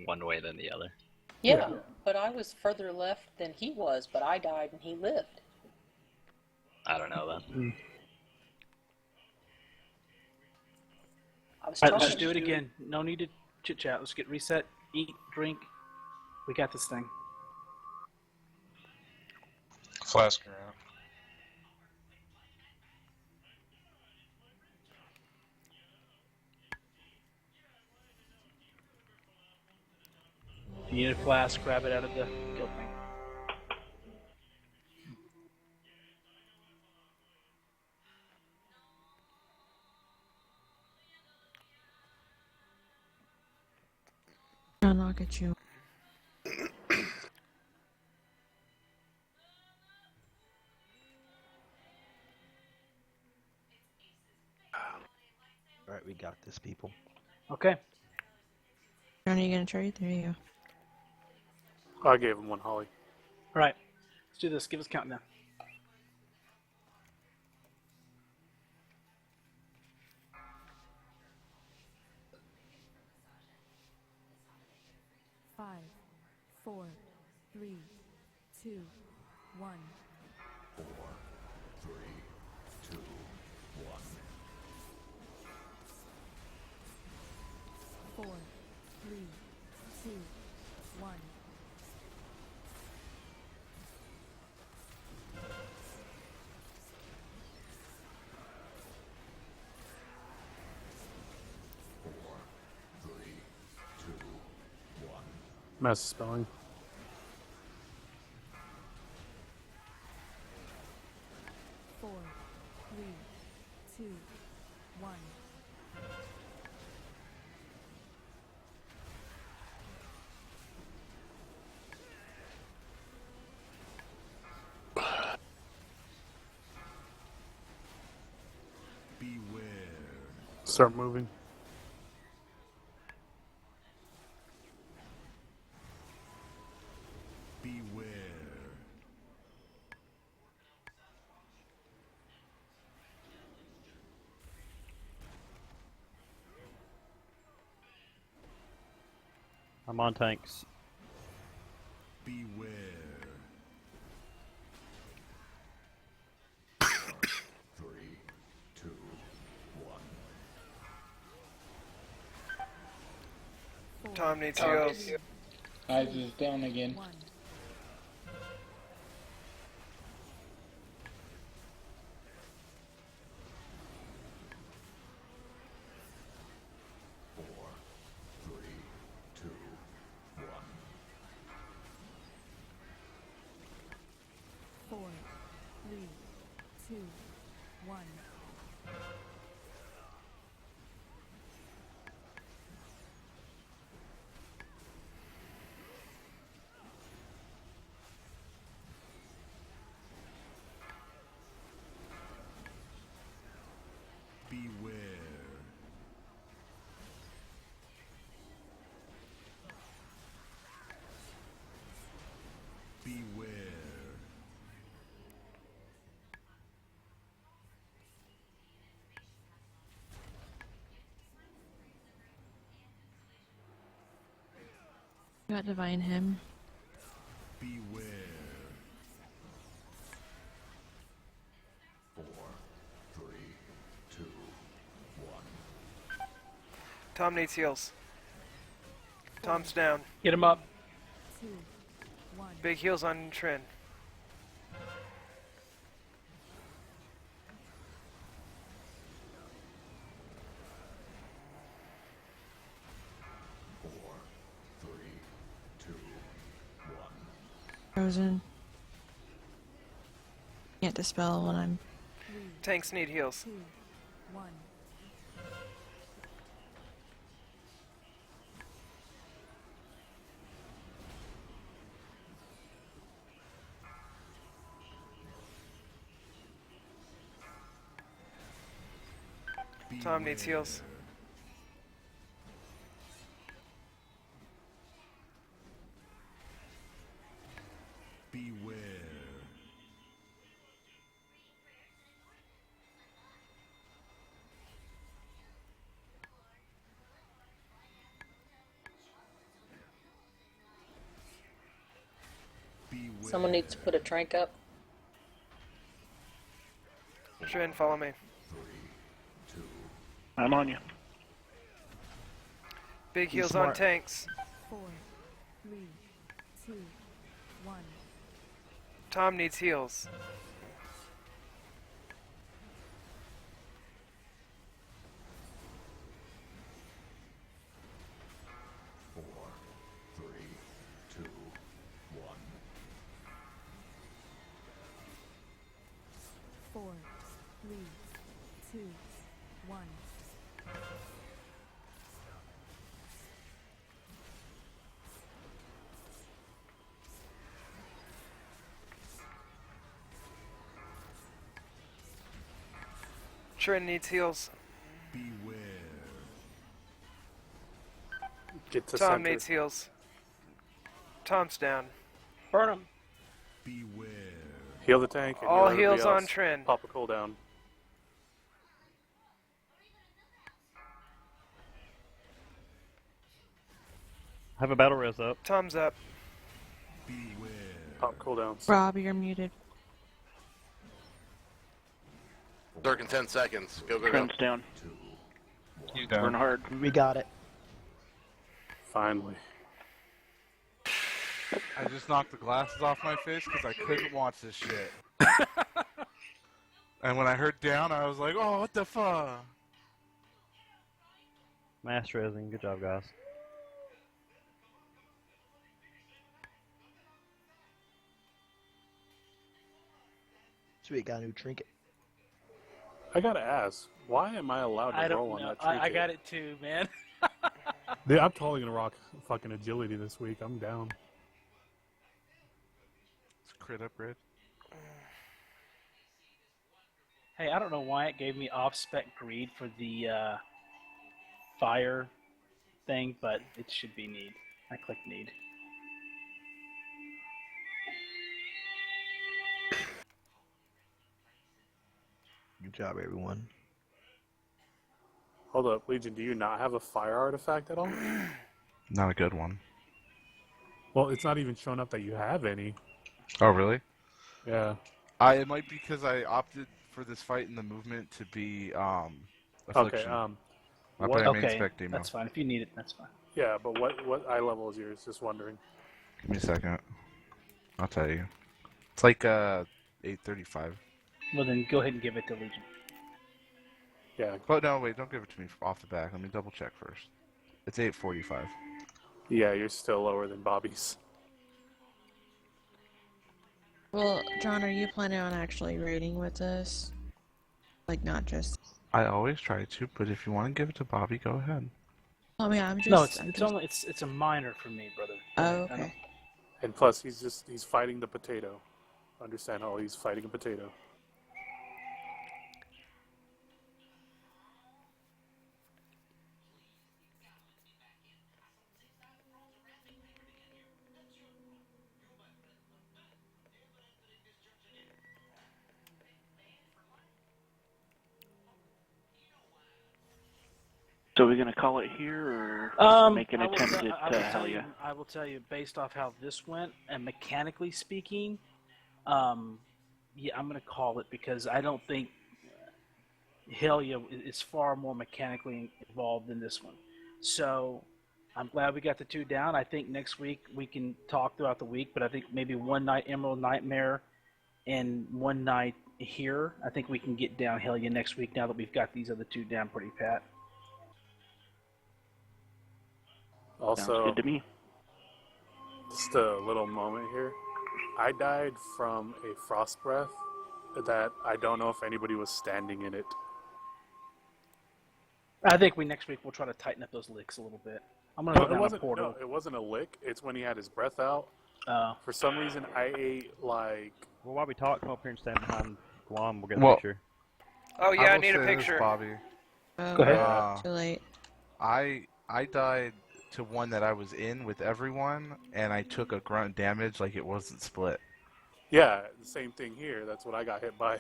one way then the other. Yeah, but I was further left than he was, but I died and he lived. I don't know that. was All right, talking. let's just do it again. No need to chit chat. Let's get reset, eat, drink. We got this thing. Flask around. If you need a flask, grab it out of the guild thing. I'll knock at you. Alright, we got this, people. Okay. Are you gonna trade? There you go. I gave him one, Holly. All right. Let's do this. Give us a countdown. 5, 4, 3, 2, 1. 4, 3, 2, 1. 4, 3, 2, 1. Mass spelling. 4, 3, 2, 1. Beware. Start moving. Beware. I'm on tanks. Beware. Three, two, one. Tom needs heals. Eyes is down again. 1. Four, three, two, one. 4, 3, 2, 1. Beware. Beware. You got divine him. Beware. 4, 3, 2, 1. Tom needs heals. Tom's down. Get him up. 2, 1. Big heals on Trin. Four, three, two, one. Frozen. Can't dispel when I'm. 3, Tanks need heals. 2, 1. Tom needs heals. Beware. Someone needs to put a trank up. Trin, follow me. I'm on you. Big Be heals smart. on tanks. 4, 3, 2, 1. Tom needs heals. Four, three, two, one. Trin needs heals. Beware. Get to Tom center. needs heals. Tom's down. Burn him. Beware. Heal the tank. And All heal heals everybody on else. Trin. Pop a cooldown. Have a battle res up. Tom's up. Beware. Pop cooldowns. Rob, you're muted. Dark in 10 seconds. Go, go, go. Trin's down. He's down. Burn hard. We got it. Finally. I just knocked the glasses off my face because I couldn't watch this shit. And when I heard down, I was like, oh, what the fuck? Mass resing. Good job, guys. Sweet, got a new trinket. I gotta ask, why am I allowed to I roll don't on know. that trinket? I got it too, man. Dude, I'm totally gonna rock fucking agility this week. I'm down. It's crit upgrade. Hey, I don't know why it gave me off-spec greed for the fire thing, but it should be need. I clicked need. Good job, everyone. Hold up, Legion, do you not have a fire artifact at all? Not a good one. Well, it's not even showing up that you have any. Oh, really? Yeah. It might be because I opted for this fight in the movement to be affliction. Okay, I what- play main Okay, spec demo. that's fine. If you need it, that's fine. Yeah, but what eye level is yours? Just wondering. Give me a second. I'll tell you. It's like 835. Well, then go ahead and give it to Legion. Yeah. But no, wait, don't give it to me off the back. Let me double check first. It's 845. Yeah, you're still lower than Bobby's. Well, John, are you planning on actually raiding with us? Like, not just... I always try to, but if you want to give it to Bobby, go ahead. I mean, I'm just... No, it's I'm it's just... only it's a minor for me, brother. Oh, okay. And plus, he's fighting the potato. Understand how he's fighting a potato. So we're gonna call it here, or make an I will attempt tell- I at will tell you, Hellia? I will tell you, based off how this went, and mechanically speaking, yeah, I'm going to call it because I don't think Hellia is far more mechanically involved than this one. So I'm glad we got the two down. I think next week we can talk throughout the week, but I think maybe one night Emerald Nightmare and one night here. I think we can get down Hellia next week now that we've got these other two down pretty pat. Also, Sounds good to me. Just a little moment here. I died from a frost breath that I don't know if anybody was standing in it. I think next week we'll try to tighten up those licks a little bit. I'm gonna go down a portal. No, it wasn't a lick. It's when he had his breath out. Oh. For some reason, I ate like. Well, while we talk, come up here and stand behind Guam. We'll get a Well- picture. Oh yeah, I will need a say this, picture. Bobby. Oh, Go ahead. too late. I died to one that I was in with everyone, and I took a grunt damage like it wasn't split. Yeah, the same thing here. That's what I got hit by.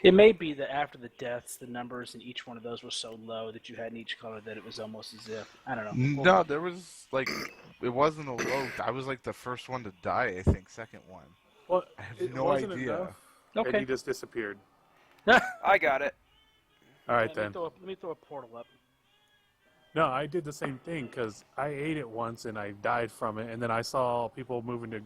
It may be that after the deaths, the numbers in each one of those were so low that you had in each color that it was almost as if I don't know. No, there was like it wasn't a low. I was like the first one to die. I think second one. Well, I have it no wasn't idea. enough, Okay. and he just disappeared. I got it. All right Let then. me throw a portal up. No, I did the same thing because I ate it once and I died from it, and then I saw people moving to.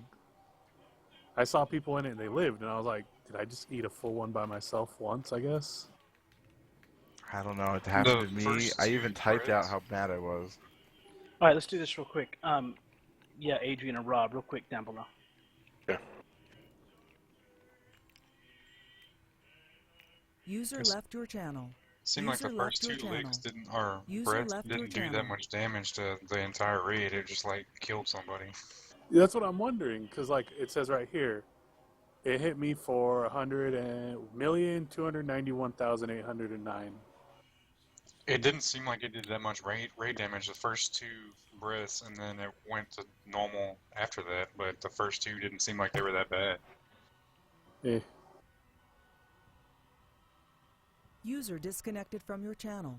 I saw people in it and they lived, and I was like, did I just eat a full one by myself once? I guess. I don't know. It happened The to me. first I two even typed out breads. how mad I was. All right, let's do this real quick. Yeah, Adrian and Rob, real quick down below. Yeah. User left your channel. Seemed like the User first left two your licks channel. didn't, or User breads left your didn't do that channel. much damage to the entire raid. It just like killed somebody. That's what I'm wondering because like it says right here, it hit me for 100,291,809. It didn't seem like it did that much raid damage the first two breaths, and then it went to normal after that. But the first two didn't seem like they were that bad. Eh. User disconnected from your channel.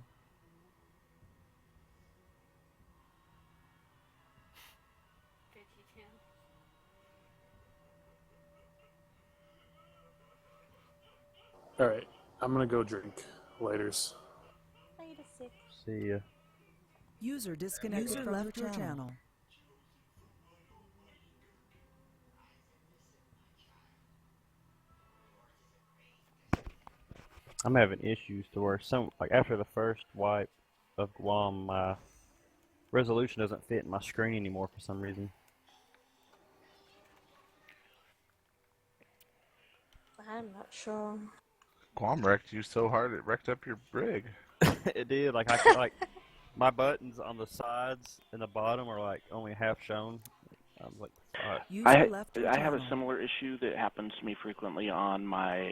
All right, I'm gonna go drink. Laters. See ya. User disconnected from your channel. I'm having issues to where after the first wipe of Guam, my resolution doesn't fit in my screen anymore for some reason. I'm not sure. Guam wrecked you so hard it wrecked up your rig. It did. Like my buttons on the sides and the bottom are like only half shown. I was like, I have a similar issue that happens to me frequently on my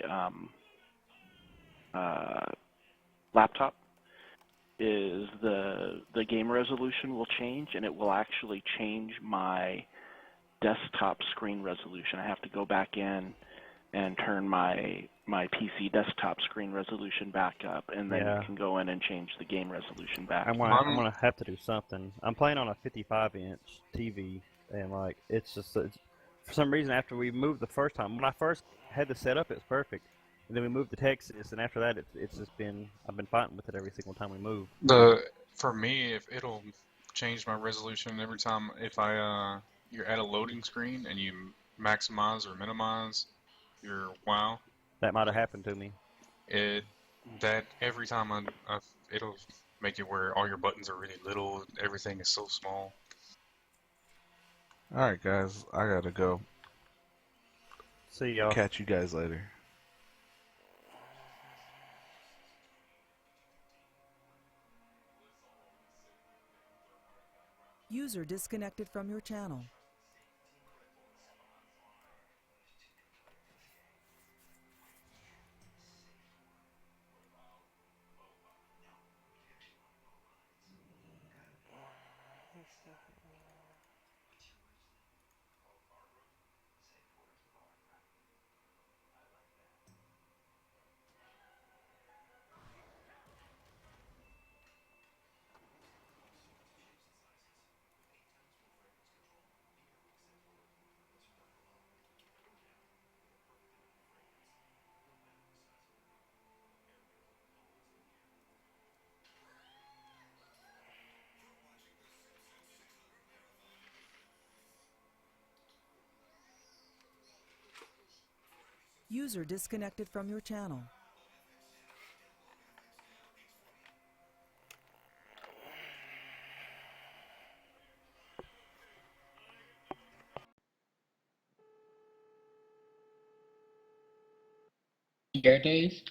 laptop. Is the game resolution will change, and it will actually change my desktop screen resolution. I have to go back in and turn my PC desktop screen resolution back up, and then you can go in and change the game resolution back. I'm gonna have to do something. I'm playing on a 55-inch TV, and like it's for some reason after we moved the first time, when I first had the setup, it's perfect. And then we moved to Texas, and after that, it's just been I've been fighting with it every single time we move. For me, if it'll change my resolution every time if you're at a loading screen and you maximize or minimize your WoW. That might have happened to me. That every time it'll make it where all your buttons are really little, everything is so small. All right, guys, I gotta go. See y'all. Catch you guys later. User disconnected from your channel. User disconnected from your channel. Your days?